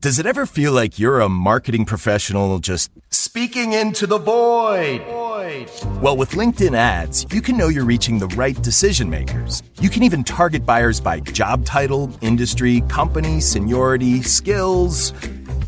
Does it ever feel like you're a marketing professional just speaking into the void? Well, with LinkedIn ads, you can know you're reaching the right decision makers. You can even target buyers by job title, industry, company, seniority, skills.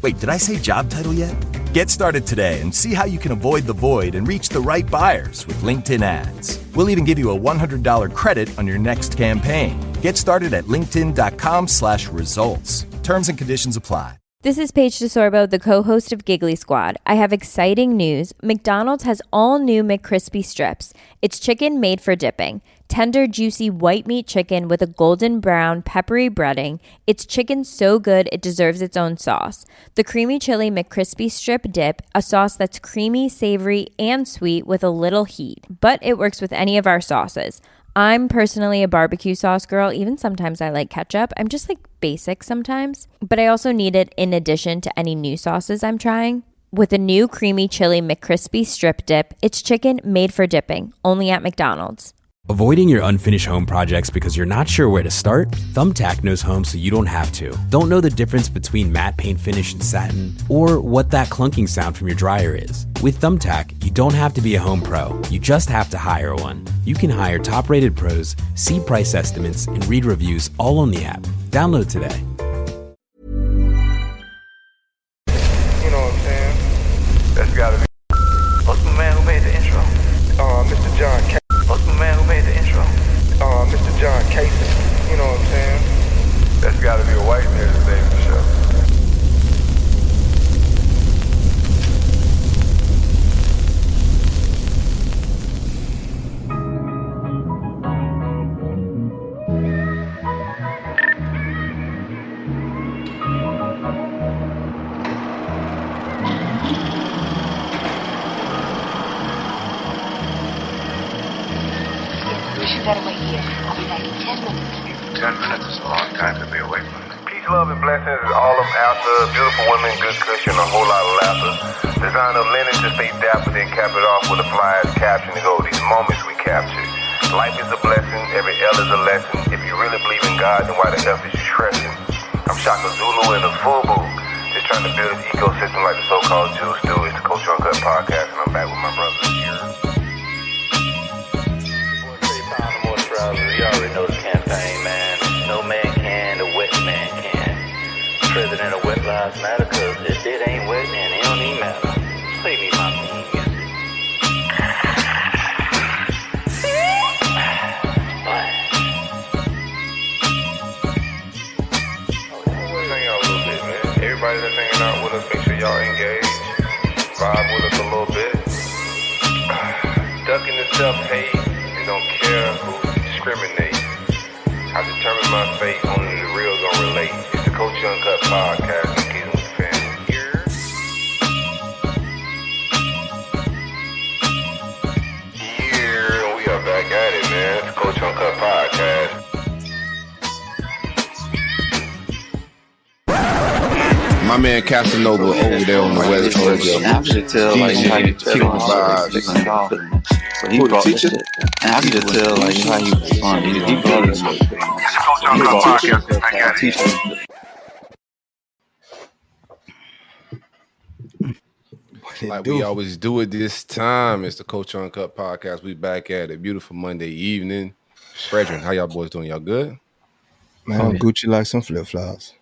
Wait, did I say job title yet? Get started today and see how you can avoid the void and reach the right buyers with LinkedIn ads. We'll even give you a $100 credit on your next campaign. Get started at linkedin.com/results. Terms and conditions apply. This is Paige DeSorbo, the co-host of Giggly Squad. I have exciting news. McDonald's has all new McCrispy strips. It's chicken made for dipping. Tender, juicy white meat chicken with a golden brown, peppery breading. It's chicken so good it deserves its own sauce. The creamy chili McCrispy strip dip, a sauce that's creamy, savory, and sweet with a little heat. But it works with any of our sauces. I'm personally a barbecue sauce girl. Even sometimes I like ketchup. I'm just like basic sometimes. But I also need it in addition to any new sauces I'm trying. With a new creamy chili McCrispy strip dip, it's chicken made for dipping, only at McDonald's. Avoiding your unfinished home projects because you're not sure where to start? Thumbtack knows home so you don't have to. Don't know the difference between matte paint finish and satin? Or what that clunking sound from your dryer is? With Thumbtack, you don't have to be a home pro. You just have to hire one. You can hire top-rated pros, see price estimates, and read reviews all on the app. Download today. You know what I'm saying? That's gotta be. What's my man who made the intro? Mr. John K. What's my man who made the intro? Mr. John Casey. You know what I'm saying? That's gotta be a white man to name the show. Better wait here. I'll be back in 10 minutes. 10 minutes is a long time to be away from it. Peace, love, and blessings is all I'm after. Beautiful women, good cushion, a whole lot of laughter. Designer linen to stay dapper, then cap it off with a fly-ass caption to go. These moments we capture. Life is a blessing, every L is a lesson. If you really believe in God, then why the F is you stressing? I'm Shaka Zulu in the FUBU. Just trying to build an ecosystem like the so-called Jews do. It's the Culture Uncut podcast, and I'm back with my brothers here. You already know the campaign, man. No man can, the wet man can. President of Wet Lives Matter, cause if it ain't wet, then it don't even matter. Play me my theme music. Hang out a little bit, man. Everybody that's hanging out with us, make sure y'all engage. Vibe with us a little bit. Ducking the self-hate and don't care who discriminate. I determine my fate, only the real gonna relate. It's the Culture Uncut podcast. I'm kidding with the family here. Here, we are back at it, man. It's the Culture Uncut podcast. My man Casanova over there on the West Coast. I could tell like how you kicking the vibes. So he brought this shit. And I could tell like how you respond. He brought this shit. Like we always do it this time. It's the Culture Uncut podcast. We back at it. Beautiful Monday evening. Brethren, how y'all boys doing? Y'all good? Man, Gucci like some flip-flops.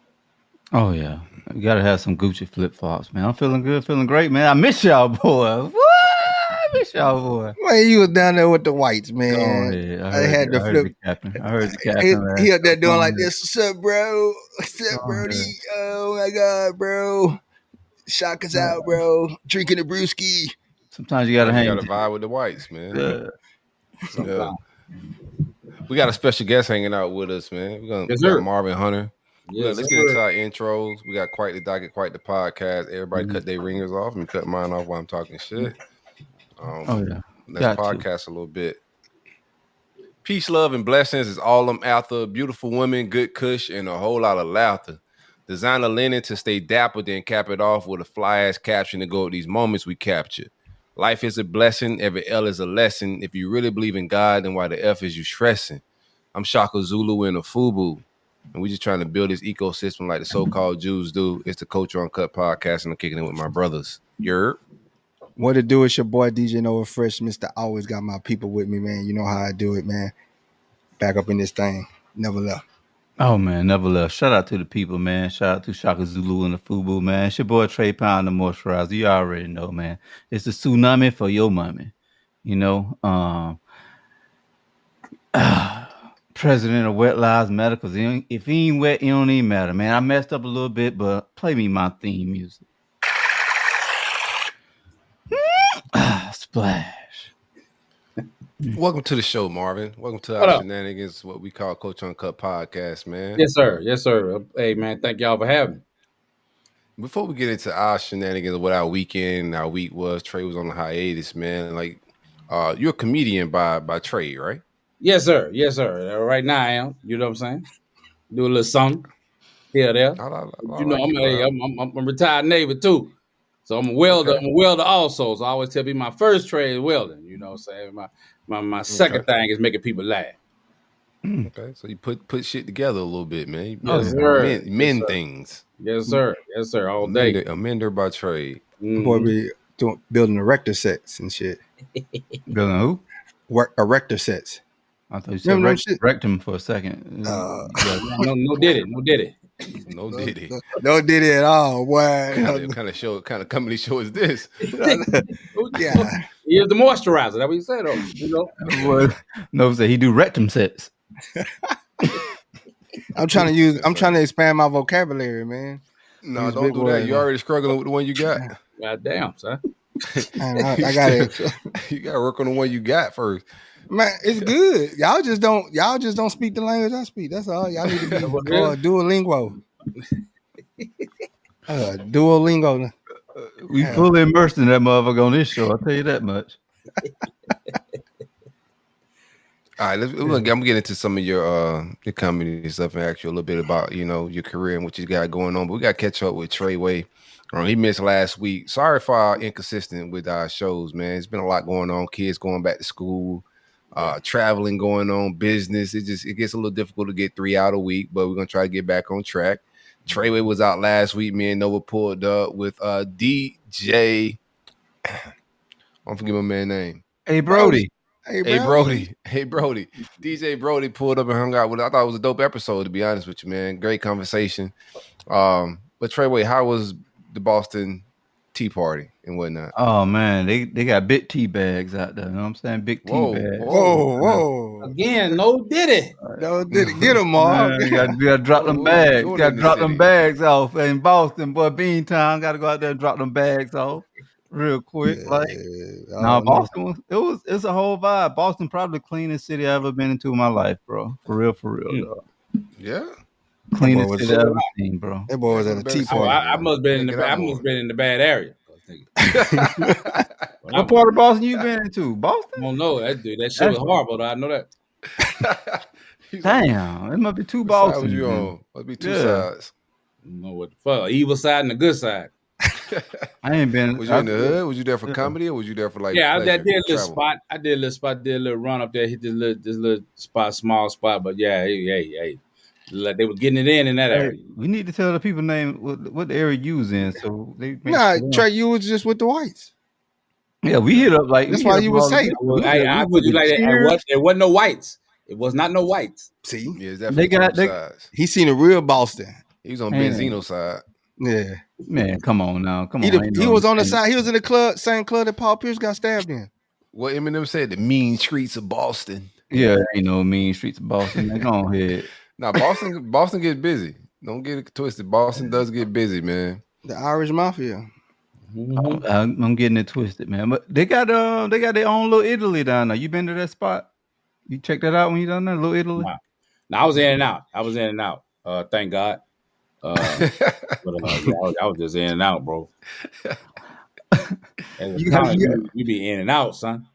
Oh, yeah. You got to have some Gucci flip-flops, man. I'm feeling good, feeling great, man. I miss y'all, boy. What? I miss y'all, boy. Man, you was down there with the whites, man. Oh, yeah. I heard the captain. I heard the captain. He up there doing like this. What's up, bro? What's up, Brody? Oh, my God, bro. Shaka's out, bro. Drinking a brewski. Sometimes you got to hang. You got to vibe with the whites, man. Yeah. We got a special guest hanging out with us, man. We're going to Marvin Hunter. Let's get into our intros. We got quite the docket, quite the podcast. Everybody cut their ringers off and cut mine off while I'm talking shit. Let's podcast a little bit. Peace, love, and blessings is all I'm after. Beautiful women, good cush, and a whole lot of laughter. Designer linen to stay dapper, then cap it off with a fly-ass caption to go with these moments we capture. Life is a blessing. Every L is a lesson. If you really believe in God, then why the F is you stressing? I'm Shaka Zulu in a FUBU. And we just trying to build this ecosystem like the so-called Jews do. It's the Culture Uncut podcast, and I'm kicking it with my brothers. What it do? It's your boy DJ Nova Fresh, Mr. Always got my people with me, man. You know how I do it, man. Back up in this thing. Never left. Oh, man, never left. Shout out to the people, man. Shout out to Shaka Zulu and the Fubu, man. It's your boy Trey Pound, the moisturizer. You already know, man. It's the tsunami for your mommy. You know, president of Wet Lives Matter, because if he ain't wet, it don't even matter, man. I messed up a little bit, but play me my theme music. Splash. Welcome to the show, Marvin. Welcome to our shenanigans, what we call Culture Uncut podcast, man. Yes, sir. Yes, sir. Hey, man, thank y'all for having me. Before we get into our shenanigans, what our week was, Trey was on a hiatus, man. Like, you're a comedian by trade, right? Yes, sir. Yes, sir. Right now I am. You know what I'm saying? Do a little something here or there. I'm a retired Navy too. So I'm a welder. Okay. I'm a welder also. So I always tell people my first trade is welding. You know what I'm saying? My second thing is making people laugh. Okay. So you put shit together a little bit, man. Yes, sir. Men things. Yes, sir. Yes, sir. All day. A mender by trade. Boy, be building erector sets and shit. Building who? Erector sets. I thought you said rectum for a second. No did it. No diddy. No diddy at all. What kind of company show is this? Yeah. Here's the moisturizer. That's what you said, though. You know? No, say he do rectum sets. I'm trying to expand my vocabulary, man. No, don't do that. You already struggling with the one you got. God damn, son. I got it. You gotta work on the one you got first. Man, it's good. Y'all just don't speak the language I speak. That's all. Y'all need to be Duolingo. Duolingo. We fully immersed in that motherfucker on this show. I'll tell you that much. All right, I'm gonna get into some of your comedy and stuff and ask you a little bit about your career and what you got going on. But we got to catch up with Treyway. He missed last week. Sorry for our inconsistent with our shows, man. It's been a lot going on. Kids going back to school. Traveling going on, business. It gets a little difficult to get 3 out a week, but we're gonna try to get back on track. Treyway was out last week. Me and Nova pulled up with DJ. I don't forget my man's name. Hey Brody. Hey Brody. DJ Brody pulled up and hung out with. I thought it was a dope episode, to be honest with you, man. Great conversation. But Treyway, how was the Boston Tea Party and whatnot? Oh man, they got big tea bags out there. You know what I'm saying? Big tea bags. Whoa. Again, no did it. Get them, Marv. You gotta drop them bags. You gotta drop them bags off in Boston, boy. Beantown. Gotta go out there and drop them bags off real quick. Boston it's a whole vibe. Boston probably the cleanest city I've ever been into in my life, bro. For real, dog. Yeah. Cleanest city I've ever seen, bro. That boy was at a tea party. I must have been in the bad area. What part of Boston you been into? Boston? I don't know. That shit was horrible, though. I know that. Damn, it must be two Boston. What you on? Must be two sides. I don't know what the fuck. Evil side and the good side. I ain't been. Was you in the hood? Was you there for comedy, or was you there for like? Yeah, I did a little spot. I did a little spot. Did a little run up there. Hit this little spot, small spot. But yeah, hey. Like they were getting it in that area. We need to tell the people name what the area you was in. So they Trey, you was just with the whites. Yeah, we hit up like that's why you was safe. I put you like that. There wasn't no whites. It was not no whites. See, yeah, they got sides. He seen a real Boston. He was on Benzino's side. Yeah, man, come on now, He was on the side. He was in the club, same club that Paul Pierce got stabbed in. What Eminem said, the mean streets of Boston. Yeah, ain't no mean streets of Boston. Man, go ahead. Now Boston gets busy. Don't get it twisted. Boston does get busy, man. The Irish Mafia. I'm getting it twisted, man. But they got their own little Italy down there. You been to that spot? You check that out when you down there, Little Italy? No, I was in and out. Thank God. But, I was just in and out, bro. You be in and out, son.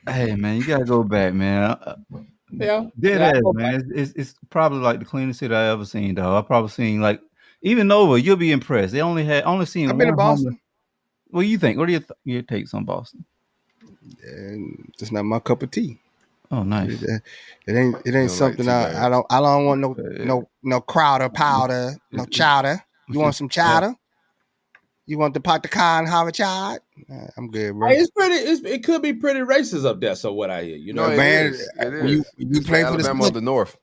Hey, man, you gotta go back, man. Man. It's probably like the cleanest city I ever seen, though. I probably seen like even Nova. You'll be impressed. They only seen. I've been to Boston. What do you think? What are your takes on Boston? It's not my cup of tea. Oh, nice. It ain't something I don't want no crowder powder, no chowder. You want some chowder? You want to park the car and have a child? I'm good, bro. It's pretty. It could be pretty racist up there. So what I hear, you know, man, it is. You play for Alabama of the North.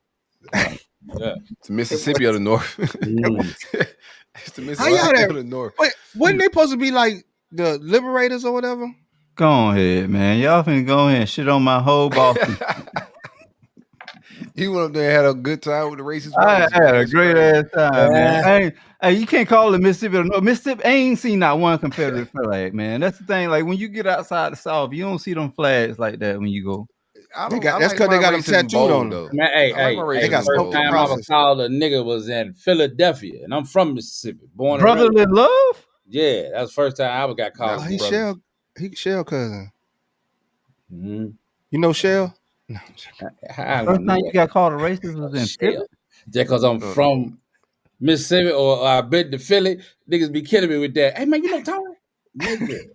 Yeah. It's Mississippi of the North. It's the Mississippi of the North. Wait, wasn't they supposed to be like the liberators or whatever? Go ahead, man. Y'all finna go ahead and shit on my whole Boston. You went up there and had a good time with the racist. I had a great ass time, man. Hey, you can't call it Mississippi. No, Mississippi ain't seen not one Confederate flag, man. That's the thing. Like when you get outside the South, you don't see them flags like that when you go. That's because they got them tattooed on them. Man, they got first time I was called a nigga was in Philadelphia, and I'm from Mississippi, born Brotherly love. Yeah, that was the first time I ever got called. He Shell cousin. Mm-hmm. You know Shell? No. First time you got called a racist was in Philly. Just because I'm from Mississippi or I've been to Philly, niggas be killing me with that. Hey man, you know Tom? Nigga.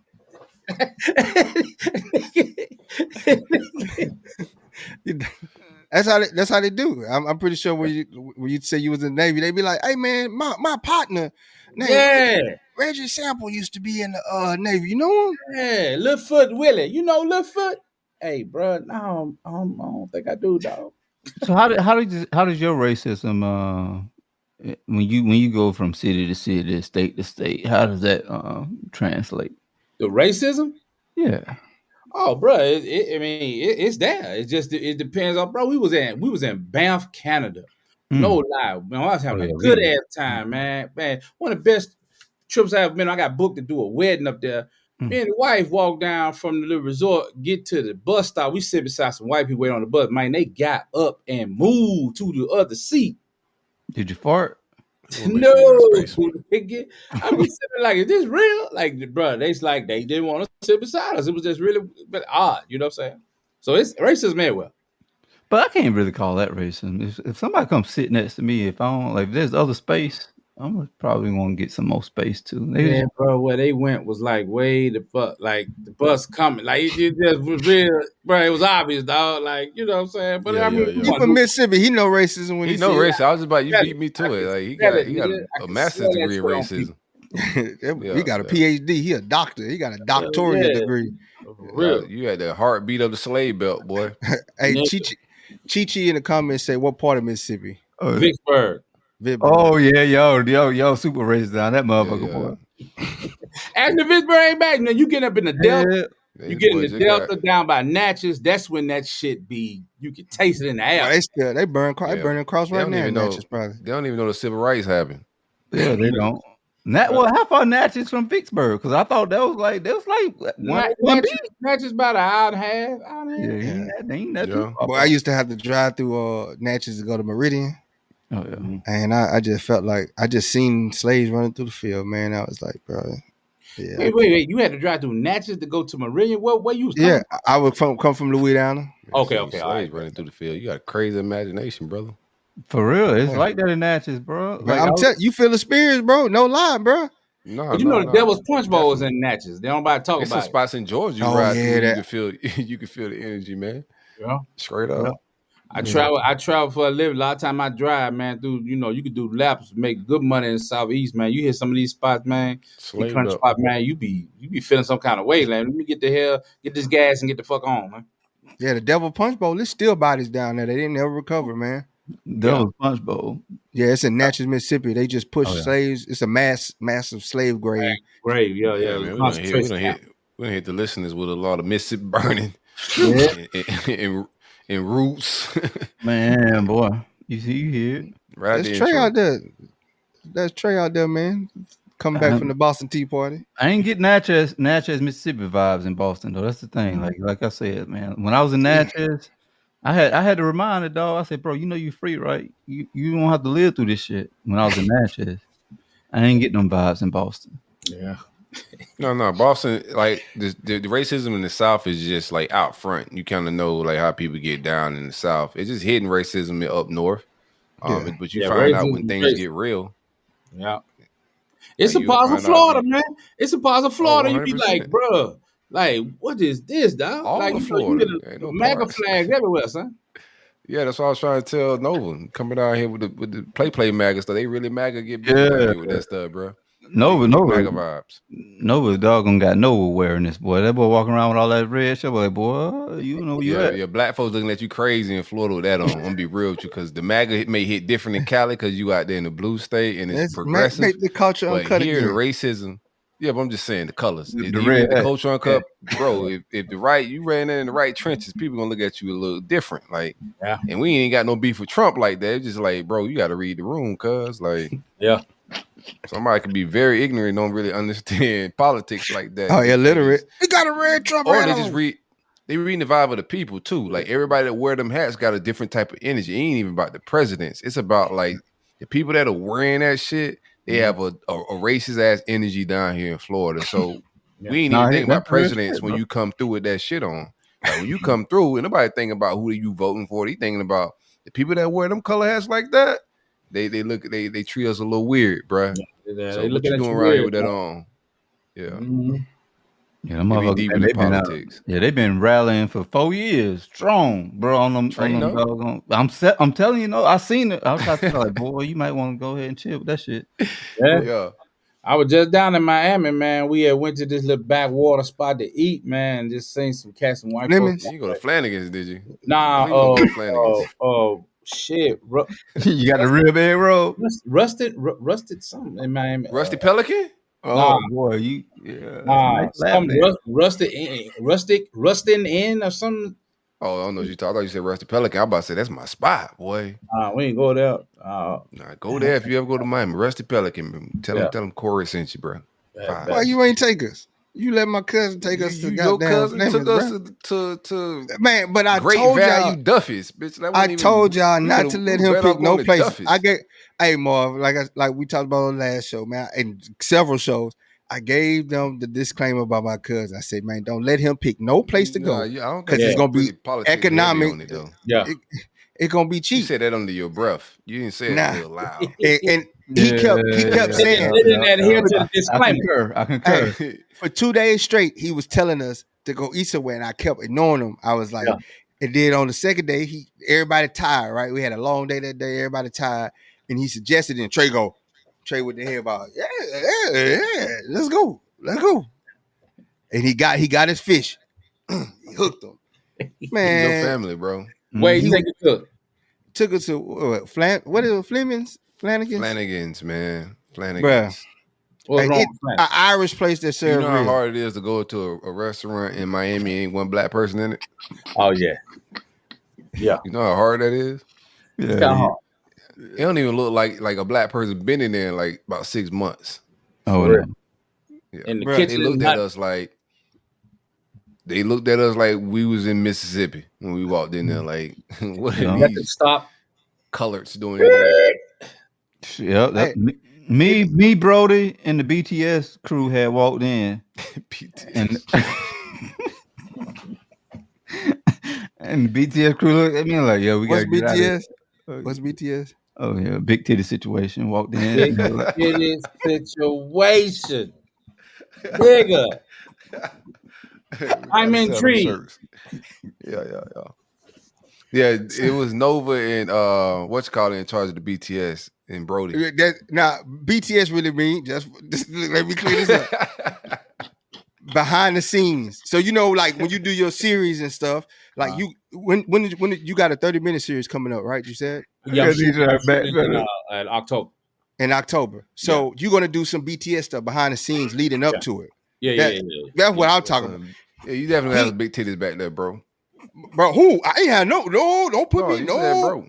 That's how they do. I'm pretty sure when you say you was in the Navy, they be like, "Hey man, my partner, Reggie Sample used to be in the Navy. You know him? Yeah, Littlefoot Willie. You know Littlefoot? Hey, bro, no, I don't think I do, dog. So how does your racism when you go from city to city, state to state, how does that translate? The racism? Yeah. Oh, bro, it's there. It depends on, bro. We was in Banff, Canada. No lie, man. I was having a good ass time, man. Man, one of the best trips I've been on. I got booked to do a wedding up there. Me and the wife walked down from the little resort, get to the bus stop. We sit beside some white people waiting on the bus. Man, they got up and moved to the other seat. Did you fart? No, I was sitting like, is this real? Like, bro, they didn't want to sit beside us. It was just really odd. You know what I'm saying? So it's racism everywhere. But I can't really call that racism. If somebody comes sit next to me, if I don't like, if there's other space, I'm probably gonna get some more space too. Bro, where they went was like way the fuck, like the bus coming, like it just was real, bro. It was obvious, dog. Like you know what I'm saying. But I mean, he from Mississippi. He know racism when he know racism. I was just about you beat me to it. Like he got a master's degree in racism. He got a PhD. He a doctor. He got a doctoral degree. Real. You had the heartbeat of the slave belt, boy. Hey, Chi in the comments say what part of Mississippi? Vicksburg. Oh yeah, yo, super racist down that motherfucker, boy. After Vicksburg ain't back, now you get up in the Delta. You get in the Delta down by Natchez. That's when that shit be. You can taste it in the air. They burning across right now. Natchez, probably. They don't even know the civil rights happened. Yeah, they don't. How far Natchez from Vicksburg? Because I thought that was like Natchez about an hour and a half. Yeah, ain't that too far. Boy, I used to have to drive through Natchez to go to Meridian. Oh yeah, and I just felt like I just seen slaves running through the field, man. I was like, bro, yeah. Wait, you had to drive through Natchez to go to Meridian? Where you was coming? Yeah, I would come from Louisiana. Okay, all right, running through the field. You got a crazy imagination, brother. For real, it's like that in Natchez, bro. Like, I'm telling you, feel the spirits, bro. No lie, bro. No, the Devil's Punch Bowl was in Natchez. They don't talk about some spots in Georgia you ride through. You can feel the energy, man. Yeah, straight up. Yeah. I travel for a living. A lot of time I drive, man. Through you could do laps, make good money in the Southeast, man. You hit some of these spots, man. Country spot, man. You be feeling some kind of way, man. Let me get this gas and get the fuck on, man. Yeah, the Devil Punch Bowl. There's still bodies down there. They didn't ever recover, man. Devil's Punch Bowl. Yeah, it's in Natchez, Mississippi. They just push slaves. It's a massive slave grave. Grave, yeah. Man, we don't hit the listeners with a lot of Mississippi burning and roots. Man, boy, you hear it. Right. There's Trey out there. That's Trey out there, man. Coming back from the Boston Tea Party. I ain't get Natchez, Mississippi vibes in Boston though. That's the thing. Like I said, man. When I was in Natchez, I had to remind the dog. I said, bro, you free, right? You don't have to live through this shit. When I was in Natchez, I ain't getting them vibes in Boston. Yeah. No, Boston, like the racism in the South is just like out front. You kind of know like how people get down in the South. It's just hidden racism up north. But you find out when things get real. Yeah. It's a part of Florida, man. It's a part of Florida. You be like, bro, Like, what is this, dog? All like, of Florida. You get MAGA flags everywhere, son. Yeah, that's what I was trying to tell Nova. Coming down here with the play MAGA stuff. They really MAGA get busy down here with that stuff, bro. Nova MAGA vibes. Nova doggone got Nova awareness, boy. That boy walking around with all that red shit, boy, you know where you at. Yeah, black folks looking at you crazy in Florida with that on. I'm gonna be real with you, because the MAGA may hit different in Cali because you out there in the blue state and it's progressive. Make the culture uncut here, again. the racism. Yeah, but I'm just saying the colors. The red, the culture uncut, bro. If you ran in the right trenches, people gonna look at you a little different. Like, and we ain't got no beef with Trump like that. It's just like, bro, you got to read the room, cuz like, somebody could be very ignorant, don't really understand politics like that. Oh, illiterate. You got a red Trump. Or they just read. They reading the vibe of the people too. Like everybody that wear them hats got a different type of energy. It ain't even about the presidents. It's about like the people that are wearing that shit. They have a racist ass energy down here in Florida. So we ain't even thinking about presidents when you come through with that shit on. Like when you come through, and nobody thinking about who are you voting for. They thinking about the people that wear them color hats like that. They treat us a little weird, bruh. So what you doing around here with that on? Yeah. Mm-hmm. Yeah, they've been rallying for 4 years strong, bro. On them I'm telling you, I seen it. I was talking like, boy, you might want to go ahead and chill with that shit. Yeah. I was just down in Miami, man. We had went to this little backwater spot to eat, man. Just seen some cats and white folks. You go to Flanagan's, did you? Nah. Shit. You got the rib egg roll? Rusted something in Miami. Rusty Pelican? Oh boy, rusting in or something. Oh, I don't know what you talking. I thought you said Rusty Pelican. I'm about to say that's my spot, boy. We ain't go there. Go there if you ever go to Miami. Rusty Pelican. Tell them Corey sent you, bro. Why you ain't take us? You let my cousin take us to your cousin took us to man, but I great told value y'all, Duffy's, bitch. I told y'all not to let him pick no place. Hey Marv, like we talked about on the last show, man, and several shows. I gave them the disclaimer about my cousin. I said, man, don't let him pick no place to go because it's gonna be economic. It's gonna be cheap. You said that under your breath. You didn't say it real loud. And he kept saying, they didn't adhere to the disclaimer. I concur. For 2 days straight, he was telling us to go eat somewhere, and I kept ignoring him. I was like, and then on the second day, everybody tired, right? We had a long day that day, everybody tired, and he suggested, and Trey with the head about, let's go. And he got his fish. He hooked him. Man, your family, bro. Where you take it to? Took us to what is it? Flanagan's, man. Bruh. An Irish place that serves. You know how hard it is to go to a restaurant in Miami and ain't one black person in it? Oh yeah. You know how hard that is? Yeah. It's kind of hard. It don't even look like a black person been in there in like about 6 months. Oh no. Yeah. In the kitchen, they looked at us like we was in Mississippi when we walked in there. Like, what are these stop coloreds doing in there? Yep. Me, Brody, and the BTS crew had walked in. And the BTS crew looked at me like, yo, we got BTS? What's BTS? Oh yeah, big titty situation. Walked in. Big titty situation. Bigger. I'm intrigued. Yeah, it was Nova and in charge of the BTS and Brody. BTS really mean just let me clear this up. Behind the scenes. So like when you do your series and stuff, like when you got a 30-minute series coming up, right? You said? Yeah, in October. In October. So you're gonna do some BTS stuff behind the scenes leading up to it. Yeah. That's what I'm talking about. Yeah, you definitely have big titties back there, bro. Bro, who? I ain't had no, don't put me, no. Said, bro.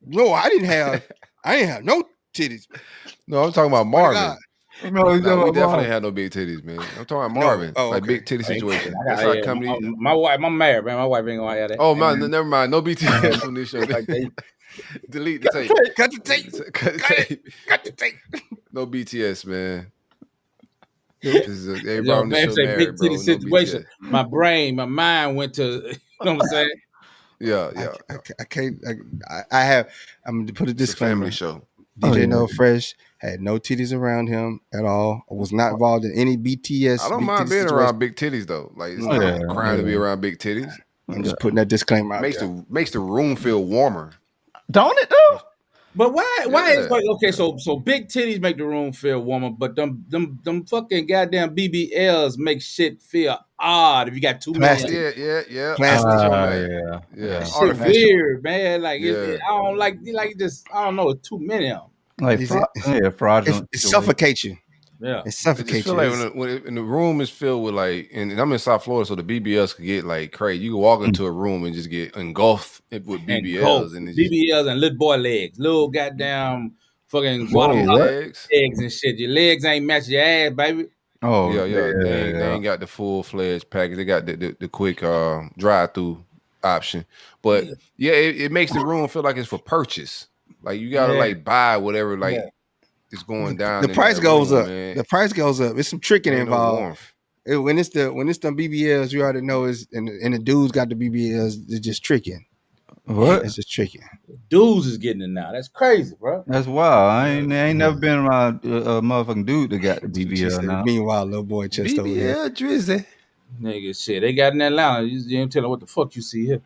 No, I didn't have no titties. No, I'm talking about Marvin. No, we definitely had no big titties, man. I'm talking about Marvin. Big titty situation. That's how I come to you. My wife, I'm married, man. My wife ain't gonna have that. Oh, man, never mind. No BTS on this show. Delete the tape. Cut the tape. Cut the tape. No BTS, man. Everybody on the show married, big titty bro. situation. No my mind went to, you know what I'm saying? Yeah. I can't. I'm gonna put a disclaimer. It's a family show. DJ No Fresh had no titties around him at all. Was not involved in any BTS. I don't mind being around big titties though. Like it's not a crime to be around big titties. I'm just putting that disclaimer out there. Makes the room feel warmer. Don't it though? But why is like okay? So big titties make the room feel warmer, but them fucking goddamn BBLs make shit feel odd if you got too many. Yeah. Plastic. Yeah. Shit weird, man. Like I don't like just I don't know. Too many of them. Like fraudulent. It suffocates you. Yeah, it suffocates you. I feel like when the room is filled with like, and I'm in South Florida, so the BBLs could get like crazy. You can walk into a room and just get engulfed with BBLs and BBLs and little boy legs, little goddamn fucking legs and shit. Your legs ain't match your ass, baby. Oh yeah. They ain't got the full fledged package. They got the quick drive through option, but it makes the room feel like it's for purchase. Like you gotta like buy whatever like. It's going down. The price goes up. Man. The price goes up. It's some tricking involved. When it's the BBLs, you already know is and the dudes got the BBLs. They're just tricking. What? It's just tricking. Dudes is getting it now. That's crazy, bro. That's wild. I ain't never been around a motherfucking dude that got the BBL now. Meanwhile, little boy chest over here. BBL drizzy. Nigga, shit. They got in Atlanta. You ain't telling what the fuck you see here.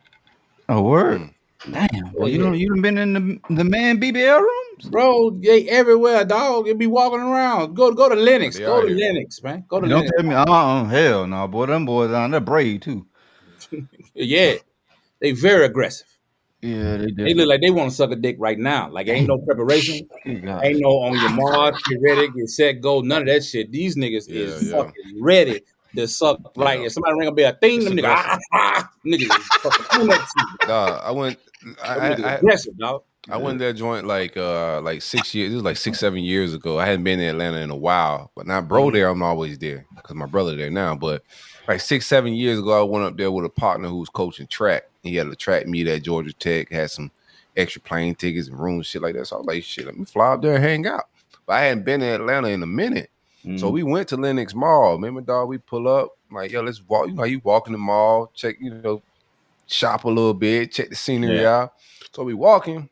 Oh, word. Damn. Well, you done been in the man BBL rooms? Bro, they everywhere, dog. It be walking around. Go to Lennox. Go to Lennox, man. Go to Lennox. Don't tell me, hell no, boy. Them boys down there brave too. Yeah. They very aggressive. Yeah, they look like they want to suck a dick right now. Like ain't no preparation. Ain't no on your mark, get ready, get set, go. None of that shit. These niggas is fucking ready to suck right. If somebody ring a bell, thing, them niggas, niggas is fucking that shit. I went aggressive, dog. I went that joint like 6 years. It was like 6-7 years ago. I hadn't been in Atlanta in a while, but now bro there, I'm always there because my brother there now. But like 6-7 years ago, I went up there with a partner who was coaching track. He had a track meet at Georgia Tech, had some extra plane tickets and rooms, shit like that. So I was like, shit, let me fly up there and hang out. But I hadn't been in Atlanta in a minute. So we went to Lennox Mall. Remember, dog, we pull up, like, yo, let's walk. You know, you walk in the mall, check, shop a little bit, check the scenery out. So we walking.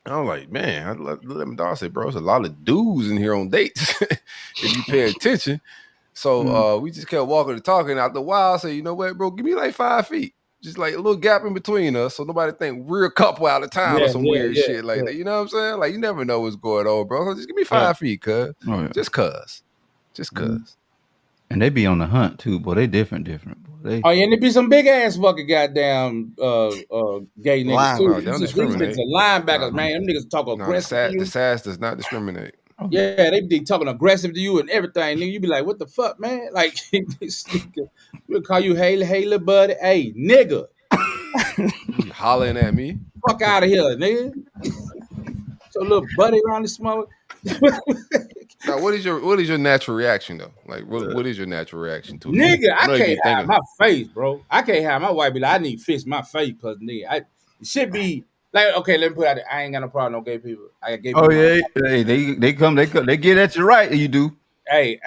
I'm like, man, I let my dog say, bro, there's a lot of dudes in here on dates if you pay attention. So we just kept walking and talking. After a while, I said, you know what, bro, give me like 5 feet. Just like a little gap in between us so nobody think we're a couple out of time or some weird shit like that. You know what I'm saying? Like, you never know what's going on, bro. So just give me 5 feet, cuz. Just cuz. And they be on the hunt too, boy. They different. Boy. And there be some big ass fucking goddamn gay niggas too. These niggas are linebackers, man. Them niggas talk aggressive. The SAS does not discriminate. Yeah, they be talking aggressive to you and everything. Nigga, you be like, what the fuck, man? Like, we'll call you, hey, little buddy. Hey, nigga. You hollering at me? Fuck out of here, nigga. So little buddy around this mother. Now, what is your natural reaction though? Like, what is your natural reaction to it? Nigga, I can't hide my face, bro. I can't hide my wife be like, I need to fix my face because nigga, it should be like, okay, let me put it out there. I ain't got no problem with no gay people. I got gay people. Oh yeah, hey, they come, they get at you right, you do. Hey.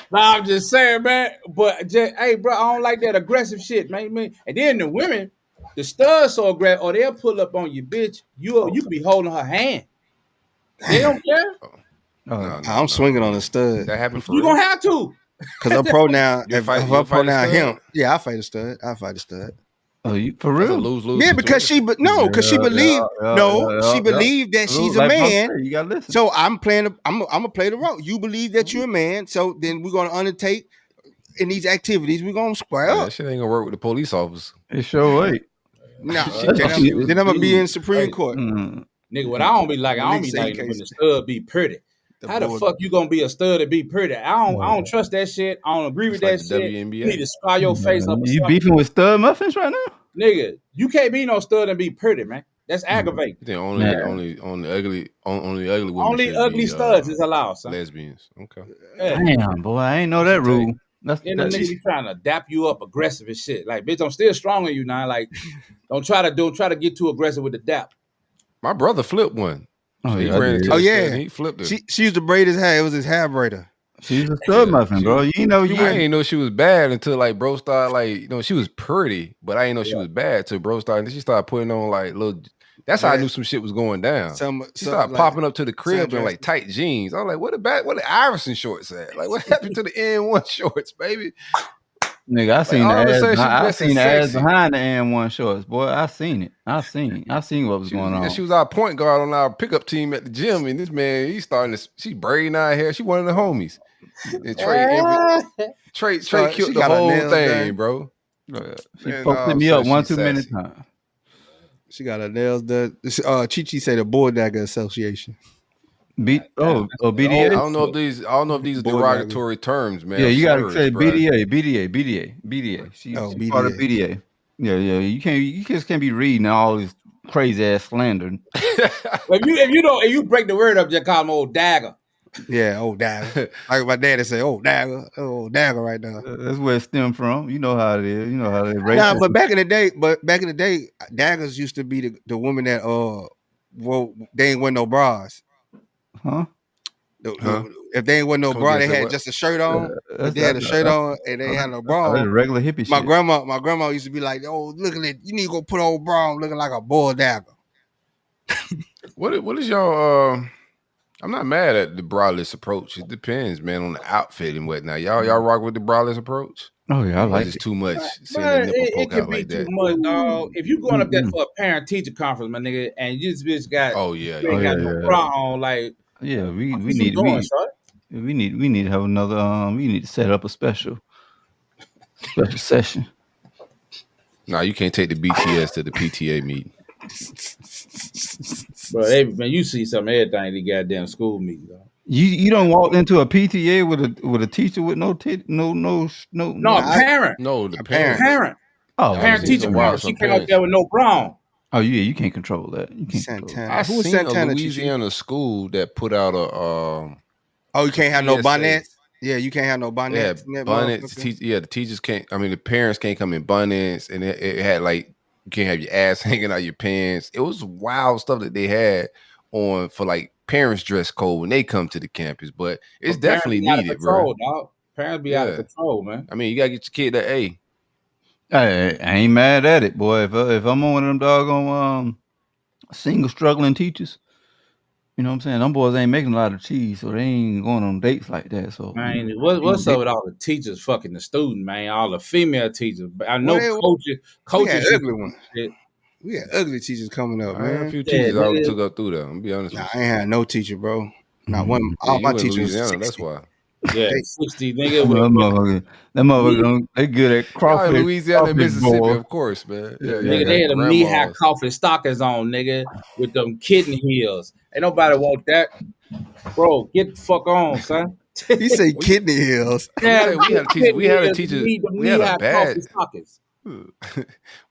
Nah, I'm just saying, man. But hey, bro, I don't like that aggressive shit, man. And then the women. The stud's so aggressive, or they'll pull up on you, bitch. You could be holding her hand. They don't care. I'm swinging on the stud. That happened for you gonna have to. Because I'm pro now. If I'm pro now him, I fight a stud. I fight a stud. Oh, you for real? Lose. Yeah, because she believed that she's a man. You gotta listen. So I'm playing. I'm gonna play the role. You believe that you're a man, so then we're gonna undertake in these activities. We're gonna square up. That shit ain't gonna work with the police officers. It sure ain't. No, then I'm gonna be in Supreme Court. Nigga, what I don't be like when the stud be pretty. How the fuck you gonna be a stud and be pretty? I don't trust that shit. I don't agree with that shit. WNBA. You need to scar your face up. You beefing with stud muffins right now? Nigga, you can't be no stud and be pretty, man. That's aggravating. Only ugly women. Only ugly studs is allowed, son. Lesbians. Okay. Damn, boy, I ain't know that rule. Then the nigga be trying to dap you up aggressive and shit. Like, bitch, I'm still strong on you now. Like, don't try to get too aggressive with the dap. My brother flipped one. He flipped it. She used to braid his hair. It was his hair braider. She's a stud muffin, bro. I ain't know she was bad until like bro started she was pretty, but I didn't know she was bad till bro started. And then she started putting on like little That's how I knew some shit was going down. She started popping up to the crib in like tight jeans. I was like, what the Iverson shorts at? Like, what happened to the N1 shorts, baby? Nigga, I seen the ass behind the N1 shorts, boy. I seen it. I seen what was going on. She was our point guard on our pickup team at the gym, and this man, she braiding our hair. She one of the homies. And Trey killed the whole thing, bro. She posted me up one too many times. She got her nails done. Chi say the Bulldaga Association. BDA. I don't know if these are derogatory terms, man. Yeah, you gotta say BDA. She's part of BDA. Yeah. You just can't be reading all this crazy ass slander. if you break the word up, just call them old dagger. Yeah, old dagger. Like my daddy say, old dagger right now. That's where it stemmed from. You know how it is. You know how they raise. Nah, but back in the day, daggers used to be the women that they ain't wear no bras. Huh? If they ain't wear no bra, they had just a shirt on. They had a shirt on and they had no bra on. Regular hippie shit. My grandma used to be like, "Oh, look at it! You need to go put old bra on, looking like a bull dagger." What is y'all? I'm not mad at the braless approach. It depends, man, on the outfit and whatnot. Y'all rock with the braless approach? Oh yeah, I like it. Too much. It can be too much, dog. If you going up there for a parent teacher conference, my nigga, and you this bitch got no bra on, like we need to have another. We need to set up a special session. No, you can't take the BTS to the PTA meeting. Bro, man, you see some everything the goddamn school meeting. You don't walk into a PTA with a teacher with no parent. No, the parent. Oh, parent teacher. She came up there with no bra. Oh yeah, you can't control that. You can't Santana. I seen a Louisiana school that put out a. You can't have no bonnets. Yeah, you can't have no bonnets. Yeah, bonnets. The teachers can't. I mean, the parents can't come in bonnets, and it had like you can't have your ass hanging out your pants. It was wild stuff that they had on for like parents dress code when they come to the campus, but it's definitely needed, bro. Dog. Parents be out of control, man. I mean, you gotta get your kid that A. I ain't mad at it, boy. If I'm on one of them doggone single struggling teachers, you know what I'm saying? Them boys ain't making a lot of cheese, so they ain't going on dates like that. So man, what's up with all the teachers fucking the student, man? All the female teachers. I know coaches ugly ones. We had ugly teachers coming up, man. I had a few teachers I took up through there. I'm gonna be honest with you. I ain't had no teacher, bro. Not one. All my teachers. That's why. Yeah, 60 nigga. That motherfucker, they good at crawfish. Louisiana and Mississippi, of course, man. Yeah, nigga, they had them knee-high coffee stockings on, nigga, with them kidney heels. Ain't nobody want that. Bro, get the fuck on, son. He say kidney heels. Yeah, we had a teacher. We had a bad.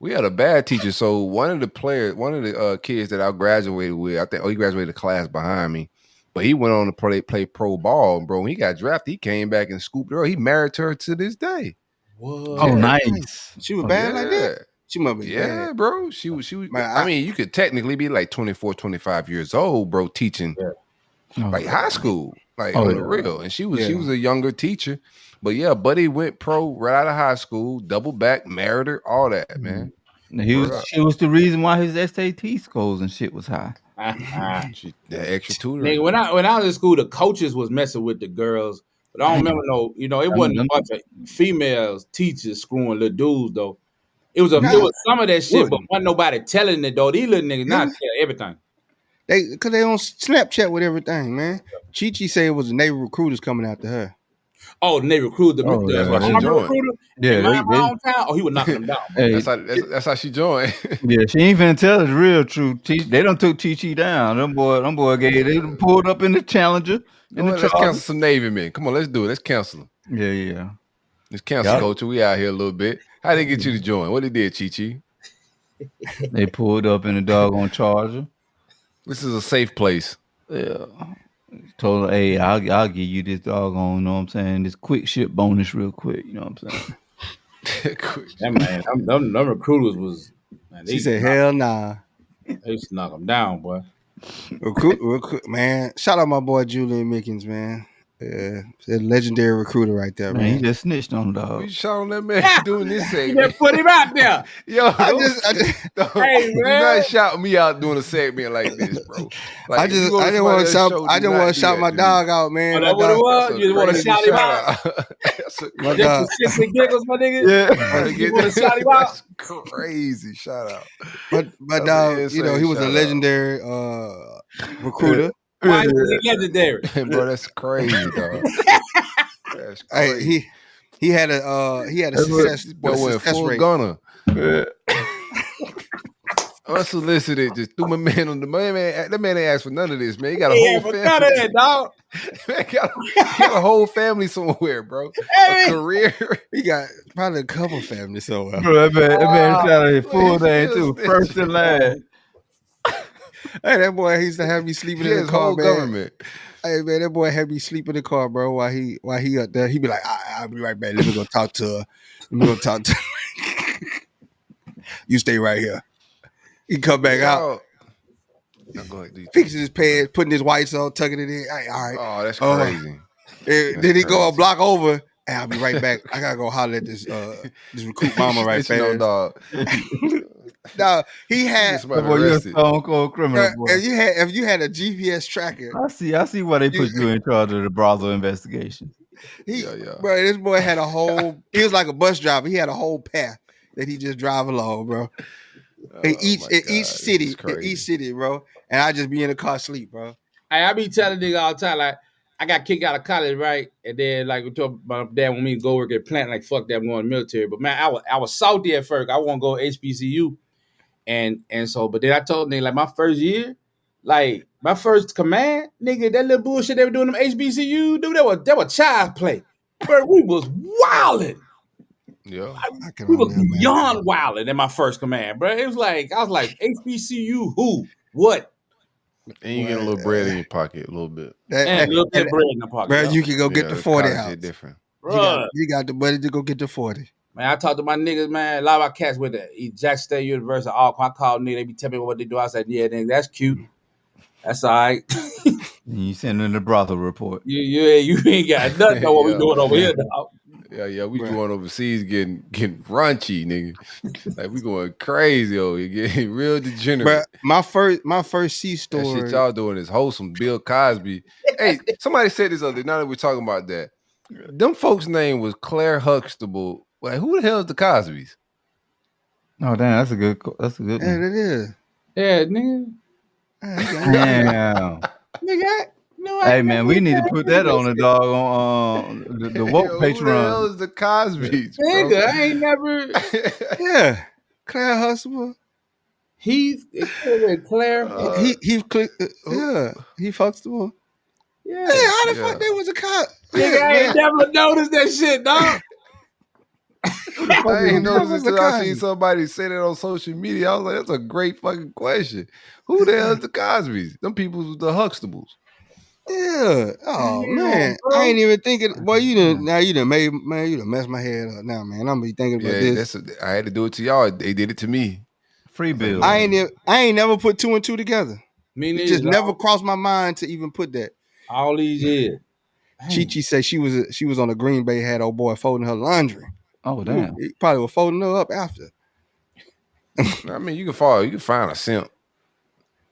We had a bad teacher. So one of the kids that I graduated with, I think, he graduated a class behind me. But he went on to play pro ball, bro. When he got drafted, he came back and scooped her. He married her to this day. Whoa. Oh, nice. She was bad like that? She must be bad. Bro. She was. Man, I mean, you could technically be like 24, 25 years old, bro, teaching like high school, like on the real. And she was a younger teacher. But yeah, buddy went pro right out of high school, double back, married her, all that, man. She was the reason why his SAT scores and shit was high. The extra tutor. Nigga, when I was in school, the coaches was messing with the girls, but I don't remember it wasn't a bunch of females teachers screwing little dudes though. It was some of that shit, but wasn't nobody telling it though. These little niggas not tell everything. Cause they on Snapchat with everything, man. Chi said it was the Navy recruiters coming after her. Oh, the Navy recruiter, that's why she joined. Yeah, my hometown. Oh, he was knocking them down. Hey, that's how she joined. Yeah, she ain't finna tell us the real truth. They done took Chi down. Them boy they pulled up in the Challenger. Let's cancel some Navy men. Come on, let's do it. Let's cancel them. Yeah. Let's cancel culture. We out here a little bit. How they get you to join? What they did, Chi? They pulled up in the doggone Charger. This is a safe place. Yeah. Told her, hey, I'll give you this doggone, you know what I'm saying, this quick ship bonus real quick, you know what I'm saying? Them recruiters was... Man, she said, hell nah. They used to knock them down, boy. Man. Shout out my boy Julian Mickens, man. Yeah, a legendary recruiter right there, man. He just snitched on the dog. We shot on that man doing this segment. You just put him out there. Yo, I just hey, do not shout me out doing a segment like this, bro. Like, I didn't want to shout my dog out, man. Oh, that what it was? You just want to shout him out? My dog. Just for giggles, my nigga. Yeah, you want to shout him out? Crazy shout out. But dog, you know, he was a legendary recruiter. Why is he legendary? Bro, that's crazy, dog. That's crazy. Hey, he had a success rate. Gunner. Unsolicited, just threw my man on the man. That man ain't asked for none of this, man. He got a whole family. None of that, dog. Man, got a whole family somewhere, bro. A career. He got probably a couple families somewhere. Bro, that man shot his full name too, first and last. Hey, that boy he used to have me sleeping in the car, whole man. Government. Hey man, that boy had me sleep in the car, bro. While he up there, he be like, "I'll be right back. Let me go talk to her. You stay right here." He come back out, fixing his pants, putting his whites on, tucking it in. Hey, all right. Oh, that's crazy. Then he go a block over. Hey, I'll be right back. I gotta go holler at this recruit mama right fast. No, dog. No, he had. You're a stone cold criminal. Boy. If you had a GPS tracker, I see why they put you in charge of the brothel investigation. Bro, this boy had a whole. He was like a bus driver. He had a whole path that he just drive along, bro. In each city, bro. And I just be in the car sleep, bro. Hey, I be telling niggas all the time, like, I got kicked out of college, right? And then, like, we talk about dad want me to go work at plant, like, fuck that, I'm going to the military. But man, I was salty at first. I want to go HBCU. And so, but then I told nigga, like, my first year, like, my first command, nigga, that little bullshit they were doing them HBCU, dude, that was child play. Bro, we was wilding. Yeah. We was beyond wilding in my first command, bro. It was like, I was like, HBCU, who? What? And you get a little bread in your pocket, a little bit. And a little bit of bread in the pocket. Bro, you can go get the 40 out. Different. You got the money to go get the 40. Man, I talked to my niggas, man. A lot of our cats with the Jack State University. I call niggas, they be telling me what they do. I said, yeah, nigga, that's cute. That's all right. You send in the brothel report. You ain't got nothing know what we doing over here, dog. Yeah, we going overseas getting raunchy, nigga. Like we going crazy over here, getting real degenerate. Bro, my first C story. That shit y'all doing is wholesome. Bill Cosby. Hey, somebody said this other day. Now that we're talking about that, them folks' name was Claire Huxtable. Like, who the hell is the Cosbys? Oh damn, that's a good one. Yeah, it is. Yeah, nigga. Damn. Nigga. No, hey man, we need to put that on the dog on the woke Patreon. Who the hell is the Cosbys? Nigga, I ain't never. Yeah, Claire Huxtable. Claire. Heath Huxtable. Yeah. Hey, how the fuck they was a cop? Nigga, I ain't never noticed that shit, dog. I ain't noticed until I seen somebody say that on social media. I was like, that's a great fucking question. Who the hell is the Cosbys? Them people was the Huxtables. Yeah. Oh man, bro. I ain't even thinking. Boy, you done messed my head up now, man. I'm gonna be thinking about this. I had to do it to y'all. They did it to me. Free bill. I ain't never put two and two together. Me neither. It just never crossed my mind to even put that. All these years. Chi said she was on the Green Bay, had old boy folding her laundry. Oh damn. He probably was folding her up after. I mean, you can find a simp.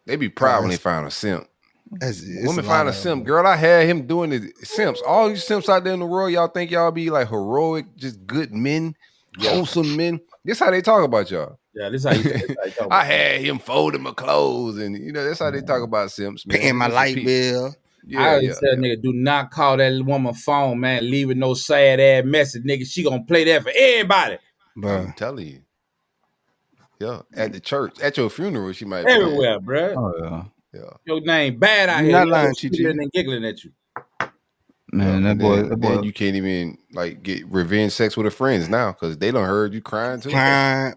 They be proud when they find a simp. Women find a simp. Girl, I had him doing the simps. All these simps out there in the world, y'all think y'all be like heroic, just good men, wholesome men. This how they talk about y'all. Yeah, this how you talk about. I had him folding my clothes, and that's how they talk about simps, man. Paying my light bill. I always said, nigga, do not call that woman phone, man. Leaving no sad ass message, nigga. She gonna play that for everybody. Bro. I'm telling you. Yeah, at the church, at your funeral, she might everywhere, bro. Oh yeah. Your name bad out here. Not lying, Chi. And giggling at you. Man, that boy. You can't even like get revenge sex with her friends now because they done heard you crying too.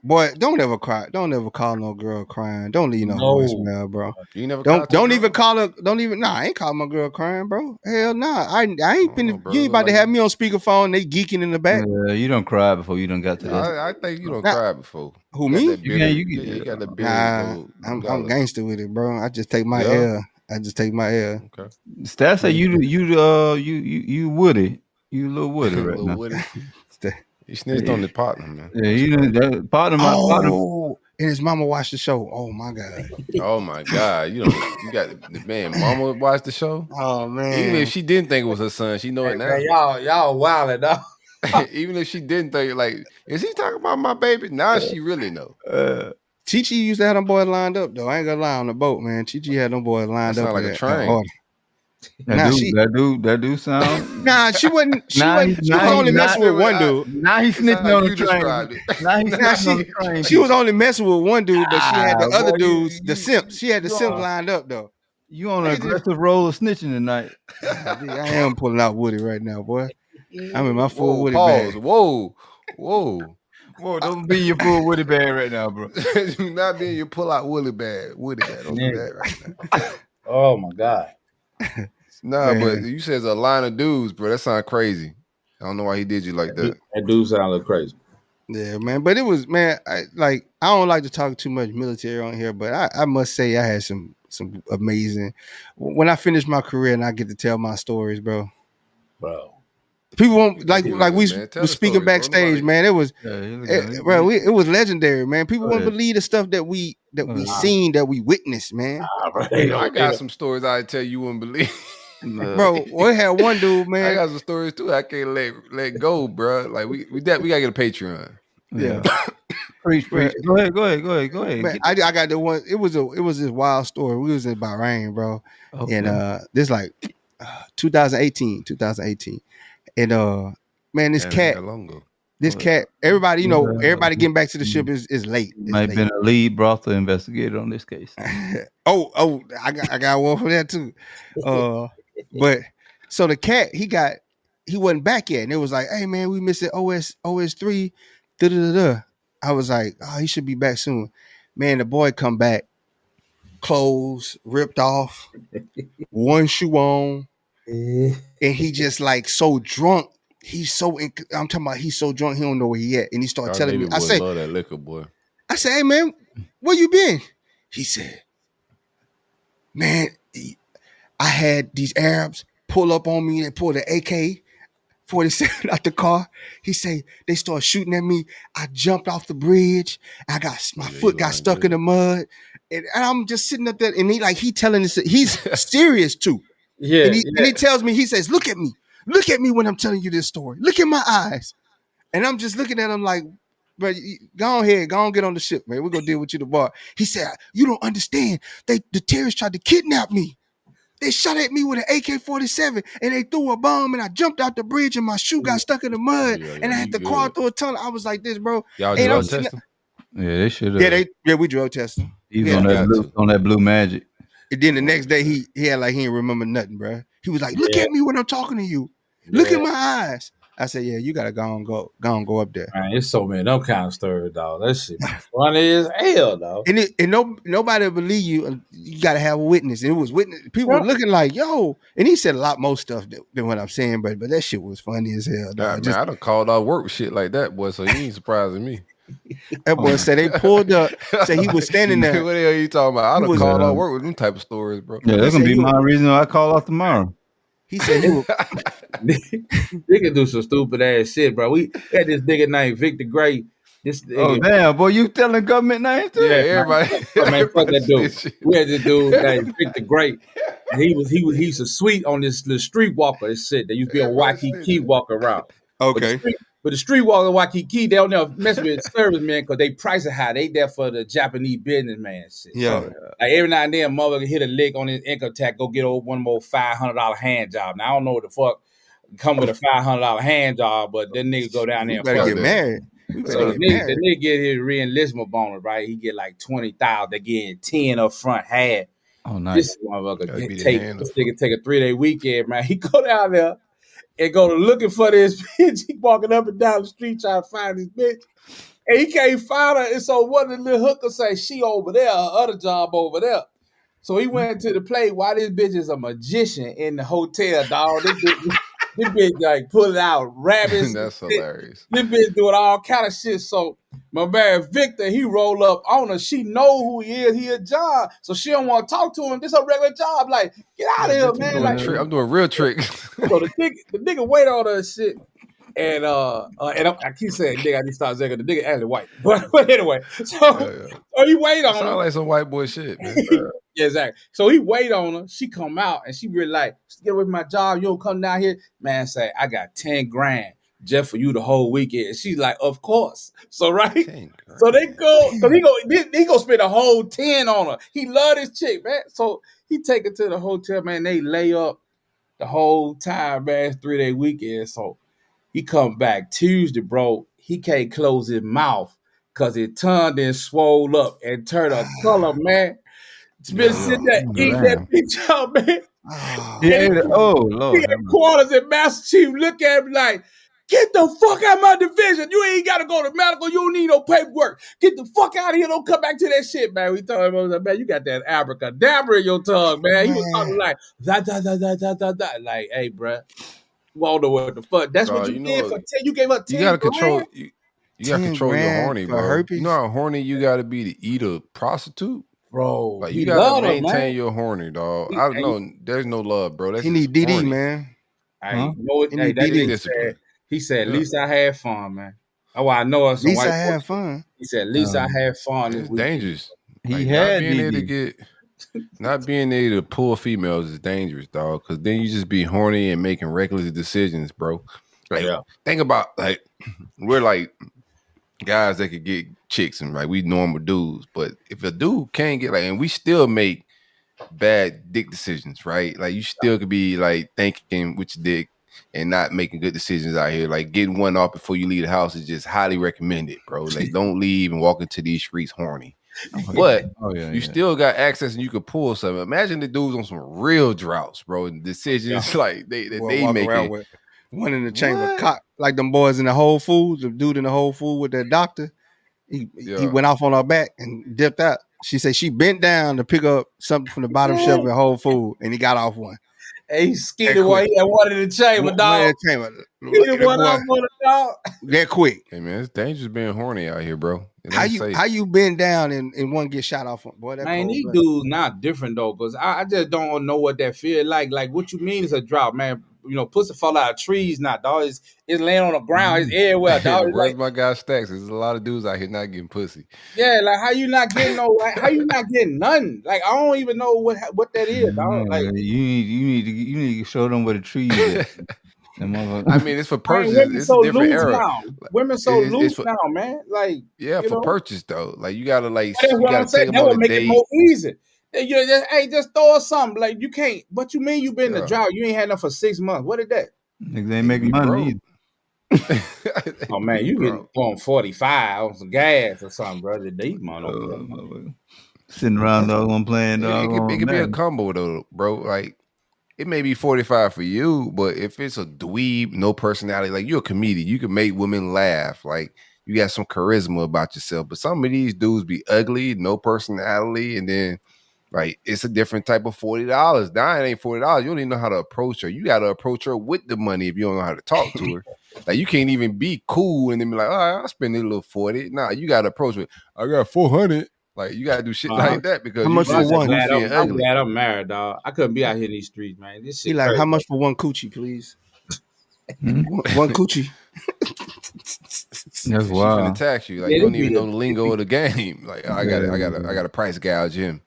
Boy, don't ever cry. Don't ever call no girl crying. Don't leave no voicemail, bro. You never don't even call her. Don't even. Nah, I ain't call my girl crying, bro. Hell nah. I ain't been. You ain't about to have me on speakerphone. They geeking in the back. Yeah, you don't cry before you don't got to that. I think you don't cry before. Who me? You got the I'm gangster with it, bro. I just take my L. I just take my L. Okay. Stats say you Woody. You little Woody right now. Woody. You snitched on the partner, man. Yeah, you partner. Oh, and his mama watched the show. Oh my God. Oh my God. You got the man. Mama watched the show. Oh man. Even if she didn't think it was her son, she know it now. Man, y'all wildin' dog. Even if she didn't think, like, is he talking about my baby? Now she really know. Chi used to have them boys lined up though. I ain't gonna lie, on the boat, man. Chi had them boys lined up. Sound like a train. That do sound. Nah, she wasn't. She was only messing with one dude. Now he's snitching on the train. She was only messing with one dude, but she had the other dudes, the simps. She had the simps lined up though. You on an aggressive role of snitching tonight? I am pulling out Woody right now, boy. I'm in my full Woody pause. bag. Whoa. Don't be in your full Woody bag right now, bro. Do not be in your pull out Woody bag. Don't do that right now. Oh my God. Nah, but you said it's a line of dudes, bro. That sounds crazy. I don't know why he did you like that. That dude sound like crazy. Yeah, man. But it was, man. I don't like to talk too much military on here, but I must say I had some amazing. When I finish my career and I get to tell my stories, bro. People won't like we was speaking backstage, man. It was, it was legendary, man. People won't believe the stuff that we seen, that we witnessed, man. I got some stories I tell you wouldn't believe. Bro, we had one dude, man. I got some stories too. I can't let go, bro. Like we gotta get a Patreon. Yeah. Preach. Go ahead. Man, I got the one. It was this wild story. We was in Bahrain, bro, and this like 2018. And man, this cat, everybody, everybody getting back to the ship is late. Might have been a lead brothel investigator on this case. I got one for that too. But so the cat, he wasn't back yet, and it was like, hey man, we missing OS3. I was like, oh, he should be back soon. Man, the boy come back, clothes ripped off, one shoe on. And he just like so drunk. I'm talking about he's so drunk he don't know where he at. And he started telling me, I say, love that liquor, boy. I said, hey man, where you been? He said, man, I had these Arabs pull up on me. They pulled an AK-47 out the car. He said they started shooting at me. I jumped off the bridge. My foot got stuck in the mud. And I'm just sitting up there, and he telling us, he's serious too. Yeah, and he tells me, he says, look at me when I'm telling you this story. Look in my eyes. And I'm just looking at him like, bro, go ahead, go on, get on the ship, man. We're gonna deal with you tomorrow. He said, you don't understand. The terrorists tried to kidnap me. They shot at me with an AK-47 and they threw a bomb and I jumped out the bridge and my shoe got stuck in the mud and I had to crawl through a tunnel. I was like this, bro. Y'all drug testing? Yeah, they should have. We drug testing. He was on that blue magic. And then the next day he had like he didn't remember nothing, bro. He was like, look at me when I'm talking to you. Look in my eyes. I said, yeah, you gotta go up there. Man, it's so many them kind of stories, dog. That shit funny as hell, dog. And nobody will believe you. You gotta have a witness. And it was witness. People were looking like, yo. And he said a lot more stuff than what I'm saying, but that shit was funny as hell, dog. Man, I done called out work with shit like that, boy. So you ain't surprising me. That boy said they pulled up. Said he was standing there. What the hell are you talking about? I done called out work with them type of stories, bro. Yeah, that's gonna be my reason I call off tomorrow. He said he was. They can do some stupid ass shit, bro. We had this nigga named Victor Gray. Damn, boy, you telling government names too? Yeah, everybody. Man, fuck that dude. We had this dude named Victor Gray. He's a sweet on this little streetwalker. This shit. They used to be a Waikiki walk around. Okay. But the streetwalker Waikiki, they don't never mess with servicemen because they price it high. They there for the Japanese businessman shit. Yeah. So, like every now and then, motherfucker hit a lick on his income tax, go get one more $500 hand job. Now I don't know what the fuck come with a $500 hand job, but then nigga go down there and better get married. So the nigga get his re-enlistment bonus, right? He get like $20,000. They get 10 up front half. Oh, nice. This motherfucker take a 3-day weekend, man. He go down there and go to looking for this bitch. He walking up and down the street trying to find this bitch. And he can't find her. And so one of the little hookers say, she over there, her other job over there. So he went to the play. Why this bitch is a magician in the hotel, dog. This bitch like pulling out rabbits. That's hilarious. This bitch doing all kind of shit. So My man Victor, he roll up on her. She know who he is. He a John, so she don't want to talk to him. This her regular job. Like, get out of here, man. I'm doing real trick. So the nigga wait on her and shit. And I keep saying, nigga, I need to start saying the nigga actually white. But anyway, so he wait on her. Sound like some white boy shit, man. Yeah, exactly. So he wait on her. She come out and she really like, get away from my job. You don't come down here. Man say, I got 10 grand just for you the whole weekend. She's like, of course. So right. So they go, so he go spend a whole 10 on her. He love this chick, man. So he take her to the hotel, man. They lay up the whole time, man. 3-day weekend. So he come back Tuesday, bro. He can't close his mouth because his tongue then swole up and turned a color, man. It's been sitting there eating that bitch out, man. Lord. He had quarters in Master Chief look at him like, get the fuck out of my division. You ain't got to go to medical. You don't need no paperwork. Get the fuck out of here. Don't come back to that shit, man. We told him, man, you got that abracadabra in your tongue, man. He was talking like, da. Like, hey, bro. Wonder what the fuck. That's what you did for 10. You gave up 10. You gotta control. You gotta control your horny, bro. Herpes? You know how horny you gotta be to eat a prostitute, bro. Like you gotta maintain your horny, dog. I don't know. There's no love, bro. That's he need DD, man. He said, at least I had fun, man. Oh, I know it's at least I had fun. He said, at least I had fun. It's dangerous. He had not being able to pull females is dangerous, dog. Because then you just be horny and making reckless decisions, bro. Like, think about like we're like guys that could get chicks and like we normal dudes, but if a dude can't get like, and we still make bad dick decisions, right? Like you still could be like thinking with your dick and not making good decisions out here. Like getting one off before you leave the house is just highly recommended, bro. Like don't leave and walk into these streets horny. But you still got access and you could pull something. Imagine the dudes on some real droughts, bro, and decisions like they make around with one in the chamber, cock, like them boys in the Whole Foods, the dude in the Whole Food with that doctor. He went off on her back and dipped out. She said she bent down to pick up something from the bottom shelf at Whole Food, and he got off one. Hey, he skinny one. He had one in the chamber, dog. He had one off on the dog. That quick. Hey man, it's dangerous being horny out here, bro. How you bend down and one get shot off? Boy, that man, these dudes not different though, because I just don't know what that feel like. Like what you mean is a drought, man. You know, pussy fall out of trees now, dog. It's laying on the ground. It's everywhere, dog. Where's my guy Stacks? There's a lot of dudes out here not getting pussy. Yeah, like how you not getting how you not getting nothing? Like I don't even know what that is, dog. Like you need to show them where the trees is. I mean, it's for purchase. It's a different era. Now. Women so loose now, man. Like for purchase though. Like you gotta take them on a date. It more easy. Just throw us something. Like you can't. What you mean? You been in the drought? You ain't had enough for 6 months. What is that? Niggas ain't making money either. Oh man, you getting on 45 on some gas or something, brother. These money sitting around dog on playing. It could be a combo though, bro. Like it may be 45 for you, but if it's a dweeb, no personality, like you're a comedian, you can make women laugh. Like you got some charisma about yourself. But some of these dudes be ugly, no personality, and then like it's a different type of $40. Now it ain't $40. You don't even know how to approach her. You got to approach her with the money if you don't know how to talk to her. Like you can't even be cool and then be like, all right, I'll spend a little 40. Nah, you got to approach her. I got 400. Like you got to do shit like that because how much for one? I'm glad I'm married, dog. I couldn't be out here in these streets, man. This shit. He like, how much for one coochie, please? One coochie. That's wild. Gonna tax you. Like you don't even know the lingo of the game. Like I got to price gouge him.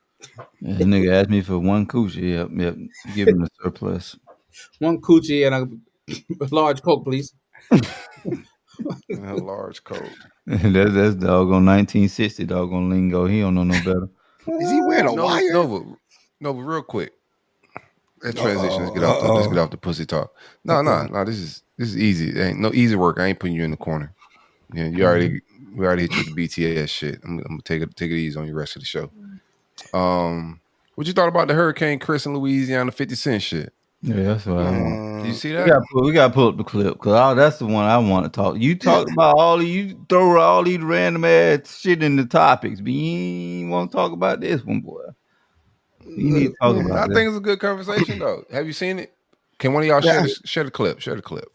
Yeah, the nigga asked me for one coochie. Yep. Give him the surplus. One coochie and a large Coke, please. A large Coke. That's doggone 1960 doggone lingo. He don't know no better. Is he wearing a wire? No, but real quick. That transition. Let's get off the pussy talk. No. This is easy. It ain't no easy work. I ain't putting you in the corner. Yeah, we already hit you with the BTS shit. I'm gonna take it easy on you rest of the show. What you thought about the Hurricane Chris in Louisiana 50 Cent shit? Yeah, that's what I want. Did you see that? We got to pull up the clip because that's the one I want to talk. You talked about you throw all these random ass shit in the topics, but you ain't want to talk about this one, boy. You need to talk about it. I think it's a good conversation though. Have you seen it? Can one of y'all share the clip? Share the clip.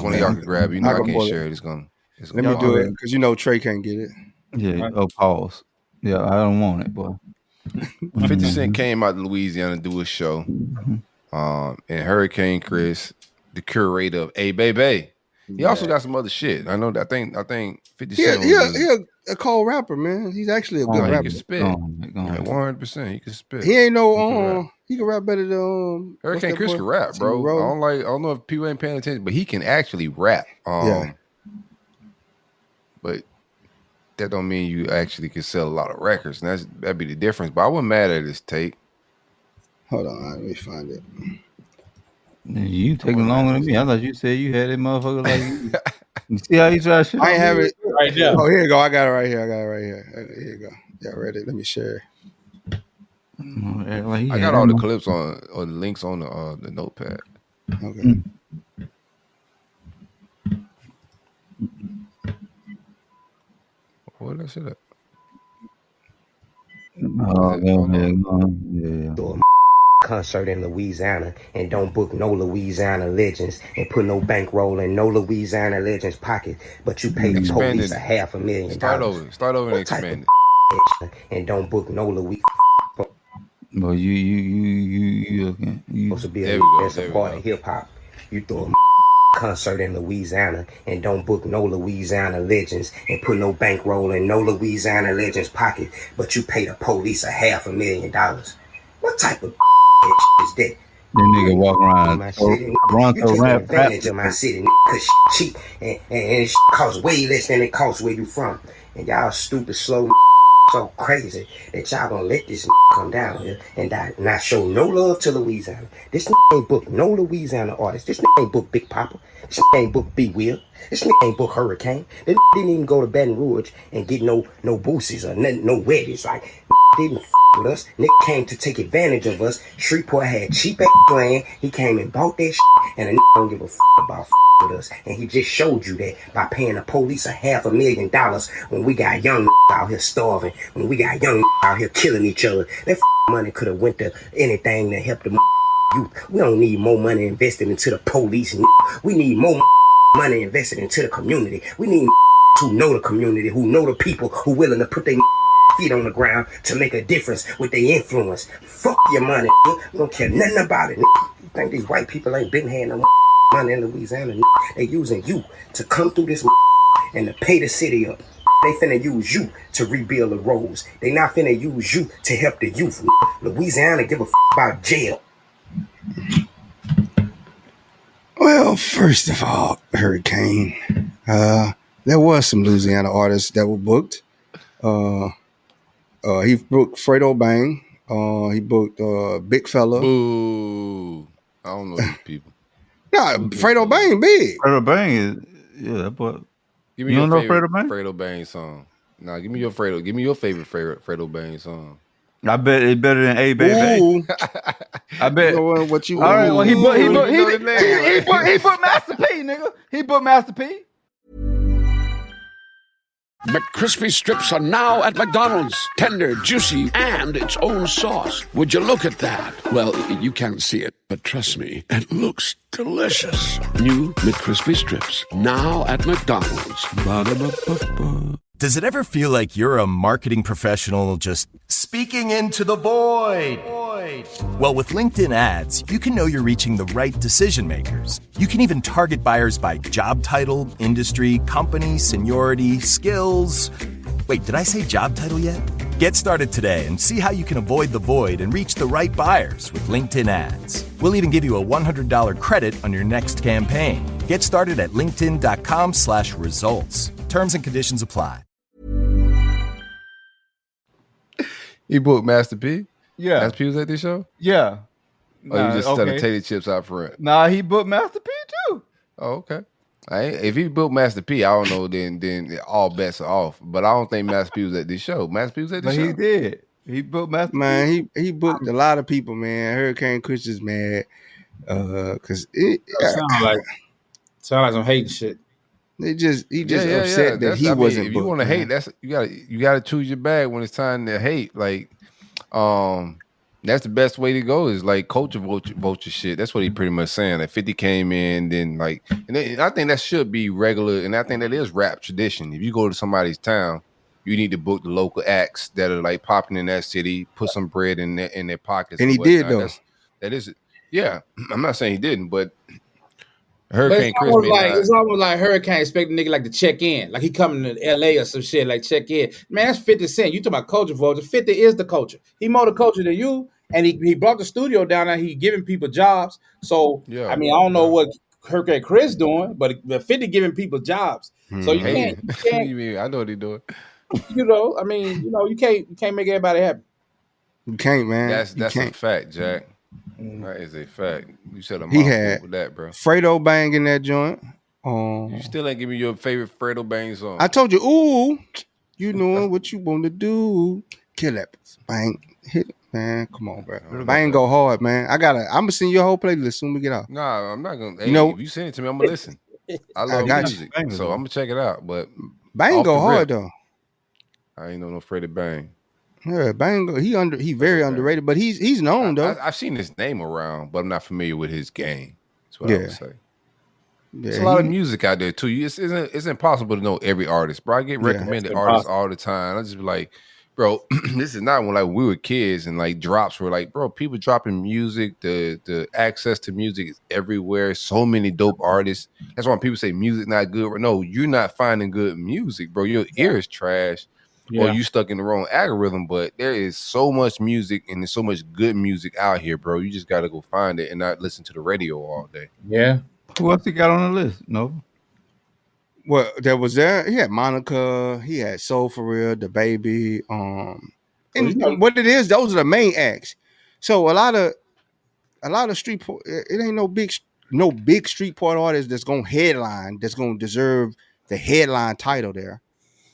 One of y'all can grab it. You know I can't share it. It's gonna. Let me do it because you know Trey can't get it. Yeah. Oh, pause. Yeah, I don't want it, boy. 50 Cent came out to Louisiana to do a show. And Hurricane Chris, the curator of A Baby. He also got some other shit. I know that. I think 50 Cent. Yeah, a cold rapper, man. He's actually a good rapper. He can spit. 100%. He can spit. He ain't no he can rap better than Hurricane Chris can rap, bro. I don't know if people ain't paying attention, but he can actually rap. But that don't mean you actually can sell a lot of records. And that'd be the difference. But I wasn't mad at his take. Hold on, let me find it. You taking longer than me. I thought you said you had that motherfucker like you see how you try to shit? I ain't have it right there. Oh, here you go. I got it right here. Here you go. Yeah, ready. Let me share. I got all the clips or the links on the notepad. Okay. What did I say that? Yeah. Concert in Louisiana and don't book no Louisiana legends and put no bankroll in no Louisiana legends pocket, but you pay the police $500,000. Start over and expand it. And don't book no Louisiana. Well, you supposed to be a part of hip hop. You throw a concert in Louisiana and don't book no Louisiana legends and put no bankroll in no Louisiana legends pocket, but you pay the police $500,000. What type of is that? That nigga walk around Toronto rap advantage of my city because cheap and costs way less than it costs where you from. And y'all stupid, slow, so crazy that y'all gonna let this come down here and not show no love to Louisiana. This ain't book no Louisiana artist. This ain't book Big Papa. This ain't book B Will. This ain't book Hurricane. They didn't even go to Baton Rouge and get no boosies or no weddies. Like didn't with us. Nick came to take advantage of us. Shreveport had cheap ass land. He came and bought that and a don't give a about with us. And he just showed you that by paying the police $500,000 when we got young out here starving, when we got young out here killing each other. That money could have went to anything that helped the youth. We don't need more money invested into the police. We need more money invested into the community. We need who know the community, who know the people, who willing to put their feet on the ground to make a difference with their influence. Fuck your money. We don't care nothing about it. You think these white people ain't been having no money in Louisiana? They using you to come through this and to pay the city up. They finna use you to rebuild the roads. They not finna use you to help the youth. Louisiana give a about jail. Well, first of all, Hurricane. There was some Louisiana artists that were booked. He booked Fredo Bang. He booked Big Fella. Boo. I don't know these people. Nah, Fredo Bang big. Fredo Bang is but give me your favorite Fredo Bang song. Nah, give me your favorite Fredo Bang song. I bet it's better than A Baby. I bet. What you? All right. Well, he put Master P, nigga. He put Master P. McCrispy strips are now at McDonald's. Tender, juicy, and its own sauce. Would you look at that? Well, you can't see it, but trust me, it looks delicious. New McCrispy strips, now at McDonald's. Ba-da-ba-ba-ba. Does it ever feel like you're a marketing professional just speaking into the void? Well, with LinkedIn ads, you can know you're reaching the right decision makers. You can even target buyers by job title, industry, company, seniority, skills. Wait, did I say job title yet? Get started today and see how you can avoid the void and reach the right buyers with LinkedIn ads. We'll even give you a $100 credit on your next campaign. Get started at linkedin.com/results. Terms and conditions apply. He booked Master P? Yeah. Master P was at this show? Yeah. Oh, you just selling tater chips out front? Nah, he booked Master P too. Oh, okay. If he booked Master P, I don't know, then all bets are off. But I don't think Master P was at this show. Master P was at this show? He did. He booked Master P. He booked a lot of people, man. Hurricane Chris is mad. Cause it sound like some hate shit. He just upset that he wasn't. If you want to hate, that's you gotta choose your bag when it's time to hate. Like, That's the best way to go. Is like culture vulture shit. That's what he pretty much saying. Like 50 came in, then like, and I think that should be regular, and I think that is rap tradition. If you go to somebody's town, you need to book the local acts that are like popping in that city, put some bread in their pockets. And he did though. That is, yeah. I'm not saying he didn't, but Hurricane Chris may not. It's almost like Hurricane expecting a nigga like to check in, like he coming to LA or some shit, like check in. Man, that's 50 Cent. You talking about culture vulture? 50 is the culture. He more the culture than you, and he brought the studio down there. He giving people jobs. So I mean, I don't know what Hurricane Chris doing, but 50 giving people jobs. So you can't. I know what he doing. You know, I mean, you can't make everybody happy. You can't, man. That's a fact, Jack. That is a fact. You said a he had with that, bro. Fredo Bang in that joint. You still ain't give me your favorite Fredo Bang song. I told you, ooh, you know what you want to do. Kill that bang. Hit it, man. Come on, bro. Bang go hard, man. I'm gonna send you a whole playlist soon we get off. Nah, I'm not gonna. Hey, if you send it to me, I'm gonna listen. I love music, so I'm gonna check it out. But Bang go hard though. I ain't know no Fredo Bang. Yeah, Bang. He very underrated, but he's known though. I've seen his name around, but I'm not familiar with his game. That's what I would say. Yeah, there's a lot of music out there too. It's impossible to know every artist, bro. I get recommended artists all the time. I just be like, bro, this is not when like we were kids and like drops were like, bro, people dropping music. The access to music is everywhere. So many dope artists. That's why when people say music not good. No, you're not finding good music, bro. Your ear is trash. Or you stuck in the wrong algorithm, but there is so much music and there's so much good music out here, bro. You just gotta go find it and not listen to the radio all day. Yeah. Who else he got on the list? No. Well, there was he had Monica, he had Soul For Real, The Baby, and what it is, those are the main acts. So a lot of street, it ain't no big street part artist that's gonna headline, that's gonna deserve the headline title there.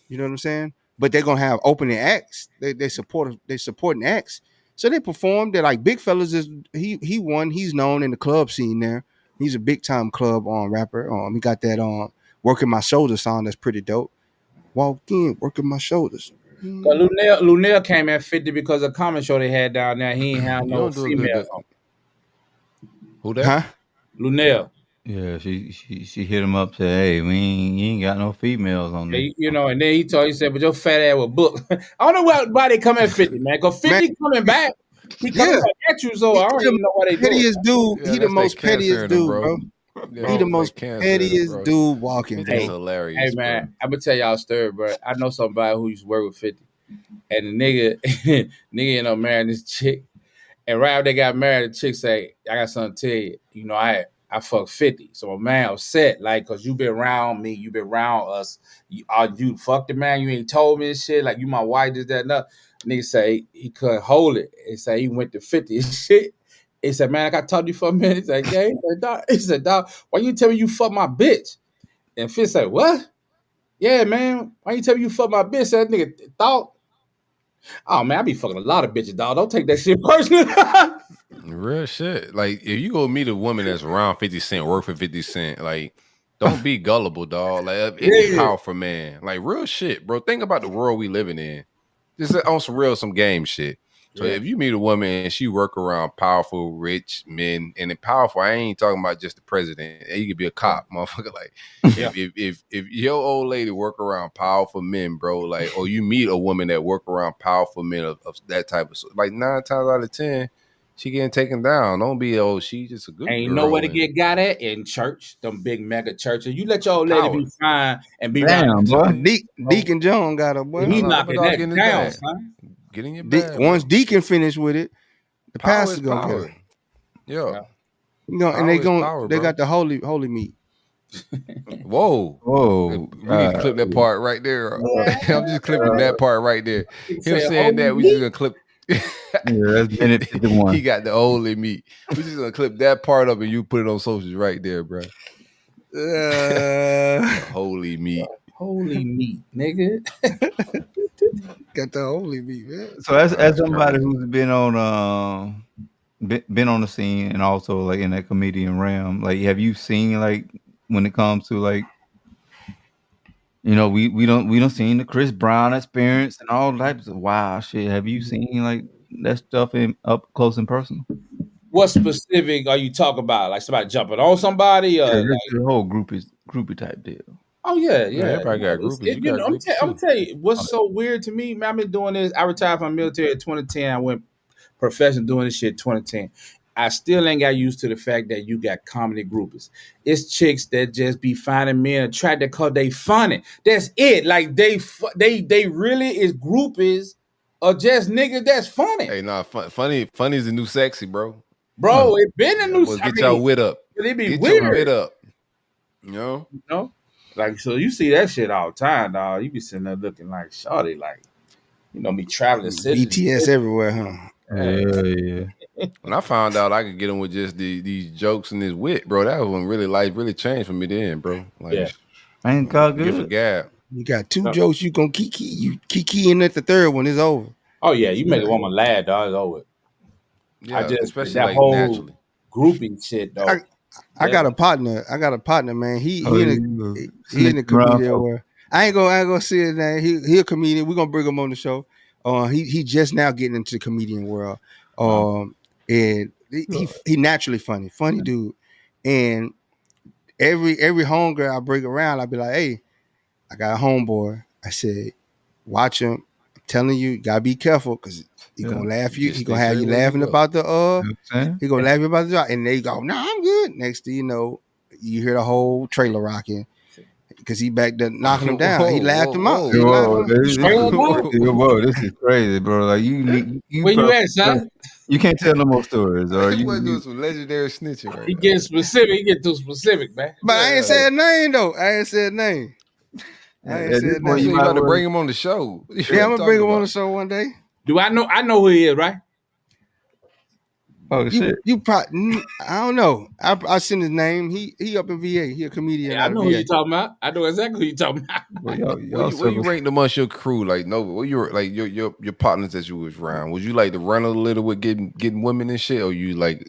You know what I'm saying? But they're gonna have opening acts. They supporting acts. So they performed. They're like Big Fellas is he won. He's known in the club scene there. He's a big time club rapper. He got that Working My Shoulders song that's pretty dope. Walk in, working my shoulders. Lunel came at 50 because of the comment show they had down there. He ain't have no female. Who that? Huh? Lunel. Yeah, she hit him up, said, "Hey, you ain't got no females on there." And then he said, "But your fat ass will book." I don't know why they come at 50, man. Because 50 coming back, he coming back at you, so I don't even know why they pettiest dude. He the most pettiest dude, bro. He the most pettiest dude walking. That's hilarious. Hey man, I'm gonna tell y'all a story, bro. I know somebody who used to work with 50, and the nigga ended up marrying this chick. And right after they got married, the chick say, "I got something to tell you. You know, I fucked 50. So my man upset, like, cause you been around me, you been around us. You fucked the man, you ain't told me and shit. Like, you my wife, this, that, and that." Nigga say he couldn't hold it. He say he went to 50 and shit. He said, "Man, I got to talk to you for a minute." He said, "Yeah." He said, "Dog, why you tell me you fuck my bitch?" And 50 said, "What?" "Yeah, man. Why you tell me you fuck my bitch?" That nigga thought, "Oh man, I be fucking a lot of bitches, dog. Don't take that shit personal." Real shit. Like, if you go meet a woman that's around 50 Cent, work for 50 Cent, like, don't be gullible, dog. Like, any powerful man. Like, real shit, bro. Think about the world we living in. Just on some game shit. So if you meet a woman and she work around powerful, rich men, and powerful, I ain't talking about just the president. You could be a cop, motherfucker. Like, if your old lady work around powerful men, bro, like, or you meet a woman that work around powerful men of that type of, like 9 times out of 10, she getting taken down. Don't be she just a good ain't girl. Nowhere to get got at in church, them big mega churches. You let your old lady be fine and be around. Deacon John got her, boy. He knocking that down, son. Get in your bag. Once Deacon finished with it, the pastor's gonna get it. Yeah. You know, and they got the holy meat. Whoa. We need to clip that part right there. I'm just clipping that part right there. Him saying that, we just gonna clip. That's minute 51. He got the holy meat. We just gonna clip that part up and you put it on socials right there, bro. Holy meat. Holy meat, nigga. Got the holy meat, man. So as somebody who's been on the scene and also like in that comedian realm, like, have you seen, like, when it comes to, like, you know, we don't seen the Chris Brown experience and all types of wild shit. Have you seen, like, that stuff in up close and personal. What specific are you talking about? Like somebody jumping on somebody? Or Just the whole groupie type deal. Oh yeah. Everybody got groupies. You got groupies I'm gonna tell you what's so weird to me. Man, I've been doing this. I retired from the military in 2010. I went professional doing this shit 2010. I still ain't got used to the fact that you got comedy groupies. It's chicks that just be finding men attractive because they funny. That's it. Like they really is groupies or just niggas that's funny. Hey, nah, funny is the new sexy, bro. Bro, it been a new. Well, get your wit up. It be get weird. Your wit up. You know. Like, so you see that shit all the time, dog. You be sitting there looking like shawty, like, me traveling cities. BTS everywhere, huh? Yeah. When I found out I could get him with just these jokes and this wit, bro, that was when life really changed for me then, bro. Like, ain't called good. Give a gab. You got 2 jokes you gonna kiki at the third one is over. Oh yeah, you make a woman laugh, dog. It's over. Yeah, I just especially that like whole naturally. grouping shit, though. I got a partner, man. He in the comedian world. I ain't gonna say his name. He a comedian. We're gonna bring him on the show. He just now getting into the comedian world. And he naturally funny dude. And every homegirl I bring around, I be like, hey, I got a homeboy. I said, watch him. I'm telling you, gotta be careful because he gonna laugh you. He gonna have you laughing about the he gonna laugh you about the job. And they go, no, I'm good. Next thing you know, you hear the whole trailer rocking. Because he back there knocking him down. He laughed him out. Whoa, this is crazy, bro. Like you where you at, son? You can't tell no more stories. Or you doing some legendary snitching right He get specific. He get too specific, man. But I ain't said name though. I ain't said name. You got to bring him on the show. Yeah, I'm gonna bring him on the show one day. Do I know? I know who he is, right? Oh shit! You probably I don't know. I seen his name. He up in VA. He a comedian. Yeah, I know who you talking about. I know exactly who you talking about. Where you ranked amongst your crew? Like where you were like your partners that you was around? Was you like the run a little with getting women and shit, or you like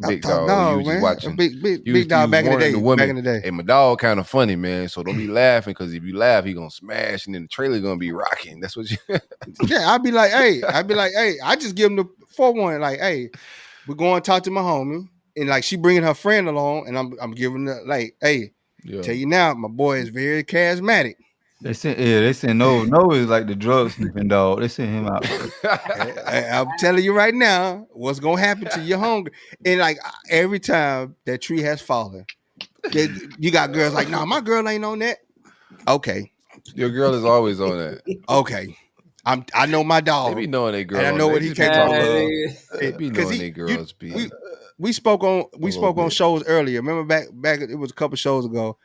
big dog? No, you man. Just watching Big dog back in the day. Back in the day. Hey, my dog kind of funny, man. So don't be laughing because if you laugh, he gonna smash, and then the trailer gonna be rocking. That's what you. Yeah, I'd be like, hey. I just give him the 4-1. Like, hey, we're going to talk to my homie, and like she bringing her friend along, and I'm giving her like, hey, tell you now, my boy is very charismatic. They sent no is like the drug sniffing dog. They sent him out. I'm telling you right now, what's gonna happen to your hunger? And like every time that tree has fallen, you got girls like, no, my girl ain't on that. Okay, your girl is always on that. Okay. I know my dog. They be knowing they girls. And I know what he can't talk about. They be knowing they girls. We spoke on shows earlier. Remember back it was a couple shows ago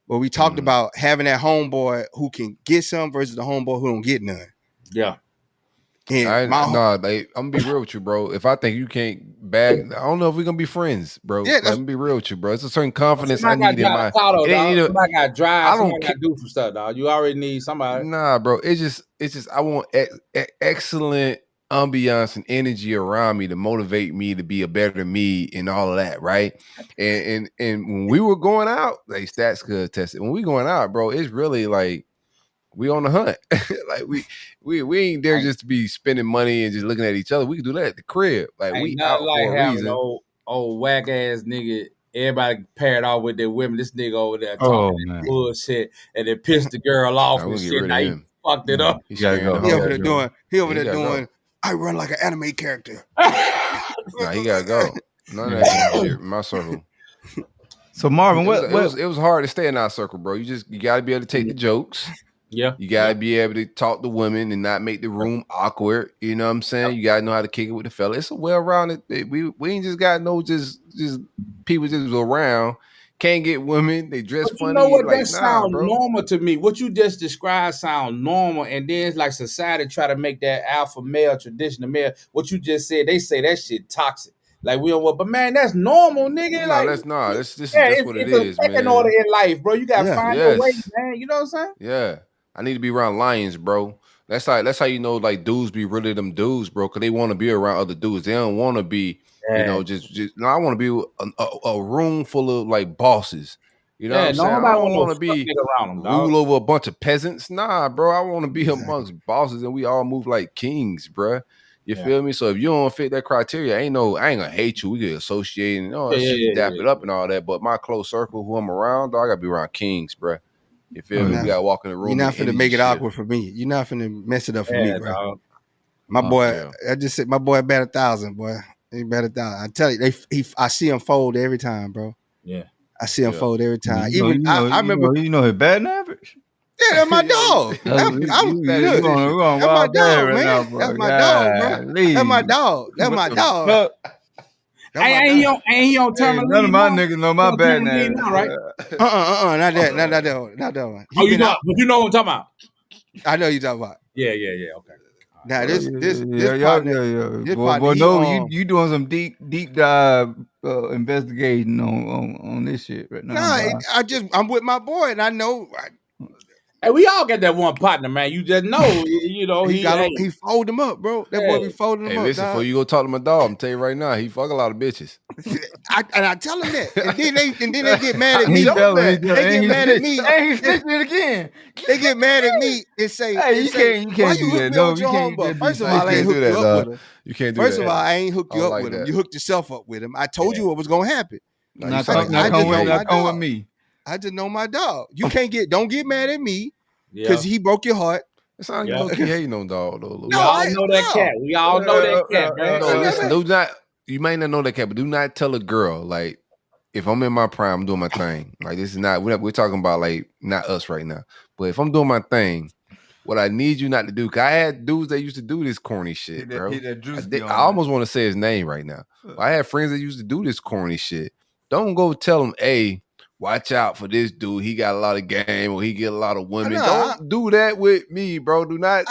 where we talked about having that homeboy who can get some versus the homeboy who don't get none. Yeah. And I'm gonna be real with you, bro. If I think you can't bag, I don't know if we're gonna be friends, bro. Yeah, I'm gonna be real with you, bro. It's a certain confidence I need in my. Somebody got drive. Somebody got to do some stuff, dog. You already need somebody. Nah, bro. It's just I want excellent ambiance and energy around me to motivate me to be a better me and all of that, right? And when we were going out, like stats could attest it. When we going out, bro, it's really like. We on the hunt. Like we ain't there just to be spending money and just looking at each other. We can do that at the crib. Like we out for a reason. Old whack ass nigga. Everybody paired off with their women. This nigga over there talking bullshit and then pissed the girl off and shit. Now he fucked it up. He over there doing. I run like an anime character. Nah, he gotta go. None of that shit in my circle. So Marvin, it was hard to stay in our circle, bro. You gotta be able to take the jokes. Yeah. You gotta be able to talk to women and not make the room awkward. You know what I'm saying? You gotta know how to kick it with the fella. It's a well-rounded. We ain't just got no just people just around. Can't get women. They dress funny. You know what? Like, that sound normal to me. What you just described sound normal, and then it's like society try to make that alpha male, traditional male. What you just said, they say that shit toxic. Like we don't want, but man, that's normal, nigga. No, like that's not. This is just what it is, man. Second order in life, bro. You gotta find your way, man. You know what I'm saying? Yeah. I need to be around lions, bro. That's how you know, like dudes be really them dudes, bro. Cause they want to be around other dudes. They don't want to be, just. No, I want to be a room full of like bosses. You know what I'm saying? I don't want to be rule over a bunch of peasants. Nah, bro. I want to be amongst bosses, and we all move like kings, bro. You feel me? So if you don't fit that criteria, I ain't gonna hate you. We get associated and dap it up and all that. But my close circle, who I'm around, dog, I gotta be around kings, bro. You feel me? We gotta walk in the room. You're not finna make it awkward for me. You're not finna mess it up for me, bro. Dog. My boy, I just said my boy bet 1,000, boy. He bet 1,000. I tell you, I see him fold every time, bro. Yeah. I see him fold every time. I remember. You know his batting average. Yeah, that's my dog. That's my dog, man. That's my dog, bro. That's my dog. That's my dog. Ain't he on terminal? None of my niggas know my bad name. Right? Not that one. Oh, you know what I'm talking about? I know you talking about. Yeah. Okay. Now this partner. Boy, no, you doing some deep dive investigating on this shit right now. Nah, I'm with my boy, and I know. Hey, we all got that one partner, man. You just know, he fold him up, bro. That boy be folding him up. Listen, before you go talk to my dog, I'm tell you right now, he fuck a lot of bitches. I tell him that, and then they get mad at me. They get mad at me. And he's fixing it again. They get mad at me and say, "Hey, you can't why do you hook that. me up with your homeboy?" First of all, I ain't hooked you up with him. You can't do that. First of all, I ain't hooked you up with him. You hooked yourself up with him. I told you what was gonna happen. Now come with me. I just know my dog. You don't get mad at me. Because he broke your heart. That's how you low key hating on dog though. We all know that cat. We all know that cat, man. No, listen, you might not know that cat, but do not tell a girl, like, if I'm in my prime, I'm doing my thing. Like, this is not, we're talking about, like, not us right now. But if I'm doing my thing, what I need you not to do, because I had dudes that used to do this corny shit, bro. I almost want to say his name right now. I had friends that used to do this corny shit. Don't go tell them, hey, watch out for this dude. He got a lot of game, or he get a lot of women. Don't do that with me, bro. Do not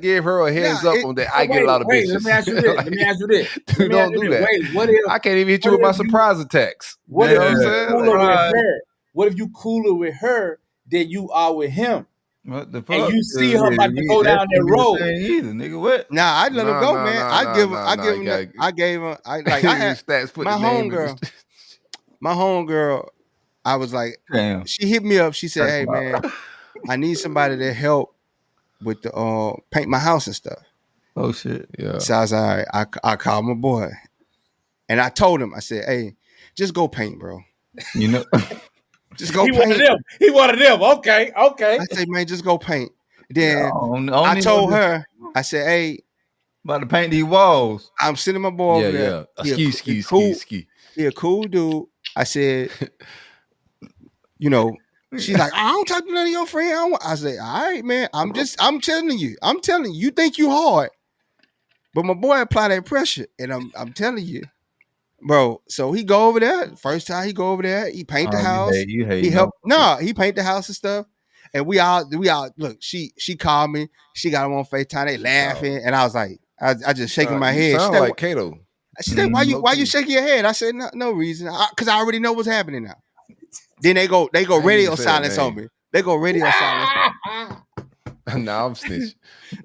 give her a heads up on that. I get a lot of bitches. Let me ask you this. Don't do that. Wait, what if I can't even hit you with my surprise attacks? What if you cooler with her? What if you cooler with her than you are with him? What the fuck? And you see her about to go down that road. Either, nigga, what? Nah, I let him go, man. I gave him. I had my homegirl. My homegirl. I was like, damn. She hit me up. She said, "Hey, man, I need somebody to help with the paint my house and stuff." Oh shit, yeah. So I was like, all right. I called my boy, and I told him, I said, "Hey, just go paint, bro. You know, just go paint." He wanted them. Okay. I said, "Man, just go paint." Then I told her, I said, "Hey, about to paint these walls." I'm sending my boy over there. Ski. He a cool dude. I said. You know, she's like, I don't talk to none of your friends. I say, all right, man. I'm telling you. You think you hard, but my boy apply that pressure, and I'm telling you, bro. So he go over there. First time he go over there, he paint the house. He help. He paint the house and stuff. And we all look. She called me. She got him on FaceTime. They laughing, and I was like, I just shaking my head. Sound like Kato. She said, why you shaking your head? I said, no reason. Because I already know what's happening now. Then they go radio silence on me. They go radio silence. Nah, I'm snitching.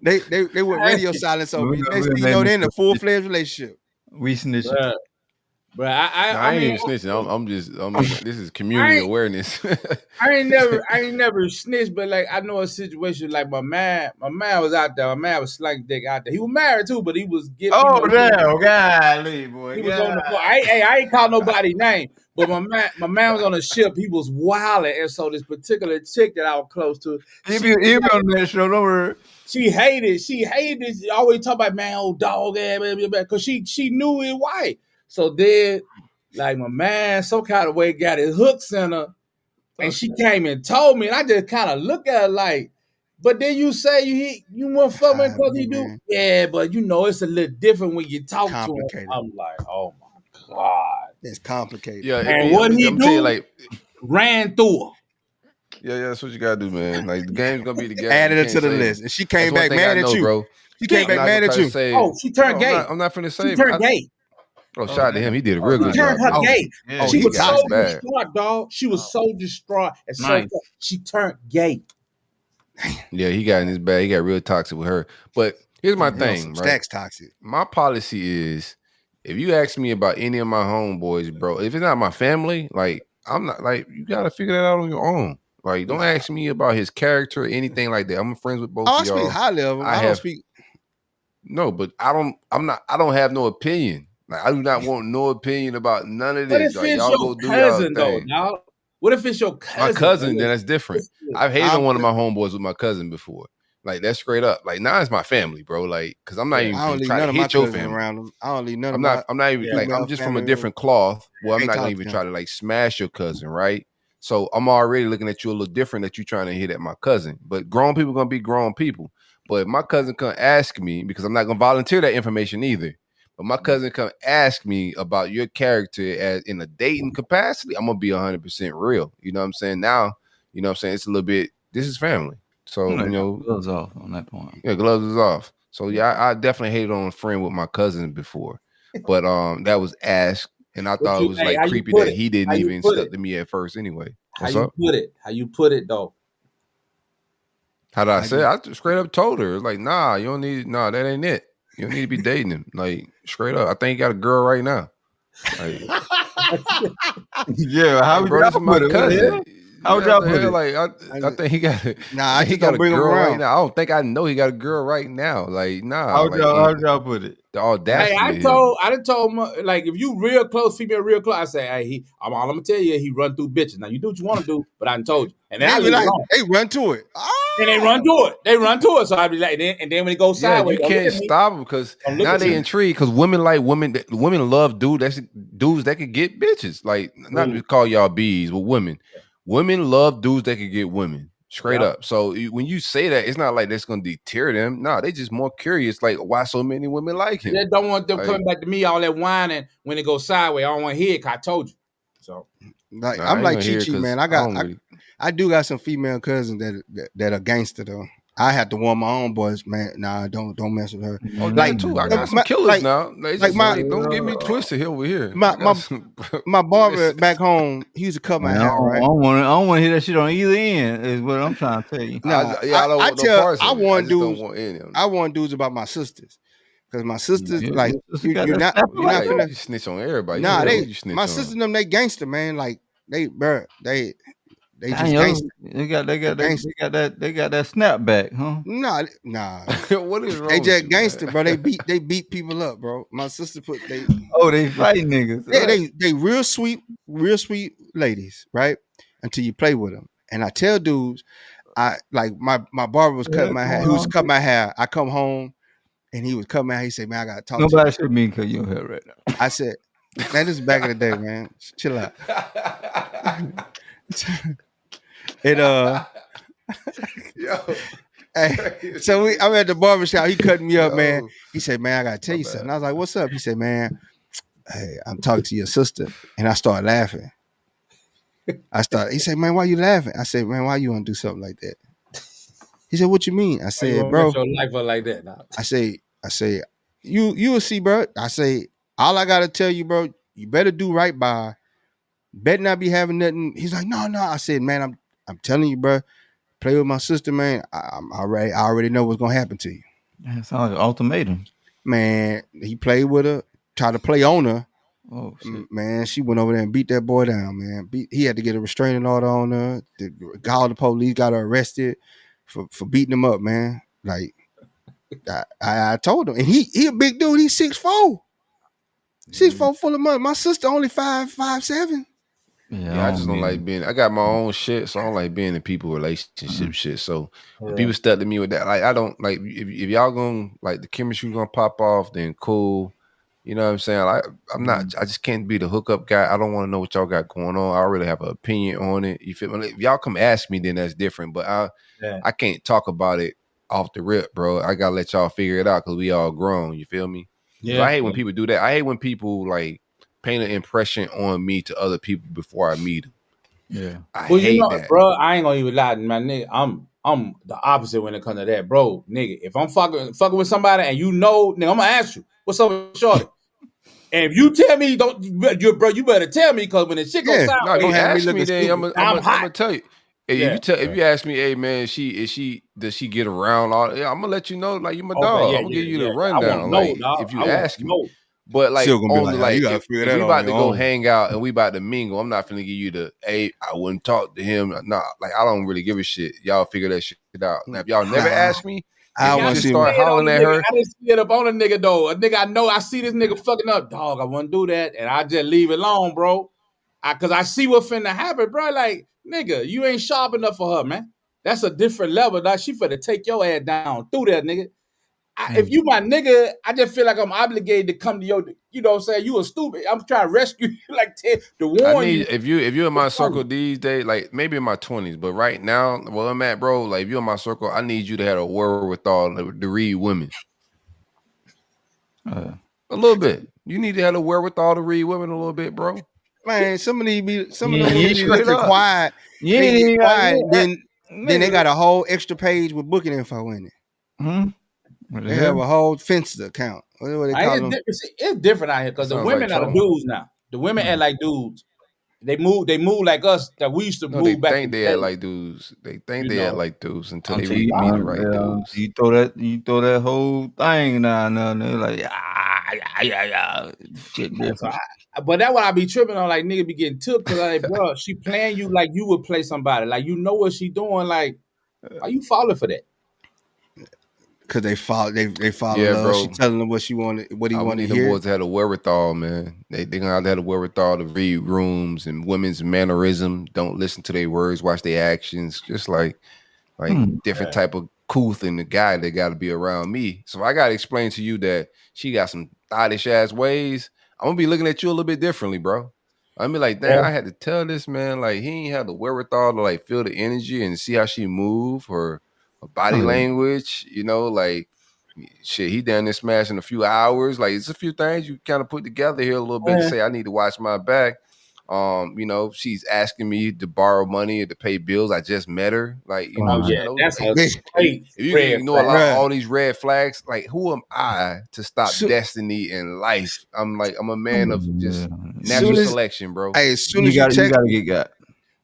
They went radio silence on me. Next thing you know, they're in a full-fledged relationship. We snitching. But I ain't even snitching. I'm just this is community awareness. I ain't never snitched, but like I know a situation like my man was out there. My man was slanging dick out there. He was married too, but he was getting. Oh damn, golly, boy. He was on the floor. I ain't call nobody's name, but my man was on a ship. He was wilding, and so this particular chick that I was close to, he be on that show. Don't worry. She hated. She always talk about man, old dog ass, because she knew his wife. So then, like my man, some kind of way got his hooks in her, and she came and told me, and I just kind of look at her like, but then you say you want fuck me because he do, yeah, but you know it's a little different when you talk to him. I'm like, oh my god, it's complicated. Yeah, and what he do? Like, ran through her. Yeah, that's what you gotta do, man. Like the game's gonna be the game. Added it to the list, and she came back mad at you, bro. She came back mad at you. She turned gay. I'm not finna say. She turned gay. Oh, shout out to him. He did a real good job. She turned her gay. Yeah. She was so distraught, dog. She was so distraught. And so she turned gay. Yeah, he got in his bag. He got real toxic with her. But here's my thing, right? Stacks toxic. My policy is, if you ask me about any of my homeboys, bro, if it's not my family, like, I'm not, like, you got to figure that out on your own. Like, don't ask me about his character or anything like that. I'm friends with both of y'all. I speak highly of him. I don't speak. No, but I don't have no opinion. Like, I do not want no opinion about none of What this. if Like, it's y'all your go do cousin, y'all though, thing. dog? What if it's your cousin? My cousin, then that's different. I've hated on one of my homeboys with my cousin before. Like, that's straight up. Like, now it's my family, bro. Like, because I'm not even I don't leave trying none to of my hit your cousins family. around them. I don't leave none I'm of my. not even like, I'm just from a different cloth. Well, I'm not gonna even try to like smash your cousin, right? So I'm already looking at you a little different that you trying to hit at my cousin. But grown people gonna be grown people. But if my cousin come ask me, because I'm not gonna volunteer that information either. But my cousin come ask me about your character as in a dating capacity, I'm gonna be 100% real. You know what I'm saying? Now, you know what I'm saying? It's a little bit, this is family. So, you know, gloves off on that point. Yeah, gloves is off. So yeah, I definitely hated on a friend with my cousin before. But that was asked, and I thought it was like creepy that he didn't even step to me at first anyway. What's up? How you put it though? How did I say it? I just straight up told her, like, nah, you don't need, nah, that ain't it. You don't need to be dating him. Like, straight up. I think he got a girl right now. Like, yeah, how bro, this is my cousin. How would y'all put it? Like, I think he got I he just got don't a bring him girl right around. now. I don't think I know he got a girl right now. Like, nah. How like, y'all put it? The audacity. Hey, I done told him, like, if you real close, female real close, I say, hey, I'm gonna tell you, he run through bitches. Now you do what you want to do, but I done told you. And then they run to it. And they run to it. They run to it. So I be like, and then when it goes sideways, you can't stop them because now they intrigued because women like women. Women love dudes that could get bitches. Like, not to call y'all bees, but women. Women love dudes that could get women. Straight up. So when you say that, it's not like that's going to deter them. No, they just more curious. Like, why so many women like him? They don't want them coming back to me all that whining when it goes sideways. I don't want to hear it because I told you. So, like, I'm like Chi-Chi, man. I do got some female cousins that are gangster though. I have to warn my own boys, man. Nah, don't mess with her. Oh, like too. I got some killers now. Don't get me twisted over here. My barber back home, he used to cut my hair. Right? I don't want to hear that shit on either end. Is what I'm trying to tell you. Nah, I warn dudes about my sisters. Because my sisters, like, you're not finna snitch on everybody. Nah, my sisters, them, they gangster, man. Like, they just gangster. They got that snapback, huh? Nah. What is wrong? They just gangster, bro. They beat people up, bro. My sister they fighting niggas. Yeah, they real sweet ladies, right? Until you play with them. And I tell dudes, I like my barber was cutting my hair. He was cutting my hair. I come home and he was cutting my hair. He said, "Man, I gotta talk to you." Nobody should mean cut your hair right now. I said, "Man, this is back in the day, man. Chill out." Hey, so I'm at the barbershop. He cutting me up, man. He said, "Man, I gotta tell you something." I was like, "What's up?" He said, "Man, hey, I'm talking to your sister," and I started laughing. He said, "Man, why you laughing?" I said, "Man, why you want to do something like that?" He said, "What you mean?" I said, "Bro, your life up like that." Nah. I say, you will see, bro. I say, all I gotta tell you, bro, you better do right by. Better not be having nothing. He's like, no. I said, man, I'm telling you, bro. Play with my sister, man. I already know what's gonna happen to you. That sounds like an ultimatum. Man, he played with her, tried to play on her. Oh shit. Man, she went over there and beat that boy down, man. He had to get a restraining order on her. Called the police, got her arrested for beating him up, man. Like, I told him, and he a big dude. He's 6'4". 6'4", full of money. My sister only 5'7". Yeah, I just don't like being. I got my own shit, so I don't like being in people relationship shit. So when people stuck to me with that, like, I don't like if y'all gonna like the chemistry gonna pop off, then cool. You know what I'm saying? Like, I'm not. I just can't be the hookup guy. I don't want to know what y'all got going on. I really have an opinion on it. You feel me? If y'all come ask me, then that's different. But I can't talk about it off the rip, bro. I gotta let y'all figure it out because we all grown. You feel me? Yeah. I hate when people do that. I hate when people like paint an impression on me to other people before I meet them. Yeah. I hate that, bro. I ain't gonna even lie, my nigga. I'm the opposite when it comes to that, bro. Nigga, if I'm fucking with somebody and you know, nigga, I'm gonna ask you, what's up with shorty? And if you tell me you better tell me, because when the shit goes south, don't ask me. Then I'm gonna tell you. If you ask me, hey man, does she get around? I'm gonna let you know, like, you my dog. I'm gonna give you the rundown. Like, if you ask me. But like, only like if we about to go hang out and we about to mingle, I'm not finna give you the, hey, I wouldn't talk to him. Nah, like, I don't really give a shit. Y'all figure that shit out. Now, if y'all never ask me, I want to start hollering at her. I didn't see it up on a nigga though. A nigga I know I see this nigga fucking up, dog. I wouldn't do that, and I just leave it alone, bro. Cause I see what finna happen, bro. Like, nigga, you ain't sharp enough for her, man. That's a different level. Dog. She finna take your ass down through that, nigga. If you my nigga, I just feel like I'm obligated to come to your, you know what I'm saying? You a stupid. I'm trying to rescue you, like to warn you. If you're in my circle these days, like maybe in my 20s, but right now, where I'm at, bro, like if you're in my circle, I need you to have a wherewithal to read women. A little bit. You need to have a wherewithal to read women a little bit, bro. Man, some of them be looking quiet. They get quiet, then they got a whole extra page with booking info in it. They have a whole Finsta account. What do they call them? It's different out here because the women are the dudes now. The women act like dudes. They move like us that we used to move back. They think they act like dudes. They think they act like dudes until they meet the right dudes. You throw that whole thing down there, and they're like, yeah. Shit different. But that's what I be tripping on. Like nigga be getting took because like, bro, she playing you like you would play somebody. Like you know what she doing. Like, are you falling for that? Because they follow love. Bro. She telling them what she wanted, what he wanted to hear. The boys had a wherewithal, man. They gonna have to have a wherewithal to read rooms and women's mannerism. Don't listen to their words, watch their actions. Just like different type of cool thing. The guy that got to be around me. So I got to explain to you that she got some thottish ass ways. I'm gonna be looking at you a little bit differently, bro. I'm be like, damn, I had to tell this man like he ain't have the wherewithal to like feel the energy and see how she move or. Body language, you know, like shit, he down there smashing a few hours. Like it's a few things you kind of put together here a little bit to say I need to watch my back. You know, she's asking me to borrow money or to pay bills. I just met her. Like, you know, that's a great if you ignore all these red flags, like who am I to stop destiny in life? I'm a man of just natural selection, bro. Hey, as soon as you gotta get got.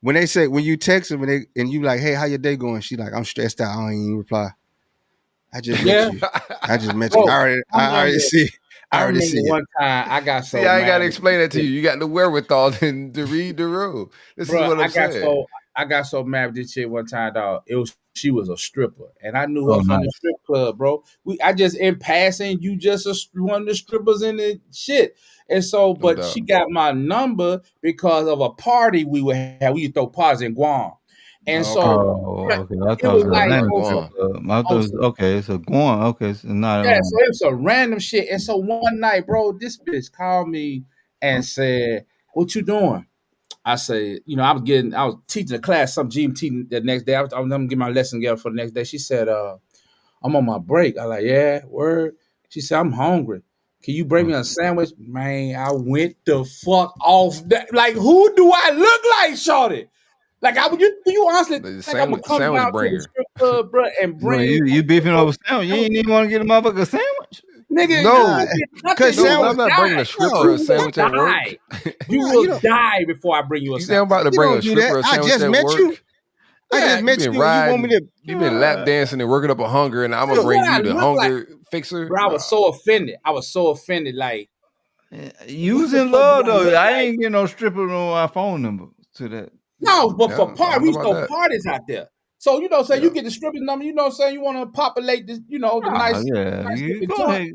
When you text them and you like, hey, how your day going? She like, I'm stressed out. I don't even reply. I just met you. I just met you. I already see. I already see one time I got so. See, I ain't got to explain that to you. You got the wherewithal to read the room. This is what I'm saying. I got so mad with this shit one time, dog. She was a stripper, and I knew her from the strip club, bro. I just in passing, you just one of the strippers in the shit. And so, but she got my number because of a party we would have. We used to throw parties in Guam. And okay. I thought it was like Guam. I thought okay, so Guam. Okay, so not. Yeah, so it was a random shit. And so one night, bro, this bitch called me and said, "What you doing?" I said, you know, I was teaching a class, some GMT the next day. I was gonna get my lesson together for the next day. She said, "I'm on my break." I like, yeah, word. She said, "I'm hungry. Can you bring me a sandwich?" Man, I went the fuck off that. Like, who do I look like, shorty? Like, you honestly think I'm gonna come down to the strip club, bro, and bring you beefing over sandwich? You ain't even want to get a motherfucker sandwich, nigga? No, because I'm not bringing a stripper a sandwich at work. You will die before I bring you a sandwich. I'm about to bring a stripper a sandwich at work. I just met you. You want me to? You've been lap dancing and working up a hunger, and I'm gonna bring you the hunger fixer. Bro, I was so offended. Like, you was in love though. I ain't getting no stripper on my phone number to that. No, but for parties, we used to throw parties out there. So, you know, you get the stripper's number, you know what I'm saying? You want to populate this, you know, the nice. Yeah, nice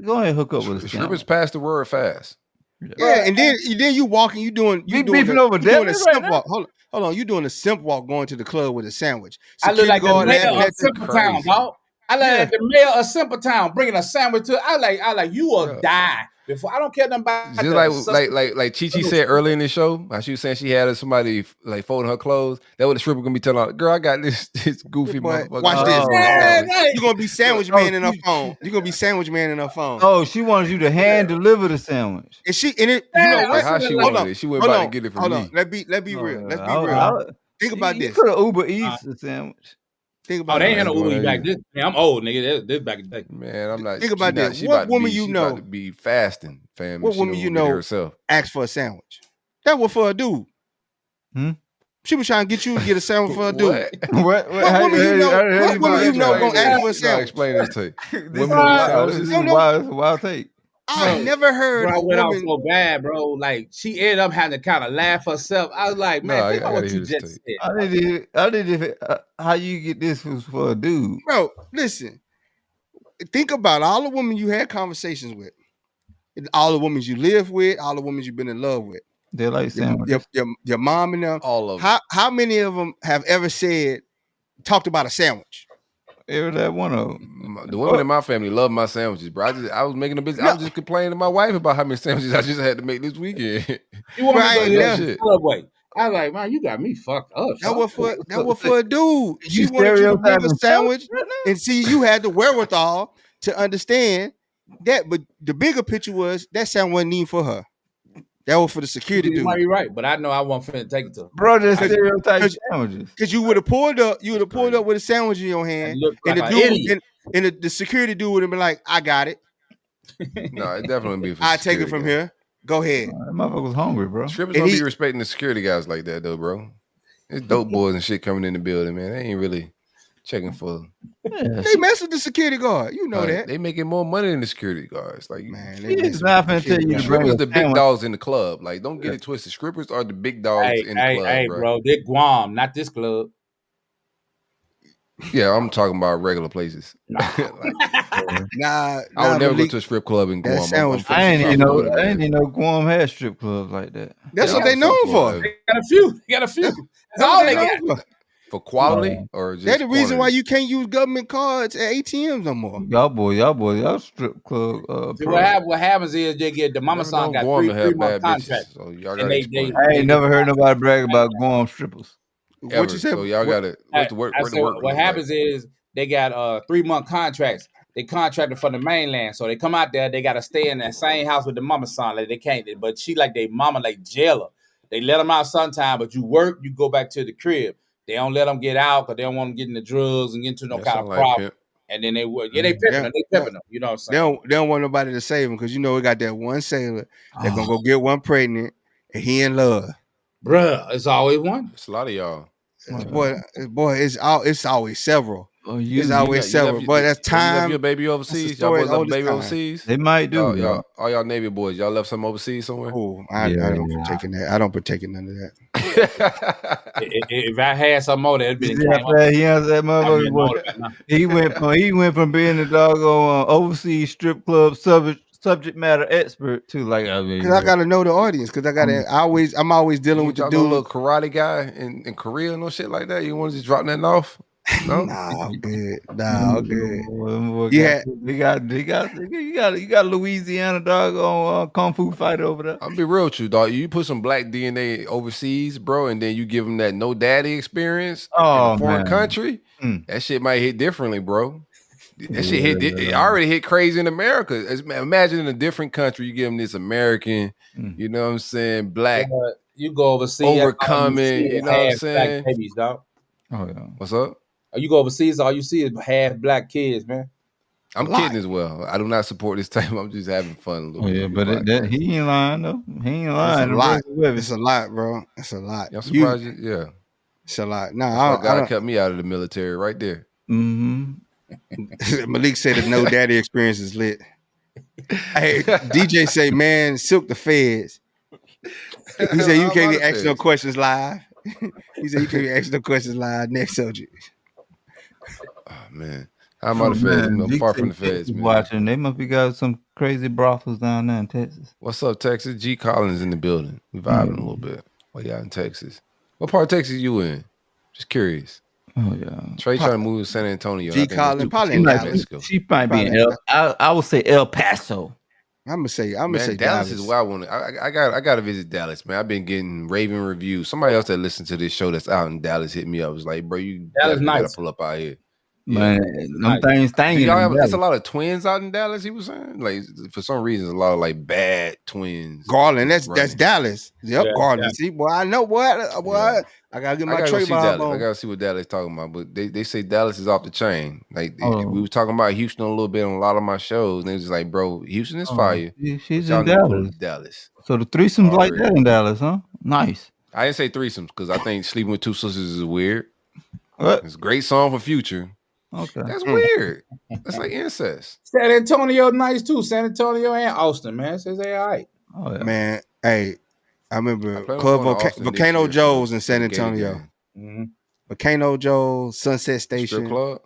go ahead, hook up with the strippers. Pass the word fast. Yeah, and then you walking, you doing a simp walk. Hold on, you doing a simp walk going to the club with a sandwich. I look like the mayor of Simple Town, dog. I look like the mayor of Simple Town bringing a sandwich to. I like you will die before. I don't care nothing about. Just like Chi said earlier in the show, how she was saying she had somebody like folding her clothes. That what the stripper gonna be telling her, girl, I got this goofy motherfucker. Watch this. You're gonna be sandwich man in her phone. You're gonna be sandwich man in her phone. Oh, she wants you to hand deliver the sandwich. And you know what? How she wanted it? She went about to get it from me. Let's be real. Let's be real. Think about this. Could have Uber Eats a sandwich. Think about they ain't had no Uber back then. I'm old, nigga. This back in the day. Man, I'm not. Think about this. What woman you know to be fasting, fam? What woman you know herself asked for a sandwich? That was for a dude. She was trying to get you to get a sandwich for a dude. What woman you know gonna ask for a sandwich? Explain this to you. This is a wild take. I never heard. Bro, I went out so bad, bro. Like she ended up having to kind of laugh herself. I was like, man, think about what you just said. I did it. How you get this was for a dude, bro? Listen, think about all the women you had conversations with, all the women you live with, all the women you've been in love with. They like sandwiches. Your mom and them. All of them. How many of them have ever talked about a sandwich? Every that one of them. The women in my family love my sandwiches, bro. I was making a business. I was just complaining to my wife about how many sandwiches I just had to make this weekend. You want me to go that shit? I was like, man, you got me fucked up. That was for a dude. You She wanted you to bring a stereotyping sandwich and see you had the wherewithal to understand that. But the bigger picture was that sandwich wasn't even for her. That was for the security dude. You might be right, but I know I wasn't finna take it to her. Bro, just stereotype sandwiches. Because you would have pulled up with a sandwich in your hand, and the security dude would have been like, "I got it." No, it definitely would be. I take it from here. Go ahead. That motherfucker was hungry, bro. Strippers don't be respecting the security guys like that, though, bro. It's dope boys and shit coming in the building, man. They ain't really checking for. They mess with the security guard. You know that. They making more money than the security guards. Like, man, He's not finna tell you. Strippers the big dogs in the club. Like, don't get it twisted. Strippers are the big dogs in the club, hey, bro. They're Guam, not this club. Yeah, I'm talking about regular places. I would never go to a strip club in Guam. I ain't even know Guam had strip clubs like that. That's what they known for. They got a few. That's all they got. For quality or just that's the reason why you can't use government cards at ATMs no more. Y'all strip club. See, what happens is they get the mama son got 3-month contracts. So y'all gotta I ain't never heard nobody brag about Guam strippers. What you said? So y'all got to work. What happens is they got 3-month contracts. They contracted from the mainland, so they come out there. They got to stay in that same house with the mama son. Like they can't, but she like they mama like jailer. They let them out sometime, but you work, you go back to the crib. They don't let them get out because they don't want them getting the drugs and get into no kind of problem. Pimp. And then they would, they pimping them. You know what I'm saying? They don't want nobody to save them because we got that one sailor that's gonna go get one pregnant and he in love. Bruh, it's always one. It's a lot of y'all. Boy, it's always several. It's always several. But that's time. You left your baby overseas. Y'all boys left baby overseas. They might do. Y'all, all y'all Navy boys, y'all left some overseas somewhere. Oh, I don't partake in that. I don't partake in none of that. If I had some more, that'd be. He has that motherfucker. He went from being a doggone overseas strip club subject matter expert to like. Because I gotta know the audience. Because I'm always dealing with the dude. Little karate guy in Korea and no shit like that. You want to just drop nothing off? No, I'm good. I'm good. You got Louisiana dog on kung fu fighter over there. I'll be real with you, dog. You put some black DNA overseas, bro, and then you give them that no daddy experience in a foreign country. That shit might hit differently, bro. That shit it already hit crazy in America. Imagine in a different country, you give them this American, you know what I'm saying, black. You go overseas, overcoming, you know what I'm saying. Black babies, dog. Oh yeah. What's up? You go overseas, all you see is half black kids, man. I'm kidding as well. I do not support this type. I'm just having fun a little bit. Yeah, but he ain't lying though. He ain't lying. It's a lot, bro. It's a lot. Y'all surprised you? Yeah. It's a lot. No, God kept me out of the military right there. Mm-hmm. Malik said the no daddy experience is lit. Hey, DJ say, man, silk the feds. He said you can't be asking no questions live. He said you can't be asking no questions live. Next subject. Oh man, how am I the feds? I'm far from the feds, man. Watching, they must be got some crazy brothels down there in Texas. What's up, Texas? G Collins in the building. We vibing a little bit. While y'all in Texas. What part of Texas you in? Just curious. Oh yeah, Trey trying to move to San Antonio. G Collins probably in Mexico. She might be in I would say El Paso. I'm gonna say Dallas is where I want to. I got to visit Dallas, man. I've been getting raving reviews. Somebody else that listened to this show that's out in Dallas hit me up. Was like, bro, you gotta pull up out here. Man, them things. There's a lot of twins out in Dallas. He was saying, like, for some reason, a lot of like bad twins. Garland, that's Dallas. Yep, yeah, Garland. Yeah. See, boy, I know what. Yeah. I gotta get my Trey Bob on. I gotta see what Dallas talking about. But they say Dallas is off the chain. Like we were talking about Houston a little bit on a lot of my shows, and they was just like, bro, Houston is fire. She's in Dallas. So the threesomes like that in Dallas, huh? Nice. I didn't say threesomes because I think sleeping with two sisters is weird. What? It's a great song for Future. Okay, that's weird. That's like incest. San Antonio nice too. San Antonio and Austin, man. Says they all right. Oh, yeah. Man, hey, I remember Club Volcano Joe's in San Antonio. Mm-hmm. Volcano Joe's, Sunset Station. Strip club?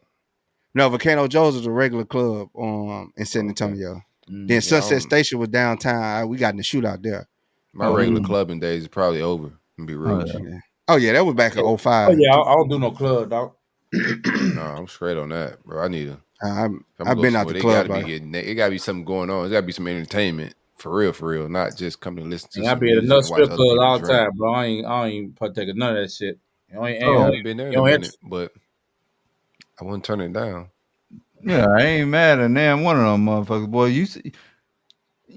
No, Volcano Joe's is a regular club in San Antonio. Then Sunset Station was downtown. We got in the shootout there. My regular clubbing days is probably over. I'm be real with you. Oh yeah, that was back in 05. Oh yeah, I don't do no club, dog. No, I'm straight on that, bro. I need a. I've been out the club. It gotta be something going on. It's gotta be some entertainment for real. Not just coming to listen to. And I be at another strip club all the time, bro. I ain't partake of none of that shit. I ain't been there in a minute, but I wouldn't turn it down. Yeah, I ain't mad at damn one of them motherfuckers, boy.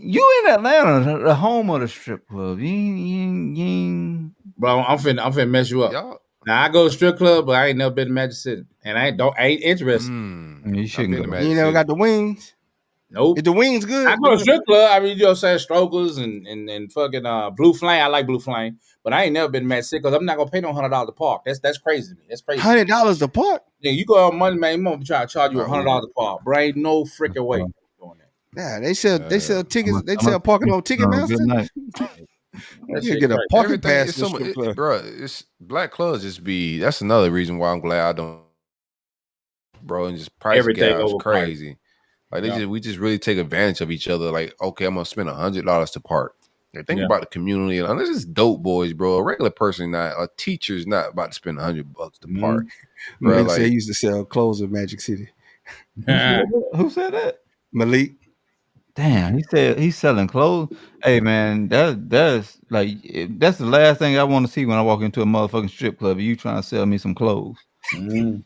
You in Atlanta, the home of the strip club. You Bro, I'm finna mess you up. Now I go to strip club, but I ain't never been to Magic City, and I ain't interested. You shouldn't go. You never got the wings. Nope. Is the wings good? I go to strip club. I mean, you know, saying strokers and fucking Blue Flame. I like Blue Flame, but I ain't never been to Magic City because I'm not gonna pay no $100 to park. That's crazy to me. That's crazy. $100 to park? Yeah, you go on Money Man, you gonna try to charge you $100 to park, bro. Ain't no freaking way. Yeah, they sell tickets. They sell parking on Ticketmaster. You get a parking pass, bro. It's black clubs. That's another reason why I'm glad I don't, bro. And just price gouge crazy. Like we just really take advantage of each other. Like, okay, I'm gonna spend $100 to park. Think about the community. And this is dope boys, bro. A regular person, a teacher's not about to spend $100 to park. Bro, Malik said he used to sell clothes in Magic City. Who said that? Malik. Damn, he said he's selling clothes. Hey man, that's the last thing I want to see when I walk into a motherfucking strip club. You trying to sell me some clothes? Yo,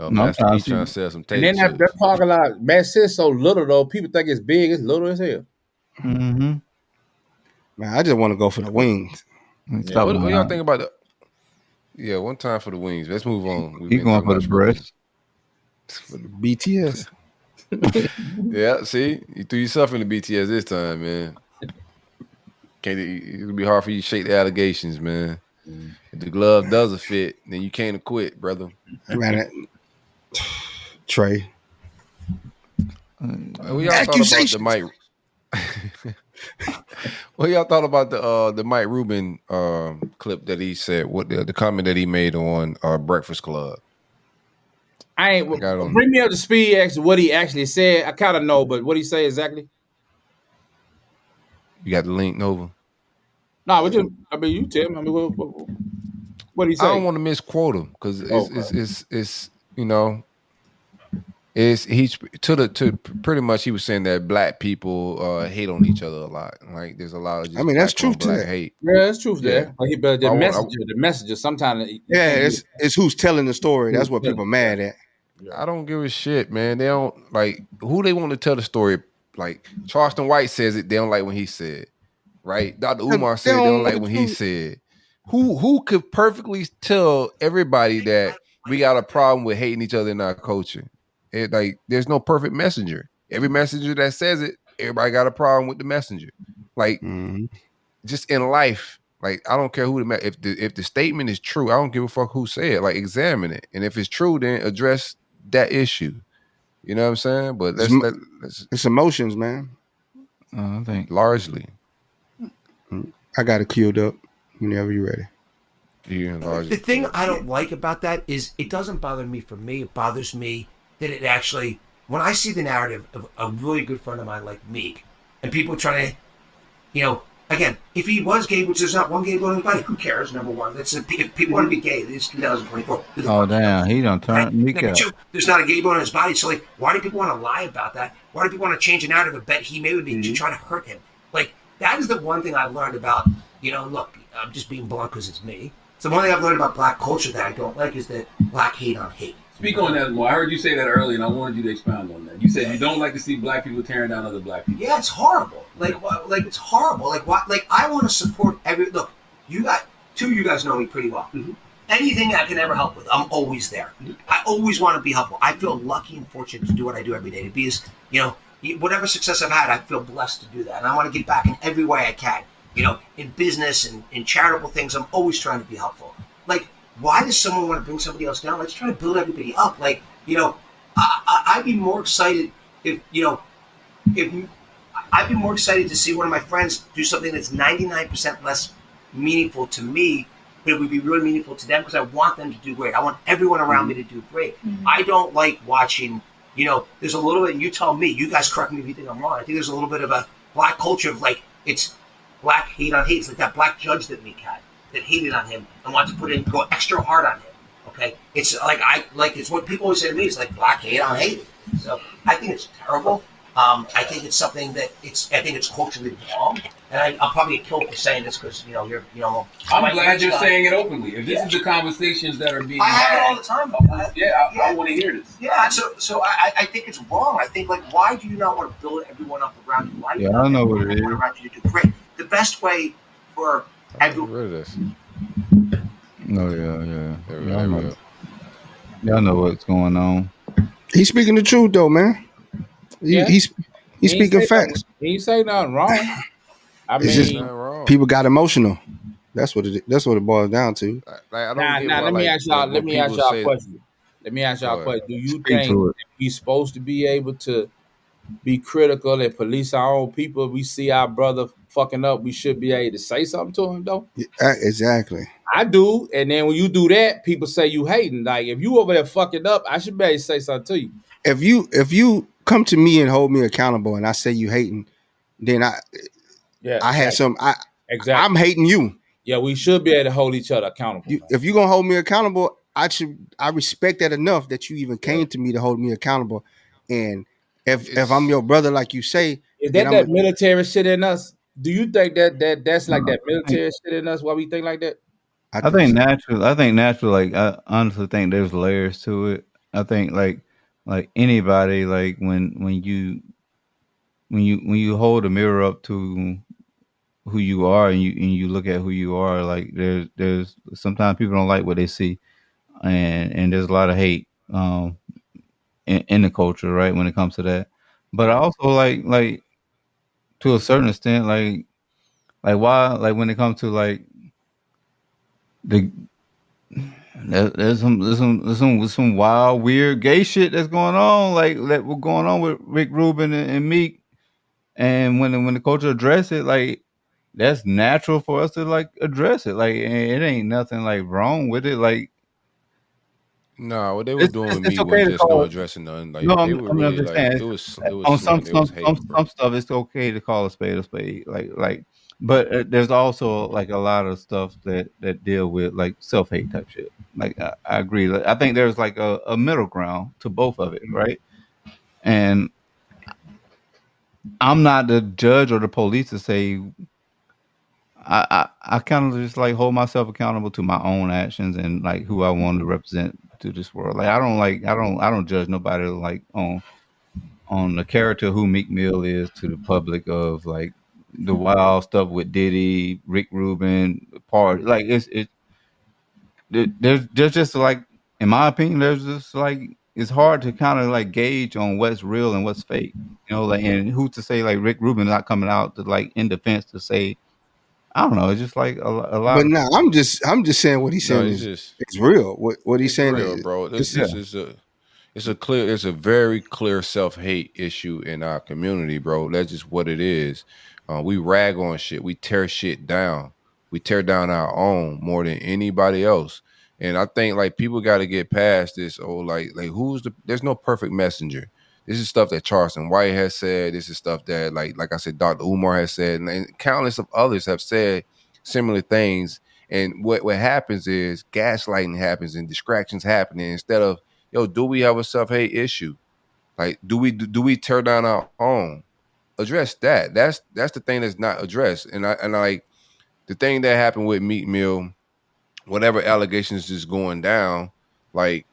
Master P trying to sell some tape. And then that parking lot, man, it's so little though. People think it's big. It's little as hell. Man, I just want to go for the wings. Yeah, what y'all think about the? One time for the wings. Let's move on. He's going for the breast. For the BTS. Yeah, see, you threw yourself in the BTS this time, man. It'll be hard for you to shake the allegations, man. If the glove doesn't fit, then you can't acquit, brother. Man, Trey. What y'all thought about the Mike? What y'all thought about the Mike Rubin clip that he said? What the comment that he made on Breakfast Club? Bring me up to speed. Actually, what he actually said, I kind of know, but what he say exactly? You got the link, Nova? No, you tell me. What he say? I don't want to misquote him because it's you know. He's pretty much he was saying that black people hate on each other a lot. Like there's a lot of just that's truth to that. Hate. Yeah, that's truth there. But the messenger sometimes it's who's telling the story. That's what people are mad at. I don't give a shit, man. They don't like who they want to tell the story. Like Charleston White says it, they don't like when he said. Right? Dr. Umar said they don't like when he said. Who could perfectly tell everybody that we got a problem with hating each other in our culture? There's no perfect messenger. Every messenger that says it, everybody got a problem with the messenger. Like, just in life, like I don't care who if the statement is true, I don't give a fuck who said it. Like, examine it, and if it's true, then address that issue. You know what I'm saying? But it's emotions, man. I think largely. I got it queued up whenever you're ready. The thing I don't like about that is it doesn't bother me for me. It bothers me that it actually, when I see the narrative of a really good friend of mine like Meek, and people trying to, again, if he was gay, which there's not one gay blood in his body, who cares? Number one, if people want to be gay, it's 2024. Oh damn, he don't turn Meek out. There's not a gay blood in his body, so like, why do people want to lie about that? Why do people want to change the narrative of bet he made with me to try to hurt him? Like that is the one thing I've learned about. Look, I'm just being blunt because it's me. So one thing I've learned about black culture that I don't like is that black hate on hate. Speak on that more. I heard you say that earlier, and I wanted you to expound on that. You said you don't like to see black people tearing down other black people. Yeah, it's horrible. Like it's horrible. Like what? Like I want to support every. Look, you guys know me pretty well. Mm-hmm. Anything I can ever help with, I'm always there. Mm-hmm. I always want to be helpful. I feel lucky and fortunate to do what I do every day. To be as whatever success I've had, I feel blessed to do that, and I want to give back in every way I can. In business and in charitable things, I'm always trying to be helpful. Like, why does someone want to bring somebody else down? Let's try to build everybody up. Like, I'd be more excited if I'd be more excited to see one of my friends do something that's 99% less meaningful to me but it would be really meaningful to them because I want them to do great. I want everyone around me to do great. I don't like watching, there's a little bit, and you tell me, you guys correct me if you think I'm wrong. I think there's a little bit of a black culture of like, it's black hate on hate. It's like that black judge that Meek had that hated on him and wanted to go extra hard on him. Okay? It's like, it's what people always say to me, it's like black hate on hate. So I think it's terrible. I think it's something that I think it's culturally wrong. And I'll probably get killed for saying this because, you're. I'm glad you're saying it openly. If this is the conversations that are being I have it all the time. I want to hear this. Yeah, so I think it's wrong. I think, like, why do you not want to build everyone up around you? Why do you I know what it is. around you to do great? The best way for everyone. Y'all know what's going on. He's speaking the truth, though, man. He's speaking facts. He ain't say nothing wrong. I mean, just people got emotional. That's what it boils down to. Let me ask y'all a question. Let me ask y'all a question. Do you think we supposed to be able to be critical and police our own people? If we see our brother fucking up, we should be able to say something to him, though? Yeah, exactly. I do. And then when you do that, people say you hating. Like, if you over there fucking up, I should be able to say something to you. If you come to me and hold me accountable and I say you hating, then exactly. I'm hating you. Yeah, we should be able to hold each other accountable. If you're gonna hold me accountable, I respect that enough that you even came to me to hold me accountable. And if I'm your brother, like you say, is that military shit in us? Do you think that's like that military shit in us? Why we think like that? I think natural. Like, I honestly think there's layers to it. I think like anybody, like when you hold a mirror up to who you are and you look at who you are, like there's sometimes people don't like what they see, and there's a lot of hate in the culture, right, when it comes to that. But I also like to a certain extent, like why, like when it comes to like there's some wild, weird gay shit that's going on, like that was going on with Rick Rubin and Meek, and when the culture address it, like that's natural for us to like address it, like it ain't nothing like wrong with it, like. No, what they were doing with me was just no addressing nothing. Like they were really like it was on some stuff. It's okay to call a spade, like. But there's also like a lot of stuff that deal with like self-hate type shit. Like I agree. I think there's like a middle ground to both of it, right? And I'm not the judge or the police to say. I kind of just like hold myself accountable to my own actions and like who I want to represent to this world. Like I don't judge nobody like on the character who Meek Mill is to the public of like the wild stuff with Diddy, Rick Rubin, party. Like there's just like, in my opinion, there's just like it's hard to kind of like gauge on what's real and what's fake. Like, and who's to say like Rick Rubin not coming out to like in defense to say. I don't know. It's just like a lot. But no, I'm just saying what he's saying it's real. What he's saying real, bro. It's a very clear self-hate issue in our community, bro. That's just what it is. We rag on shit. We tear shit down. We tear down our own more than anybody else. And I think like people got to get past this. Like there's no perfect messenger. This is stuff that Charleston White has said. This is stuff that, like I said, Dr. Umar has said, and countless of others have said similar things. And what happens is gaslighting happens and distractions happen. And instead of, do we have a self-hate issue? Like, do we tear down our own? Address that. That's the thing that's not addressed. And I like the thing that happened with Meek Mill, whatever allegations is going down, like.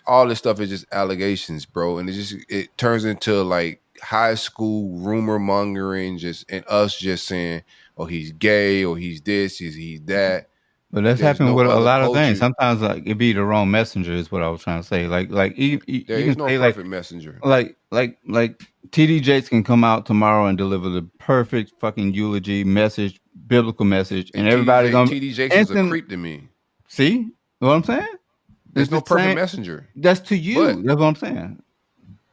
All this stuff is just allegations, bro, and it turns into like high school rumor mongering, and us just saying, "Oh, he's gay," or "He's this," he's that. But that's happening with a lot of things. Sometimes like it be the wrong messenger is what I was trying to say. Like there is no perfect messenger. Like TD Jakes can come out tomorrow and deliver the perfect fucking eulogy message, biblical message, and everybody's gonna. TD Jakes is a creep to me. See what I'm saying? There's no perfect messenger. That's to you. That's what I'm saying.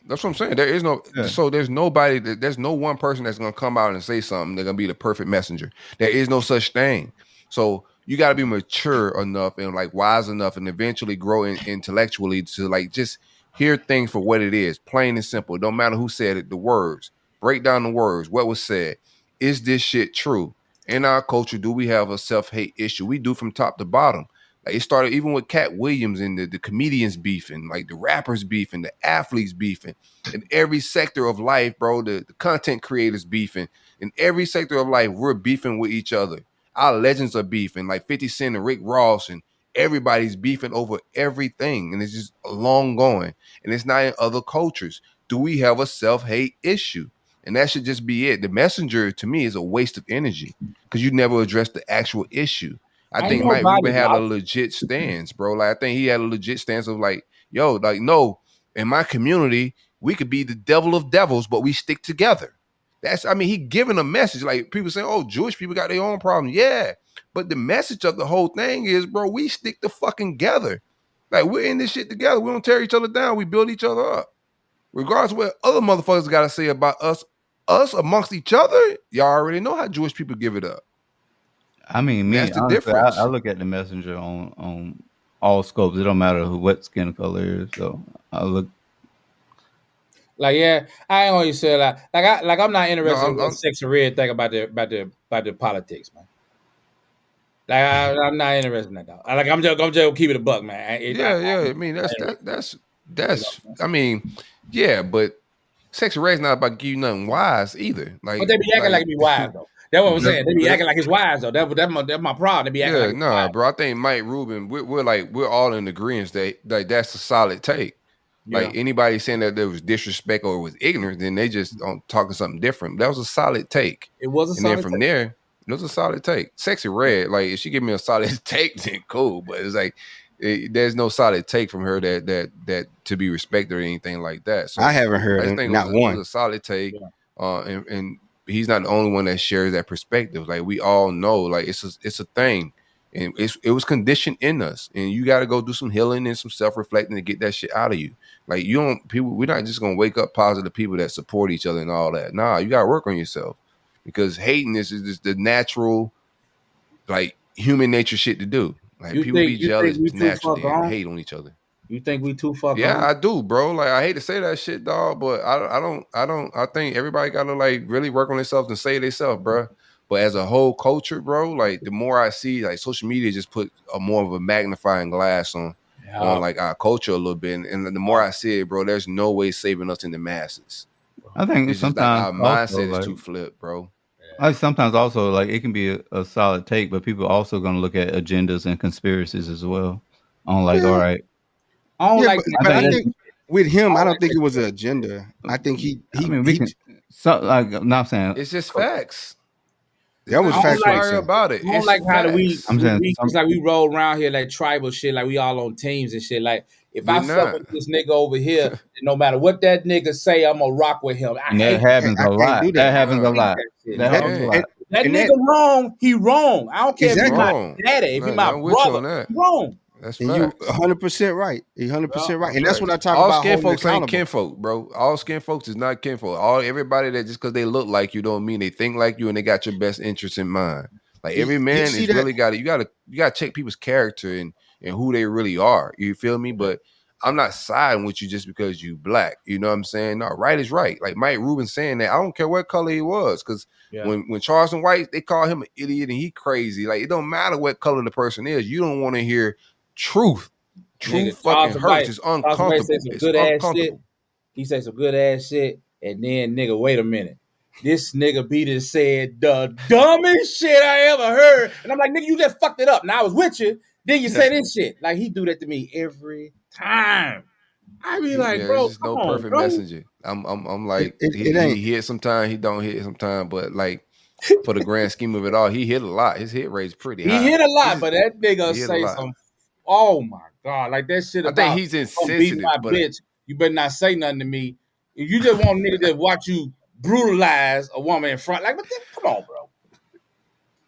That's what I'm saying. There is no. Yeah. So there's nobody. There's no one person that's gonna come out and say something. They're gonna be the perfect messenger. There is no such thing. So you got to be mature enough and like wise enough and eventually grow intellectually to like just hear things for what it is, plain and simple. It don't matter who said it, the words. Break down the words. What was said. Is this shit true? In our culture, do we have a self-hate issue? We do from top to bottom. Like it started even with Cat Williams and the comedians beefing, like the rappers beefing, the athletes beefing, in every sector of life, bro, the content creators beefing. In every sector of life, we're beefing with each other. Our legends are beefing, like 50 Cent and Rick Ross, and everybody's beefing over everything. And it's just long going. And it's not in other cultures. Do we have a self-hate issue? And that should just be it. The messenger, to me, is a waste of energy because you never address the actual issue. I think Mike Rubin had a legit stance, bro. Like I think he had a legit stance of like, yo, like, no, in my community, we could be the devil of devils, but we stick together. He giving a message. Like people say, oh, Jewish people got their own problems. Yeah. But the message of the whole thing is, bro, we stick the fucking together. Like we're in this shit together. We don't tear each other down. We build each other up. Regardless of what other motherfuckers got to say about us amongst each other, y'all already know how Jewish people give it up. I mean, that's the difference. I look at the messenger on all scopes. It don't matter what skin color is. So I look. Like I ain't gonna say like I'm not interested in what Sex and Red think about the politics, man. Like I'm not interested in that, dog. Like I'm just keep it a buck, man. I mean that's I mean, yeah, but Sex and Red's not about to give you nothing wise either. Like, but they be acting like it be wise though. That's what I'm saying. They be acting like it's wise though. That's my problem. They be acting like it's wise. Bro. I think Mike Rubin, we're all in agreement that like that's a solid take. Yeah. Like anybody saying that there was disrespect or was ignorant, then they just talking something different. That was a solid take. It was a solid take. And then from there, it was a solid take. Sexy Red, like if she give me a solid take, then cool. But it's like there's no solid take from her that to be respected or anything like that. So I haven't heard not one. It was a solid take, and he's not the only one that shares that perspective. Like we all know, like it's a thing, and it was conditioned in us, and you got to go do some healing and some self-reflecting to get that shit out of you. Like we're not just gonna wake up positive people that support each other and all that. Nah, you got to work on yourself because hating is just the natural, like human nature shit to do. Like people be jealous naturally and hate on each other. You think we too far? Yeah, I do, bro. Like I hate to say that shit, dog, but I think everybody gotta like really work on themselves and say themselves, bro. But as a whole culture, bro, like the more I see, like social media just put more of a magnifying glass on like our culture a little bit, and the more I see it, bro, there's no way saving us in the masses. I think it's sometimes just like our mindset is too flipped, bro. I sometimes also like it can be a solid take, but people also going to look at agendas and conspiracies as well. On like, all right, I think with him, I don't think it was an agenda. I think he. I mean, we can. So like, I'm not saying it's just facts. That was facts. Sorry about it. I don't like how it's like we roll around here like tribal shit, like we all on teams and shit. Like if I fuck with this nigga over here, no matter what that nigga say, I'm gonna rock with him. That happens a lot. That happens a lot. That nigga wrong, he wrong. I don't care if he's my daddy, if he's my brother, he wrong. That's and you 100% right. You're 100% right. And that's what I talk about. All skin folks ain't kinfolk, bro. All skin folks is not kinfolk. Everybody that just because they look like you don't mean they think like you and they got your best interests in mind. Like every man is really got you gotta check people's character and who they really are. You feel me? But I'm not siding with you just because you black. You know what I'm saying? No, right is right. Like Mike Rubin saying that. I don't care what color he was, because when Charleston White, they call him an idiot and he crazy. Like it don't matter what color the person is. You don't want to hear truth. Truth fucking hurts. It's uncomfortable. It's uncomfortable. He said some good ass shit, and then nigga, wait a minute. This nigga Peter said the dumbest shit I ever heard. And I'm like, nigga, you just fucked it up. Now I was with you. Then you say this shit. Like he do that to me every time. I be like, bro, there's no perfect messenger. I'm like, he hit sometime, he don't hit sometime, but like for the grand scheme of it all, he hit a lot. His hit rate's pretty high. He hit a lot, but that nigga say some. Oh my god, like that shit. I think he's insensitive. But bitch, you better not say nothing to me. If you just want a nigga to watch you brutalize a woman in front, like, come on, bro.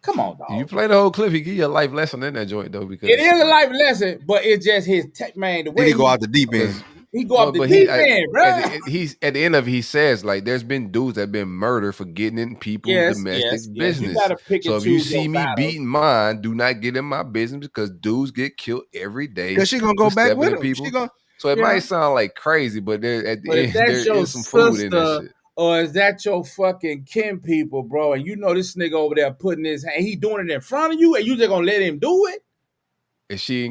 Come on, dog. You play the whole clip, he give you a life lesson in that joint though, because it is a life lesson, but it's just his tech man. The way he go out the deep end. He go up the deep end, bro. He's at the end of it, he says like there's been dudes that have been murdered for getting in people's domestic business. So if you see me beating mine, do not get in my business because dudes get killed every day. Because she's gonna go back with him. So it might sound like crazy, but at the end there is some food in this shit. Or is that your fucking kin people, bro? And you know this nigga over there putting his hand, he doing it in front of you, and you just gonna let him do it? If she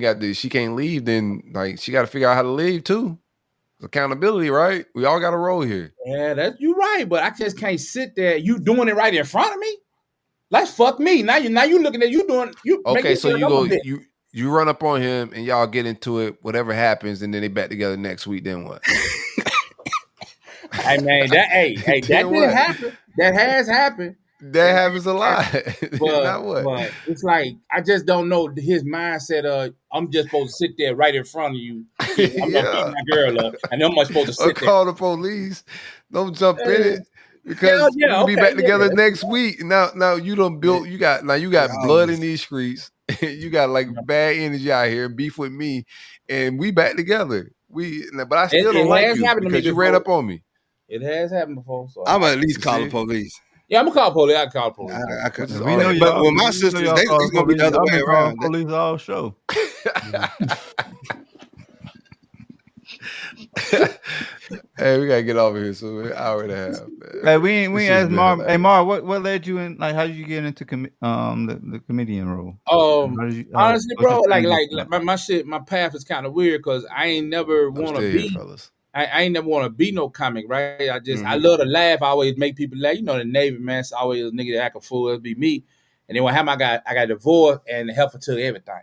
can't leave, then like she got to figure out how to leave too. Accountability, right? We all got a role here. Yeah, you right, but I just can't sit there. You doing it right in front of me? Like fuck me. Now you looking at you doing you. Okay, so you run up on him and y'all get into it. Whatever happens, and then they back together next week. Then what? Hey man, that didn't happen. That has happened. That happens a lot. But it's like I just don't know his mindset. I'm just supposed to sit there right in front of you. I'm gonna beat my girl up, and I'm supposed to sit there. Call the police. Don't jump in it because we'll be back together next week. Now you done built. You got blood in these streets. You got like bad energy out here, beef with me, and we back together. But I still don't like you because you ran up on me. It has happened before. So I'm at least call the police. Yeah, I'm gonna call police. I call police. But with my sisters, it's gonna be the other way around. Police all show. Hey, we gotta get over here. So an hour and a half. Man. Hey, we asked Marv. Hey, Marv, what led you in? Like, how did you get into the comedian role? Honestly, bro, like my shit, my path is kind of weird because I ain't never want to be. I ain't never want to be no comic, right? I love to laugh. I always make people laugh. You know, the Navy, man, it's always a nigga that act a fool. It'll be me. And then I got divorced and the heifer took everything.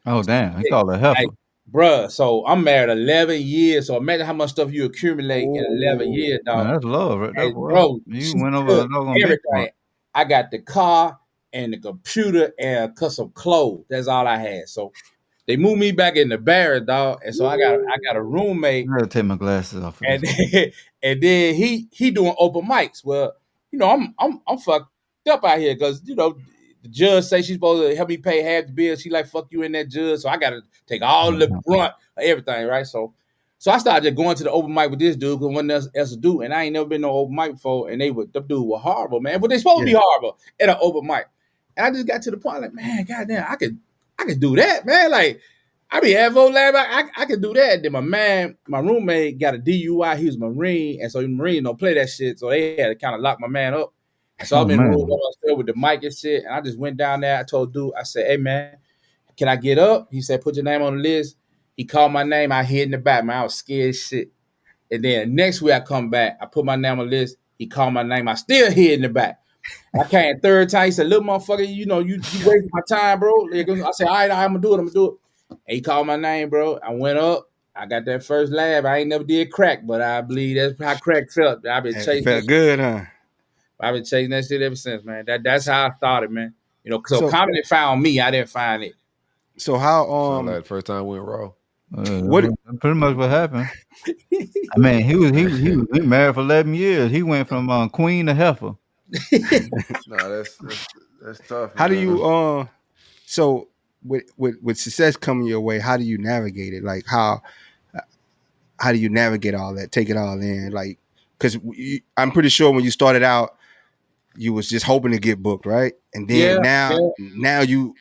Oh, damn. He called it a heifer. Like, bruh, so I'm married 11 years. So imagine how much stuff you accumulate in 11 years, dog. Man, that's love, right? Hey, bro, you went over everything. I got the car and the computer and a custom clothes. That's all I had. So they moved me back in the barracks, dog, and so I got a roommate. I gotta take my glasses off. And then he doing open mics. Well, you know, I'm fucked up out here because you know the judge say she's supposed to help me pay half the bill. She like fuck you in that judge, so I gotta take all the brunt of everything, right? So I started just going to the open mic with this dude because one else to do, and I ain't never been no open mic before, and them dudes were horrible, man. But they supposed to be horrible at an open mic, and I just got to the point like, man, goddamn, I could do that, man. Like, I be having old lab. I could do that. Then my roommate got a DUI. He was a Marine, and so the Marine don't play that shit. So they had to kind of lock my man up. And so I've been upstairs with the mic and shit. And I just went down there. I told dude, I said, "Hey man, can I get up?" He said, "Put your name on the list." He called my name. I hid in the back, man. I was scared as shit. And then next week I come back. I put my name on the list. He called my name. I still hid in the back. I came third time. He said, "Little motherfucker, you know, you wasting my time, bro." I said, "All right, I'm gonna do it. And he called my name, bro. I went up. I got that first lab. I ain't never did crack, but I believe that's how crack felt. I've been chasing. Felt good, huh? I've been chasing that shit ever since, man. That's how I started, man. You know, so comedy found me. I didn't find it. So how like first time went raw. What pretty much what happened. I mean, he was married for 11 years. He went from queen to heifer. No, that's tough. How do you so with success coming your way, how do you navigate it? Like how do you navigate all that? Take it all in, like because I'm pretty sure when you started out, you was just hoping to get booked, right? And then now you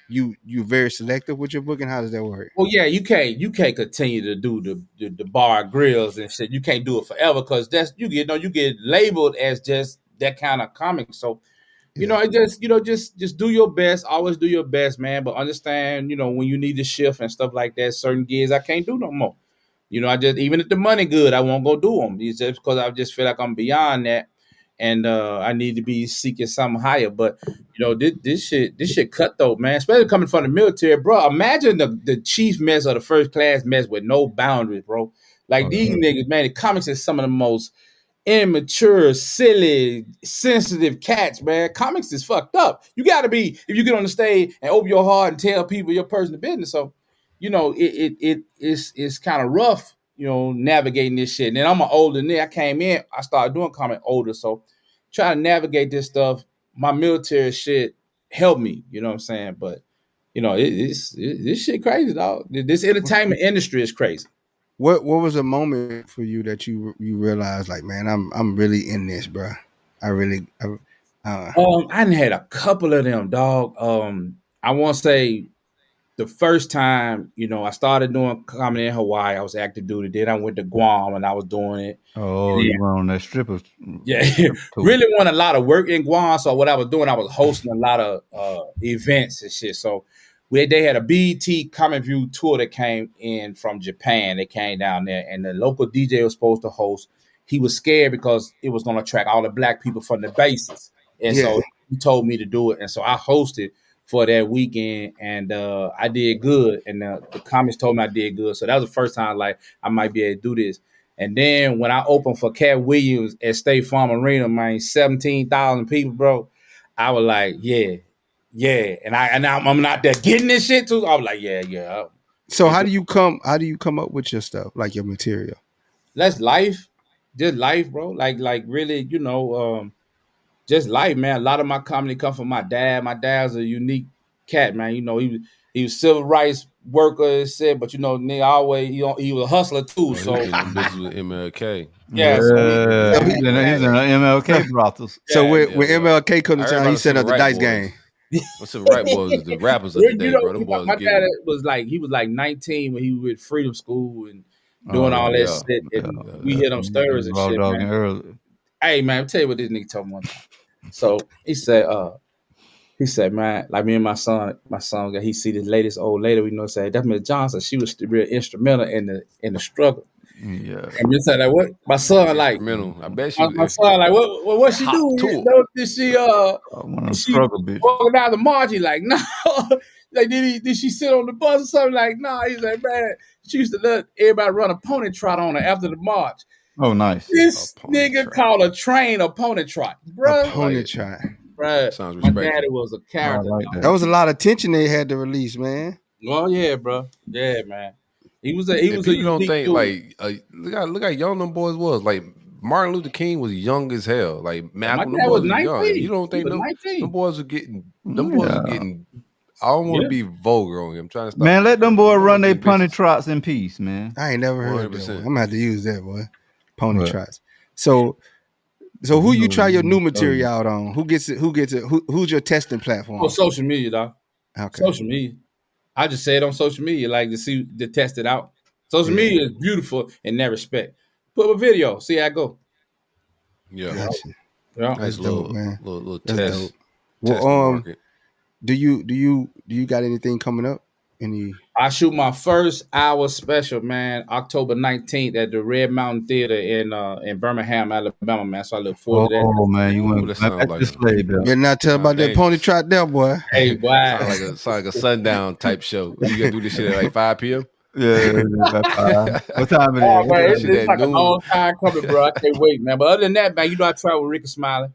very selective with your booking. How does that work? Well, yeah, you can't continue to do the bar grills and shit. You can't do it forever because that's you get labeled as just that kind of comic. So you know, just do your best. Always do your best, man. But understand, you know, when you need to shift and stuff like that, certain gigs I can't do no more. You know, even if the money good, I won't go do them. It's just because I just feel like I'm beyond that. And I need to be seeking something higher. But you know, this shit cutthroat, man. Especially coming from the military, bro. Imagine the chief mess or the first class mess with no boundaries, bro. Like these niggas, man. The comics is some of the most immature, silly, sensitive cats, man. Comics is fucked up. You got to be if you get on the stage and open your heart and tell people your personal business. So, you know, it's kind of rough, you know, navigating this shit. And then I'm an older nigga. I came in, I started doing comic older, so trying to navigate this stuff. My military shit helped me, you know what I'm saying? But you know, this shit crazy, dog. This entertainment industry is crazy. What was a moment for you that you realized like, man, I'm really in this, bro. I done had a couple of them, dog. I won't say the first time, I started doing comedy in Hawaii. I was active duty. Then I went to Guam and I was doing it. Oh, you went on that stripper. Yeah, really won a lot of work in Guam. So what I was doing, I was hosting a lot of events and shit. So they had a BET Comic View tour that came in from Japan. They came down there, and the local DJ was supposed to host. He was scared because it was going to attract all the black people from the bases, and so he told me to do it. And so I hosted for that weekend, and I did good. And the comics told me I did good. So that was the first time like I might be able to do this. And then when I opened for Cat Williams at State Farm Arena, man, 17,000 people, bro. I was like, yeah. And I'm not there getting this shit too. I was like, yeah. So how do you come up with your stuff, like your material? That's life. Just life, bro. Like really, just life, man. A lot of my comedy come from my dad. My dad's a unique cat, man. He was civil rights worker, said, but nigga always he was a hustler too. So this was MLK. Yeah, he's in MLK brothels. So when MLK come to town, he set up the dice game. What's the right boys? The rappers of the day, bro. Them boys my dad was like 19 when he was with Freedom School and doing all that shit. And we hit them stirs and shit, man. Hey, man, I'll tell you what this nigga told me one time. So he said, man, like me and my son, he see this latest old lady, say that's Miss Johnson. She was real instrumental in the struggle. Yeah. And we said like, what? My son like, I bet she. My son like, what she do? Did she walking down the march? He like, no. Like, did she sit on the bus or something? Like, no. He's like, man, she used to let everybody run a pony trot on her after the march. Oh, nice. This nigga called a train a pony trot, bro. A pony trot. Right. My daddy was a character. That was a lot of tension they had to release, man. Well, yeah, bro. Yeah, man. He was a don't think like look how young them boys was. Like Martin Luther King was young as hell. Like Malcolm, them boys was young. You don't think them boys were getting I don't want to be vulgar on him. I'm trying to stop. Man, let them boys run their pony trots in peace, man. I ain't never heard of that. I'm gonna have to use that, boy. Pony trots. So who you try your new material out on? Who gets it? Who's your testing platform? Oh, social media, dog. Okay. Social media. I just say it on social media, like to test it out. Social media is beautiful in that respect. Put up a video, see how I go. Yeah. Gotcha. Yeah. That's dope, man. Little That's test. Dope. Well, do you got anything coming up? I shoot my first hour special, man, October 19th at the Red Mountain Theater in Birmingham, Alabama, man. So I look forward to that. Oh man, you want to display, Bill? Better not tell about that pony trot there, boy. Hey, boy. Sound like a sundown type show. You gotta do this shit at like 5 p.m. Yeah. What time it is? Oh, man, it's like a long time coming, bro. I can't wait, man. But other than that, man, I travel with Ricky Smiley.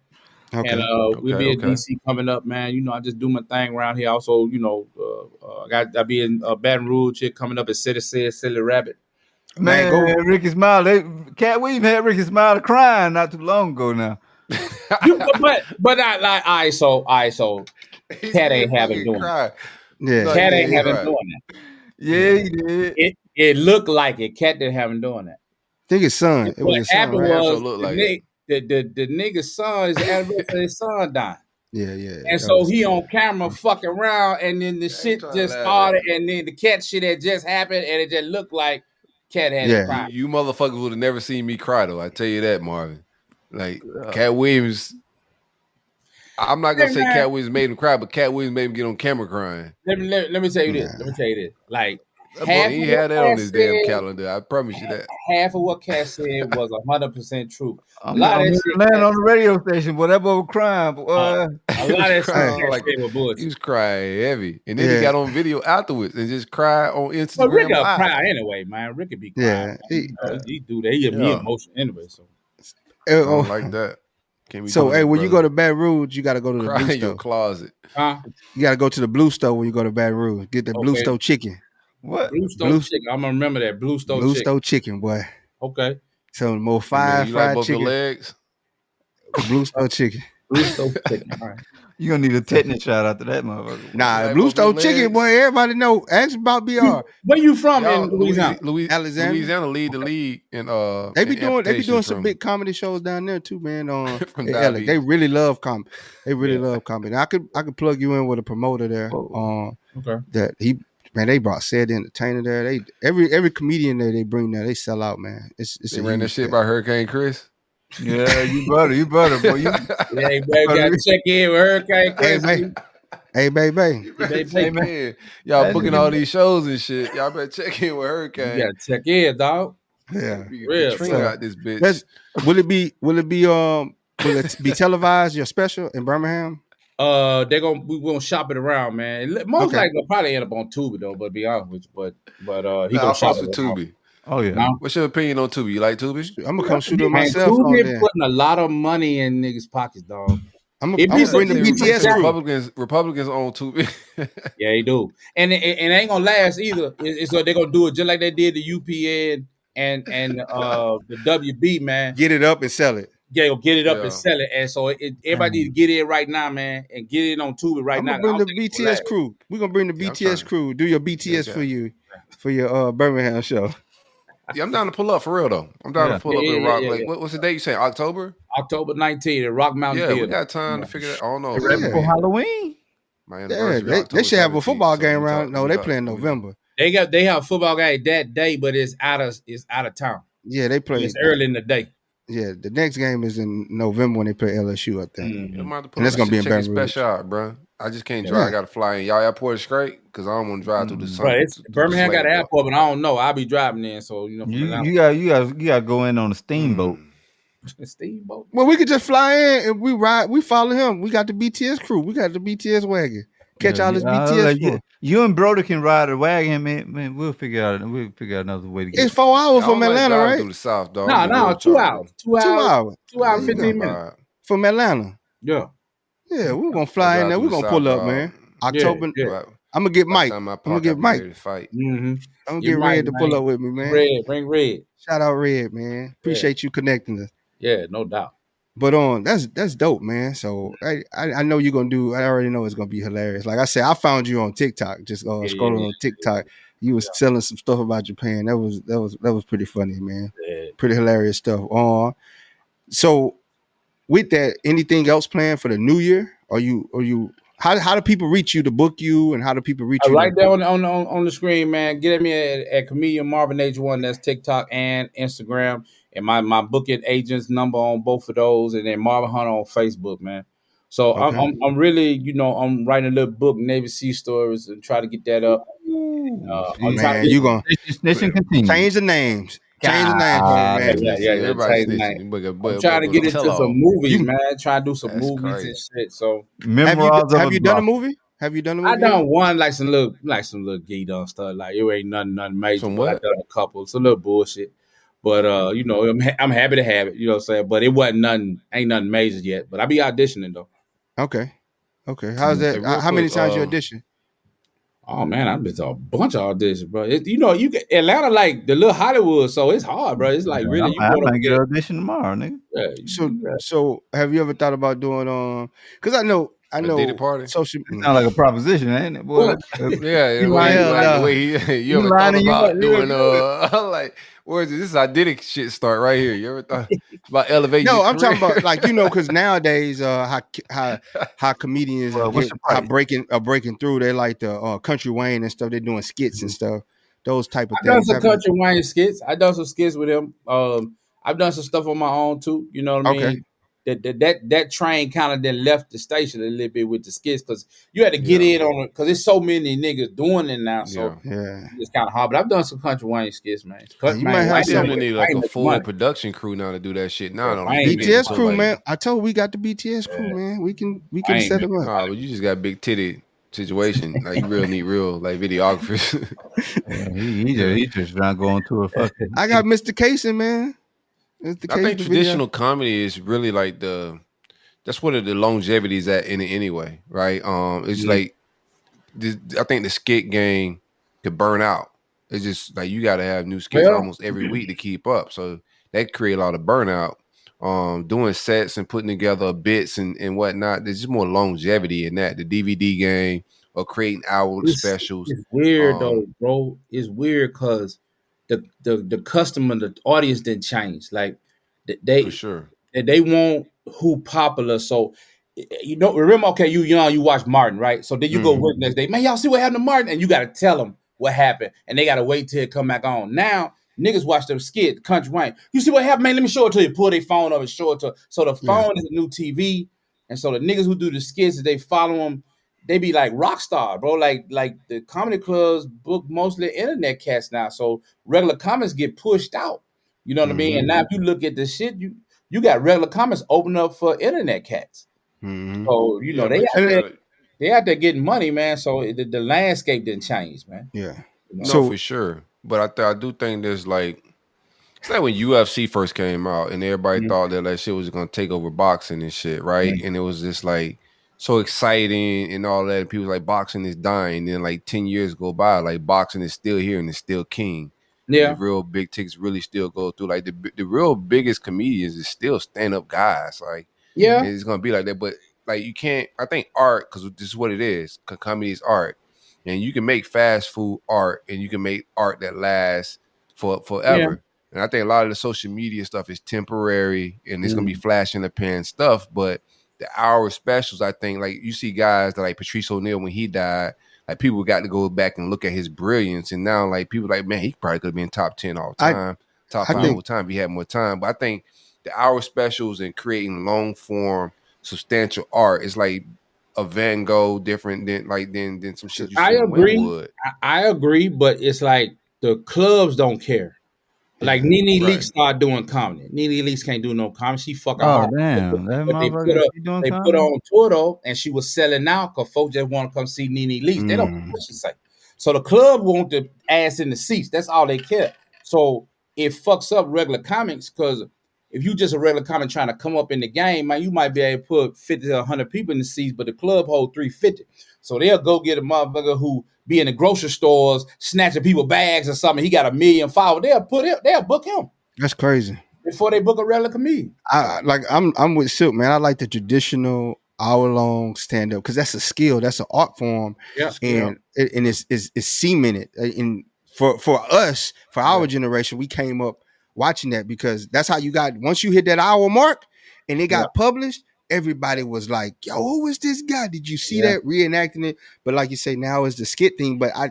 Okay. And we'll be in DC coming up, man. I just do my thing around here. Also, I'll be in Baton Rouge here coming up at City Says Silly Rabbit. Man, Ricky Smiley. Cat Williams had Ricky Smiley crying not too long ago now. but I like ISO. Cat ain't having doing that. Yeah. Cat ain't having doing that. Yeah, he did. It looked like it. Cat didn't have him doing that. I think his son. It was his son, right? The nigga's son is anniversary his son died. Yeah. And so he on camera fucking around, and then the shit just started, and then the cat shit had just happened, and it just looked like Cat had a cry. You motherfuckers would have never seen me cry though. I tell you that, Marvin. Like Cat Williams. I'm not gonna say Cat Williams made him cry, but Cat Williams made him get on camera crying. Let me tell you this. Like he had that on his damn calendar. I promise you that. Half of what Cat said was 100% true. I'm on the radio station, whatever was crying. But, a lot of that shit like, was bullshit. He was crying heavy, and then he got on video afterwards and just cried on Instagram. But Ricky cry anyway, man. Ricky be crying. Yeah, he do that. He emotional anyway. So I don't like that. So hey, when you go to Baton Rouge, you got to go to the Blue in Store. your closet. Huh? You got to go to the Blue Store when you go to Baton Rouge. Get the Blue Store chicken. What? Blue Store chicken. I'm gonna remember that Blue Store chicken. Blue Store chicken, boy. Okay. So more fried like both chicken. your legs. Blue Store chicken. Blue Stove Chicken. All right. You gonna need a tetanus shot after that, motherfucker. Nah, Blue Stove Chicken, boy. Everybody know. Ask about BR. Where you from in Louisiana? Alexander. Louisiana lead the league in They be doing some big comedy shows down there too, man. From in LA. They really love comedy. They really love comedy. I could plug you in with a promoter there. Okay. That they brought said entertainer there. They every comedian there they bring there, they sell out, man. It's they ran that shit by Hurricane Chris. Yeah, you better, boy. You hey, baby, gotta check in with Hurricane Chris. Hey, baby. Hey, man. Y'all booking all these shows and shit. Y'all better check in with Hurricane. You gotta check in, dog. Yeah. Real. Got this bitch. Will it be televised, your special in Birmingham? We gonna shop it around, man. Most likely they'll probably end up on Tubi though, but be honest with you. But he gonna shop it Tubi. Oh yeah. What's your opinion on Tubi? You like Tubi? I'm gonna come shoot it myself. Tubi putting a lot of money in niggas' pockets, dog. I'm gonna bring the BTS Republicans own Tubi. Yeah, they do, and it ain't gonna last either. So they're gonna do it just like they did the UPN and the WB, man. Get it up and sell it. Yeah, get it up and sell it. And so everybody need to get in right now, man, and get it on Tubi right now. I'm gonna bring the BTS crew. We're gonna bring the BTS crew. Do your BTS for you for your Birmingham show. Yeah, I'm down to pull up for real though. I'm down to pull up in Rock. What's the date you say? October 19th at Rock Mountain Yeah, Theater. we got time to figure that. I don't know. Right before Halloween. They should have a football game around. No, they play in November. They have a football game that day, but it's out of town. Yeah, they play. It's early in the day. Yeah, the next game is in November when they play LSU, I think. And it's gonna be in Baton Rouge. Special out, bro. I just can't drive. I gotta fly in. Y'all airport is great because I don't want to drive through the sun. But Birmingham got an airport, but I don't know. I'll be driving in, so you know. You got to go in on a steamboat. Steamboat. Well, we could just fly in and we ride. We follow him. We got the BTS crew. We got the BTS wagon. Catch all this BTS. You and Brody can ride a wagon, man. We'll figure out another way to get. It's 4 hours from Atlanta, right? Through the South, dog. No, 2 hours. 2 hours. 2 hours, 15 minutes from Atlanta. Yeah. Yeah, we're gonna fly in there. We're gonna pull up, man. October. Yeah. I'm gonna get Mike. I'm gonna get Mike. I'm gonna get Red to pull up with me, man. Red, bring Red. Shout out Red, man. Appreciate you connecting us. Yeah, no doubt. But that's dope, man. So I know you're gonna do. I already know it's gonna be hilarious. Like I said, I found you on TikTok. Just scrolling on TikTok. You was selling some stuff about Japan. That was pretty funny, man. Yeah. Pretty hilarious stuff. So with that, anything else planned for the new year? Are you? How do people reach you to book you, and how do people reach you? Right there on the screen, man. Get at me at comedian Marvin H1. That's TikTok and Instagram, and my booking agent's number on both of those, and then Marvin Hunter on Facebook, man. So I'm really, I'm writing a little book, Navy Sea Stories, and try to get that up. You gonna change the names. Change the name. I'm trying to get into some movies, man. Try to do some movies and shit. So have you done a movie? Have you done a movie? I done one like some little gay done stuff. Like it ain't nothing major. Some what? I done a couple. It's a little bullshit. But I'm happy to have it. You know what I'm saying? But it wasn't ain't nothing major yet. But I be auditioning though. Okay. How's that? How many times you audition? Oh man, I've been to a bunch of auditions, bro. You get Atlanta like the little Hollywood, so it's hard, bro. It's like really. I'm gonna get an audition tomorrow, nigga. Yeah, so have you ever thought about doing Because I know. Party. Social. Sound like a proposition, ain't it, boy? Yeah, the way you ever thought about doing like. Where is this identity shit start right here? You ever thought about elevating? No, I'm talking about because nowadays how comedians are breaking through. They like the Country Wayne and stuff. They're doing skits and stuff. Those type of things. I've done some Country Wayne skits. I've done some skits with him. I've done some stuff on my own too. You know what I mean? That train kind of then left the station a little bit with the skits because you had to get in on it because there's so many niggas doing it now. So it's kind of hard. But I've done some Country Wayne skits, man. You might have need like a full production crew now to do that shit. Now BTS crew, man. I told we got the BTS crew, man. We can set them up. Nah, but you just got big titty situation. Like you really need real videographers. he just trying to go on tour. I got Mr. Casey, man. I think traditional comedy is really like that's where the longevity is at in it anyway, right? It's like I think the skit game could burn out. It's just like you got to have new skits almost every week to keep up. So that create a lot of burnout. doing sets and putting together bits and whatnot. There's just more longevity in that. The DVD game or creating hour specials. It's weird though, bro. It's weird because the customer, the audience didn't change. Like they for sure. They want who popular. So remember, okay, you young, you watch Martin, right? So then you go work next day. Man, y'all see what happened to Martin? And you gotta tell them what happened. And they gotta wait till it come back on. Now niggas watch them skit, Country Wayne. You see what happened, man? Let me show it to you. Pull their phone up and show it to. So the phone is a new TV. And so the niggas who do the skits, they follow them. They be like rock star, bro. Like the comedy clubs book mostly internet cats now. So regular comics get pushed out. You know what I mean? And now if you look at the shit, you got regular comics open up for internet cats. So they out there getting money, man. So the landscape didn't change, man. Yeah, no, for sure. But I do think there's like, it's like when UFC first came out and everybody thought that shit was gonna take over boxing and shit, right? And it was just like so exciting and all that. And people like boxing is dying. Then like 10 years go by, like boxing is still here and it's still king. Yeah, the real big tickets really still go through. Like the real biggest comedians is still stand up guys. Like it's gonna be like that. But like you can't. I think art, because this is what it is. Comedy is art, and you can make fast food art, and you can make art that lasts forever. Yeah. And I think a lot of the social media stuff is temporary, and it's gonna be flash in the pan stuff. But the hour specials, I think, like you see guys that like Patrice O'Neal when he died. Like people got to go back and look at his brilliance, and now like people like, man, he probably could have been top 10 all time, top 5 all the time if he had more time. But I think the hour specials and creating long form, substantial art is like a Van Gogh different than some shit you see. I agree. In Wynwood. I agree, but it's like the clubs don't care. Like Nene Leakes started doing comedy. Nene Leakes can't do no comedy. She fucking hard. Damn. But they put her on tour though, and she was selling out because folks just want to come see Nene Leakes. They don't care what she say. So the club want the ass in the seats. That's all they care. So it fucks up regular comics because if you just a regular comic trying to come up in the game, man, you might be able to put 50 to 100 people in the seats, but the club hold 350. So they'll go get a motherfucker who be in the grocery stores snatching people bags or something. He got 1 million followers. They'll book him. That's crazy. Before they book a regular comedian. I'm with Silk, man. I like the traditional hour-long stand-up because that's a skill. That's an art form. Yeah, and it's cemented. And for us, for our generation, we came up watching that because that's how you got, once you hit that hour mark and it got published, everybody was like, yo, who is this guy? Did you see that reenacting it? But like you say, now it's the skit thing. But I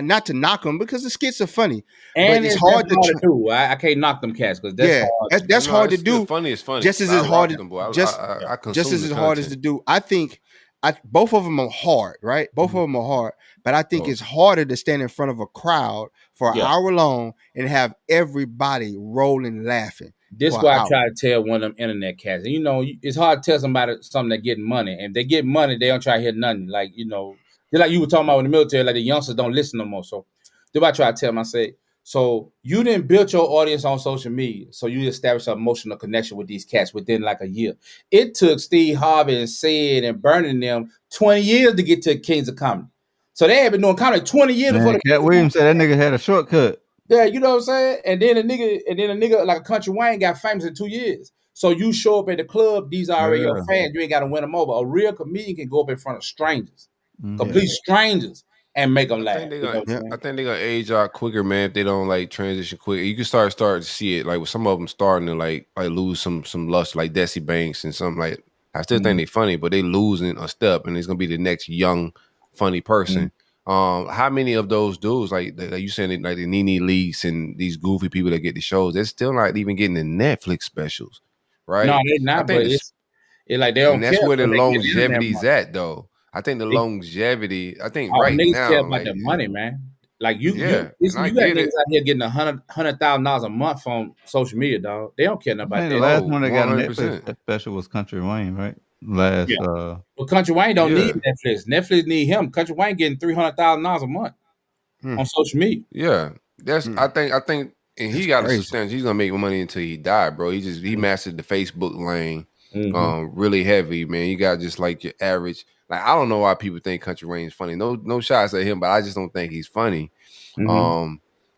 not to knock them because the skits are funny. And it's hard to do. I can't knock them cats because that's hard to do. Funny is funny. Just as it's hard as to do. I think both of them are hard, right? Both of them are hard. But I think it's harder to stand in front of a crowd for an hour long and have everybody rolling laughing. This is why I try to tell one of them internet cats. And, you know, it's hard to tell somebody something that getting money. And if they get money, they don't try to hear nothing. Like, you know, just like you were talking about in the military, like the youngsters don't listen no more. So that's why I try to tell them, I say, so you didn't build your audience on social media. So you established an emotional connection with these cats within like a year. It took Steve Harvey and Sid and Burning them 20 years to get to Kings of Comedy. So they had been doing comedy 20 years before. Cat Williams said that nigga had a shortcut. Yeah, you know what I'm saying? And then a nigga like a Country Wayne got famous in 2 years. So you show up at the club, these are already your fans. You ain't got to win them over. A real comedian can go up in front of strangers, complete strangers, and make them laugh. I think they're gonna age out quicker, man. If they don't like transition quick, you can start to see it. Like with some of them starting to like lose some lust, like Desi Banks and something like. I still think they're funny, but they losing a step, and it's gonna be the next young funny person. How many of those dudes, like you saying, like the Nene Leakes and these goofy people that get the shows, they're still not even getting the Netflix specials, right? No, they're not. But it's like they don't. And that's where the longevity's at, though. I think the longevity. I think right now, care about the money, man. Like you got niggas out here getting $100,000 a month from social media, dog. They don't care about that. The last one that got a Netflix special was Country Wayne, right? But Country Wayne don't need Netflix. Netflix need him. Country Wayne getting $300,000 a month on social media. Yeah, that's. I think, and he got a substantial. He's gonna make money until he died, bro. He mastered the Facebook lane, really heavy, man. You got just like your average. Like I don't know why people think Country Wayne is funny. No shots at him, but I just don't think he's funny.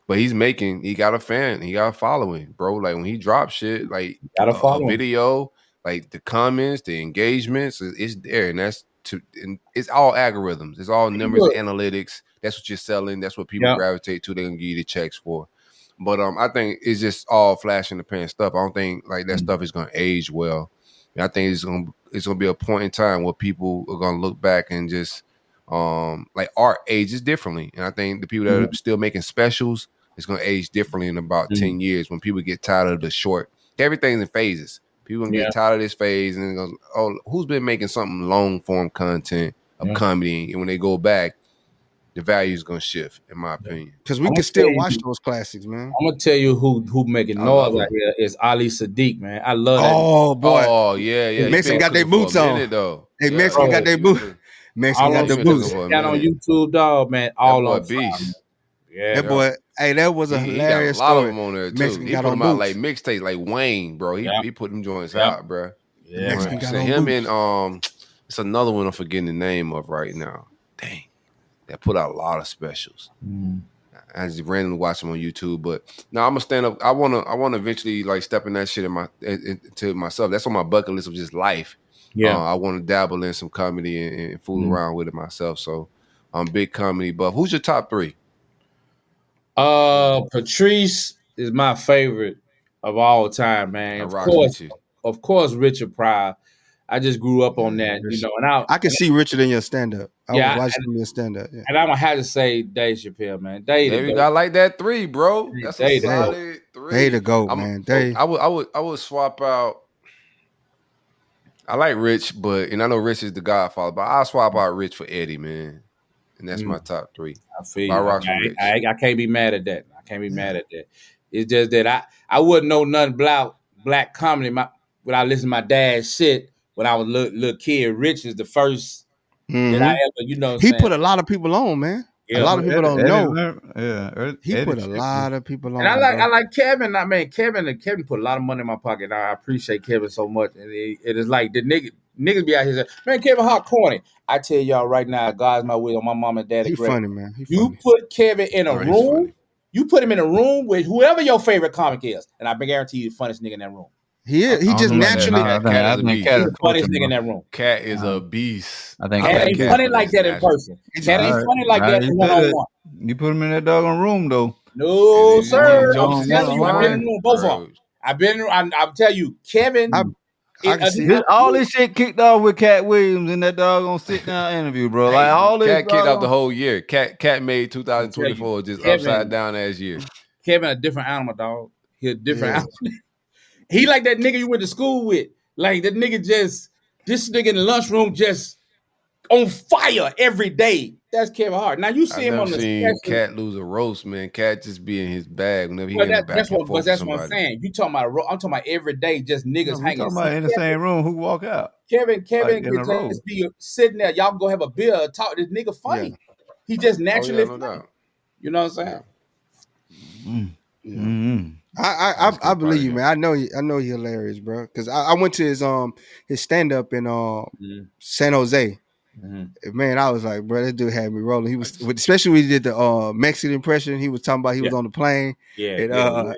But he got a fan, he got a following, bro. Like when he drops shit, like a video, like the comments, the engagements, it's there, and and it's all algorithms, it's all numbers, analytics. That's what you're selling. That's what people gravitate to. They're gonna give you the checks for. But I think it's just all flash in the pan stuff. I don't think like that stuff is gonna age well. And I think it's gonna be a point in time where people are gonna look back and just like art ages differently. And I think the people that are still making specials, it's gonna age differently in about 10 years when people get tired of the short. Everything's in phases. People gonna get tired of this phase and go, oh, who's been making something long form content of comedy? And when they go back, the value is gonna shift, in my opinion. Because we can still watch those classics, man. I'm gonna tell you who making noise out here is Ali Sadiq, man. I love that. Oh boy. Oh yeah. Hey, Mexican got their boots on. Hey, Mexican got their boots. Mexican got their boots. Got on YouTube, dog, man. All on beast. Yeah, that boy. Hey, that was a hilarious got a lot story. of them on there too. Mexican he got put on them out boots. like mixtapes, like Wayne, bro. He put them joints out, bro. Yeah, Mexican got on him boots. and it's another one I'm forgetting the name of right now. Dang, that put out a lot of specials. I just randomly watch them on YouTube, but now I'm gonna stand up. I wanna eventually like step in that shit into myself. That's on my bucket list of just life. Yeah, I want to dabble in some comedy and fool around with it myself. So I'm big comedy buff. Who's your top 3? Patrice is my favorite of all time, man. Of course, Richard Pryor. I just grew up on that, you know. And I can see Richard in your stand-up. I was watching him in your stand-up. Yeah. And I'm gonna have to say Dave Chappelle, man. Dave, you got like that 3, bro. That's a solid 3. Dave the GOAT, man. Dave. I would swap out. I like Rich, and I know Rich is the Godfather, but I'll swap out Rich for Eddie, man. And that's my top 3. I feel you. I can't be mad at that. It's just that I wouldn't know nothing about black comedy when I listened to my dad's shit when I was a little kid. Rich is the first that I ever, you know. He put a lot of people on, man. Yeah, a lot of people don't know. He Eddie put a lot of people on. And I like Kevin. I mean, Kevin put a lot of money in my pocket. I appreciate Kevin so much. And it is like the niggas be out here saying, man, Kevin Hart corny. I tell y'all right now, God's my will, my mom and dad. He's funny, man. You put Kevin in a room. You put him in a room with whoever your favorite comic is, and I guarantee you the funniest nigga in that room. He is. He just naturally. Cat is the funniest nigga in that room. Cat is a beast. I think Cat ain't funny like that in person. Cat ain't funny like that one-on-one. You put him in that doggone room, though. No, sir. I'm telling you, I've been in the room, both of them. I'll tell you, Kevin. All this shit kicked off with Cat Williams in that doggone sit-down interview, bro. Like all this. Cat kicked off the whole year. Cat made 2024 just upside down as year. Kevin a different animal, dog. He a different animal. He like that nigga you went to school with. Like that nigga this nigga in the lunchroom just on fire every day. That's Kevin Hart. Now you see him on the special. Cat lose a roast, man. Cat just be in his bag whenever he gets back. That's what I'm saying. You talking about? I'm talking about every day, just niggas hanging. Talking about in the same room who walk out. Kevin can just be sitting there. Y'all go have a beer, talk. This nigga funny. Yeah. He just naturally funny. No, you know what I'm saying? Yeah. I believe you, man. I know you're hilarious, bro. Because I went to his stand up in San Jose. Mm-hmm. Man, I was like, bro, this dude had me rolling. He was, especially when he did the Mexican impression. He was talking about he was on the plane, and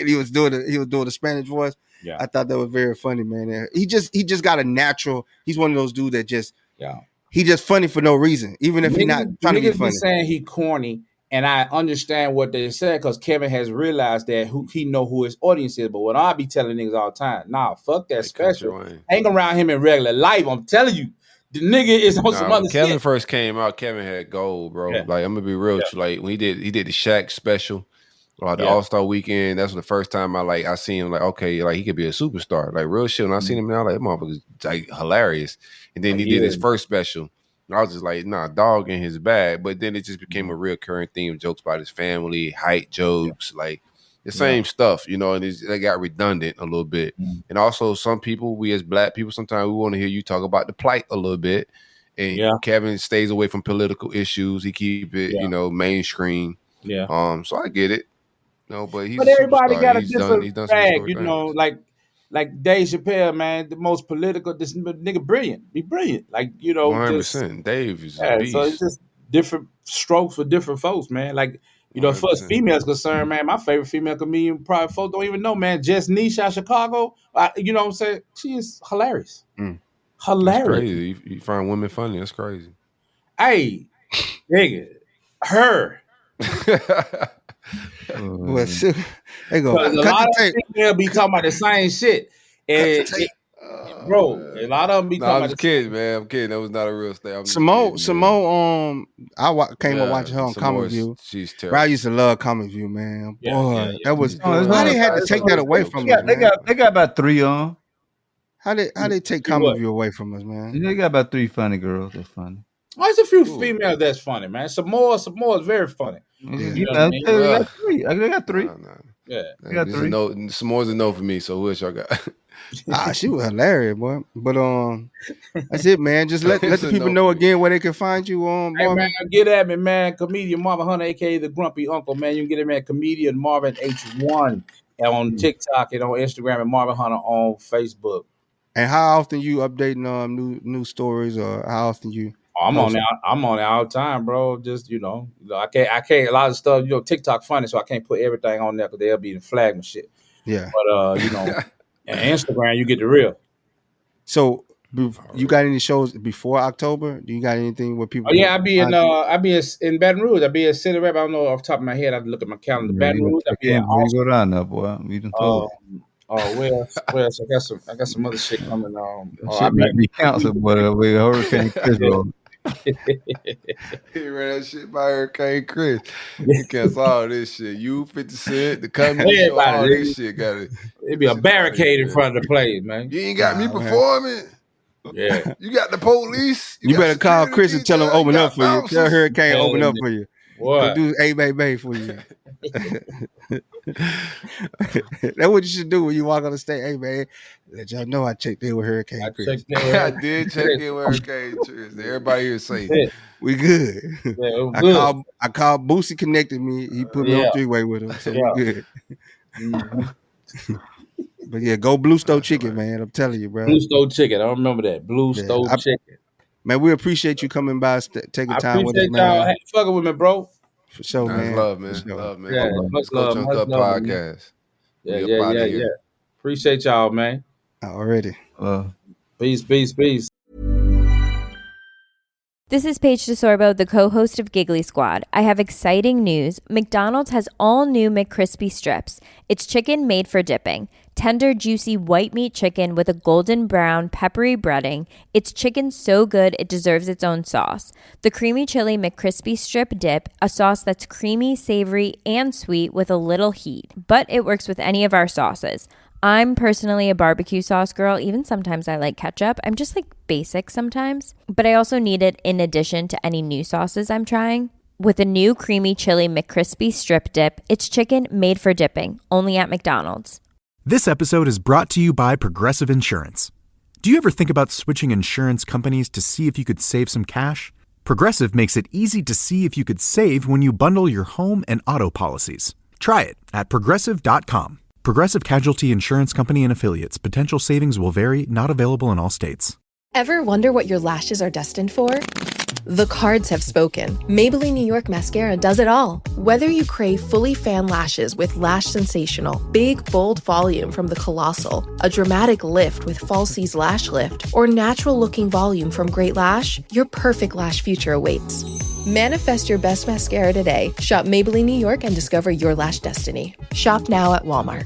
he was doing the Spanish voice. Yeah, I thought that was very funny, man. And he just got a natural. He's one of those dudes that just he just funny for no reason, even if he's not trying to be funny. Saying he corny. And I understand what they said because Kevin has realized that he know who his audience is. But what I be telling niggas all the time, nah, fuck that special. Hang around him in regular life. I'm telling you, the nigga is on some other shit. Kevin first came out, Kevin had gold, bro. Yeah. Like I'm gonna be real with you. Like when he did the Shaq special, the All-Star weekend. That's the first time I seen him. Like okay, like he could be a superstar. Like real shit. When I seen him now, like that motherfucker's like hilarious. And then he did his first special. I was just like, nah, dog in his bag. But then it just became a recurring theme, jokes about his family, height jokes, like the same stuff, you know, and they got redundant a little bit. And also some people, we as black people, sometimes we want to hear you talk about the plight a little bit. And Kevin stays away from political issues. He keep it, you know, mainstream. Yeah. So I get it. No, but everybody got a different bag, you know, like Dave Chappelle, man, the most political. This nigga brilliant, be brilliant. Like you know, 100%. Dave is a beast. So it's just different strokes for different folks, man. Like You know, as far as females concerned, man, my favorite female comedian, probably folks don't even know, man. Jess Niche out of Chicago. You know what I'm saying? She is hilarious. Hilarious. That's crazy. You find women funny. That's crazy. Hey, nigga, her. Well, shit. They go. A lot of females be talking about the same shit. And bro, a lot of them be talking about kidding, man. I'm kidding. That was not a real thing. Simone, came and watched her on Comic View. She's terrible. terrible. I used to love Comic View, man. Boy, that was why they had to take that away from us. They got about 3 on. How they take Comic View away from us, man? They got about 3 funny girls. That's funny. There's a few females that's funny, man. Samoa is very funny. You know what I mean? They got 3. Yeah, they got 3. Samoa's a no for me. So who else y'all got? She was hilarious, boy. But that's it, man. Just let the people know again where they can find you on. Hey, man, get at me, man. Comedian Marvin Hunter, aka the Grumpy Uncle, man. You can get him at Comedian Marvin H1 on TikTok and on Instagram, and Marvin Hunter on Facebook. And how often you updating new stories, or how often you? I'm on there all the time, bro. Just I can't. A lot of stuff, TikTok funny, so I can't put everything on there because they'll be flagging and shit. Yeah, but and Instagram, you get the real. So, you got any shows before October? Do you got anything where people? Oh yeah, I be in Baton Rouge. I be in City Rep. I don't know off the top of my head. I have to look at my calendar. Baton Rouge. I be in go down there, boy. We done told. Where else? I got some other shit coming on. Shit might be canceled, but with Hurricane Chris. He ran that shit by Hurricane Chris. He cancel all this shit. You 50 Cent, the comedy show, all this shit got it. It'd be a barricade in front of the place, man. You ain't got me performing. Yeah. You got the police. You better call Chris and tell him open up for you. Tell Hurricane open up for you. What? Do A for you. That's what you should do when you walk on the stage. Hey man, let y'all know I checked in with Hurricane Chris. I did check in with Hurricane Chris. Everybody here safe. We good. Yeah, I called Boosie, connected me. He put me on 3-way with him. So we good. But yeah, go Blue Stove Chicken, man. I'm telling you, bro. Blue Stove Chicken. I remember that. Blue Stove Chicken. Man, we appreciate you coming by, taking time with us, man. Y'all fucking with me, bro. For sure, man. Love, man. Love, man. Yeah, much love. Chunk Up Podcast. Yeah. Appreciate y'all, man. Already. Peace. This is Paige DeSorbo, the co-host of Giggly Squad. I have exciting news. McDonald's has all new McCrispy strips. It's chicken made for dipping. Tender, juicy white meat chicken with a golden brown, peppery breading. It's chicken so good it deserves its own sauce. The creamy chili McCrispy strip dip, a sauce that's creamy, savory, and sweet with a little heat. But it works with any of our sauces. I'm personally a barbecue sauce girl. Even sometimes I like ketchup. I'm just like basic sometimes. But I also need it in addition to any new sauces I'm trying. With a new creamy chili McCrispy strip dip, it's chicken made for dipping, only at McDonald's. This episode is brought to you by Progressive Insurance. Do you ever think about switching insurance companies to see if you could save some cash? Progressive makes it easy to see if you could save when you bundle your home and auto policies. Try it at Progressive.com. Progressive Casualty Insurance Company and Affiliates. Potential savings will vary, not available in all states. Ever wonder what your lashes are destined for? The cards have spoken. Maybelline New York Mascara does it all. Whether you crave fully fan lashes with Lash Sensational, big, bold volume from the Colossal, a dramatic lift with Falsies Lash Lift, or natural-looking volume from Great Lash, your perfect lash future awaits. Manifest your best mascara today. Shop Maybelline New York and discover your lash destiny. Shop now at Walmart.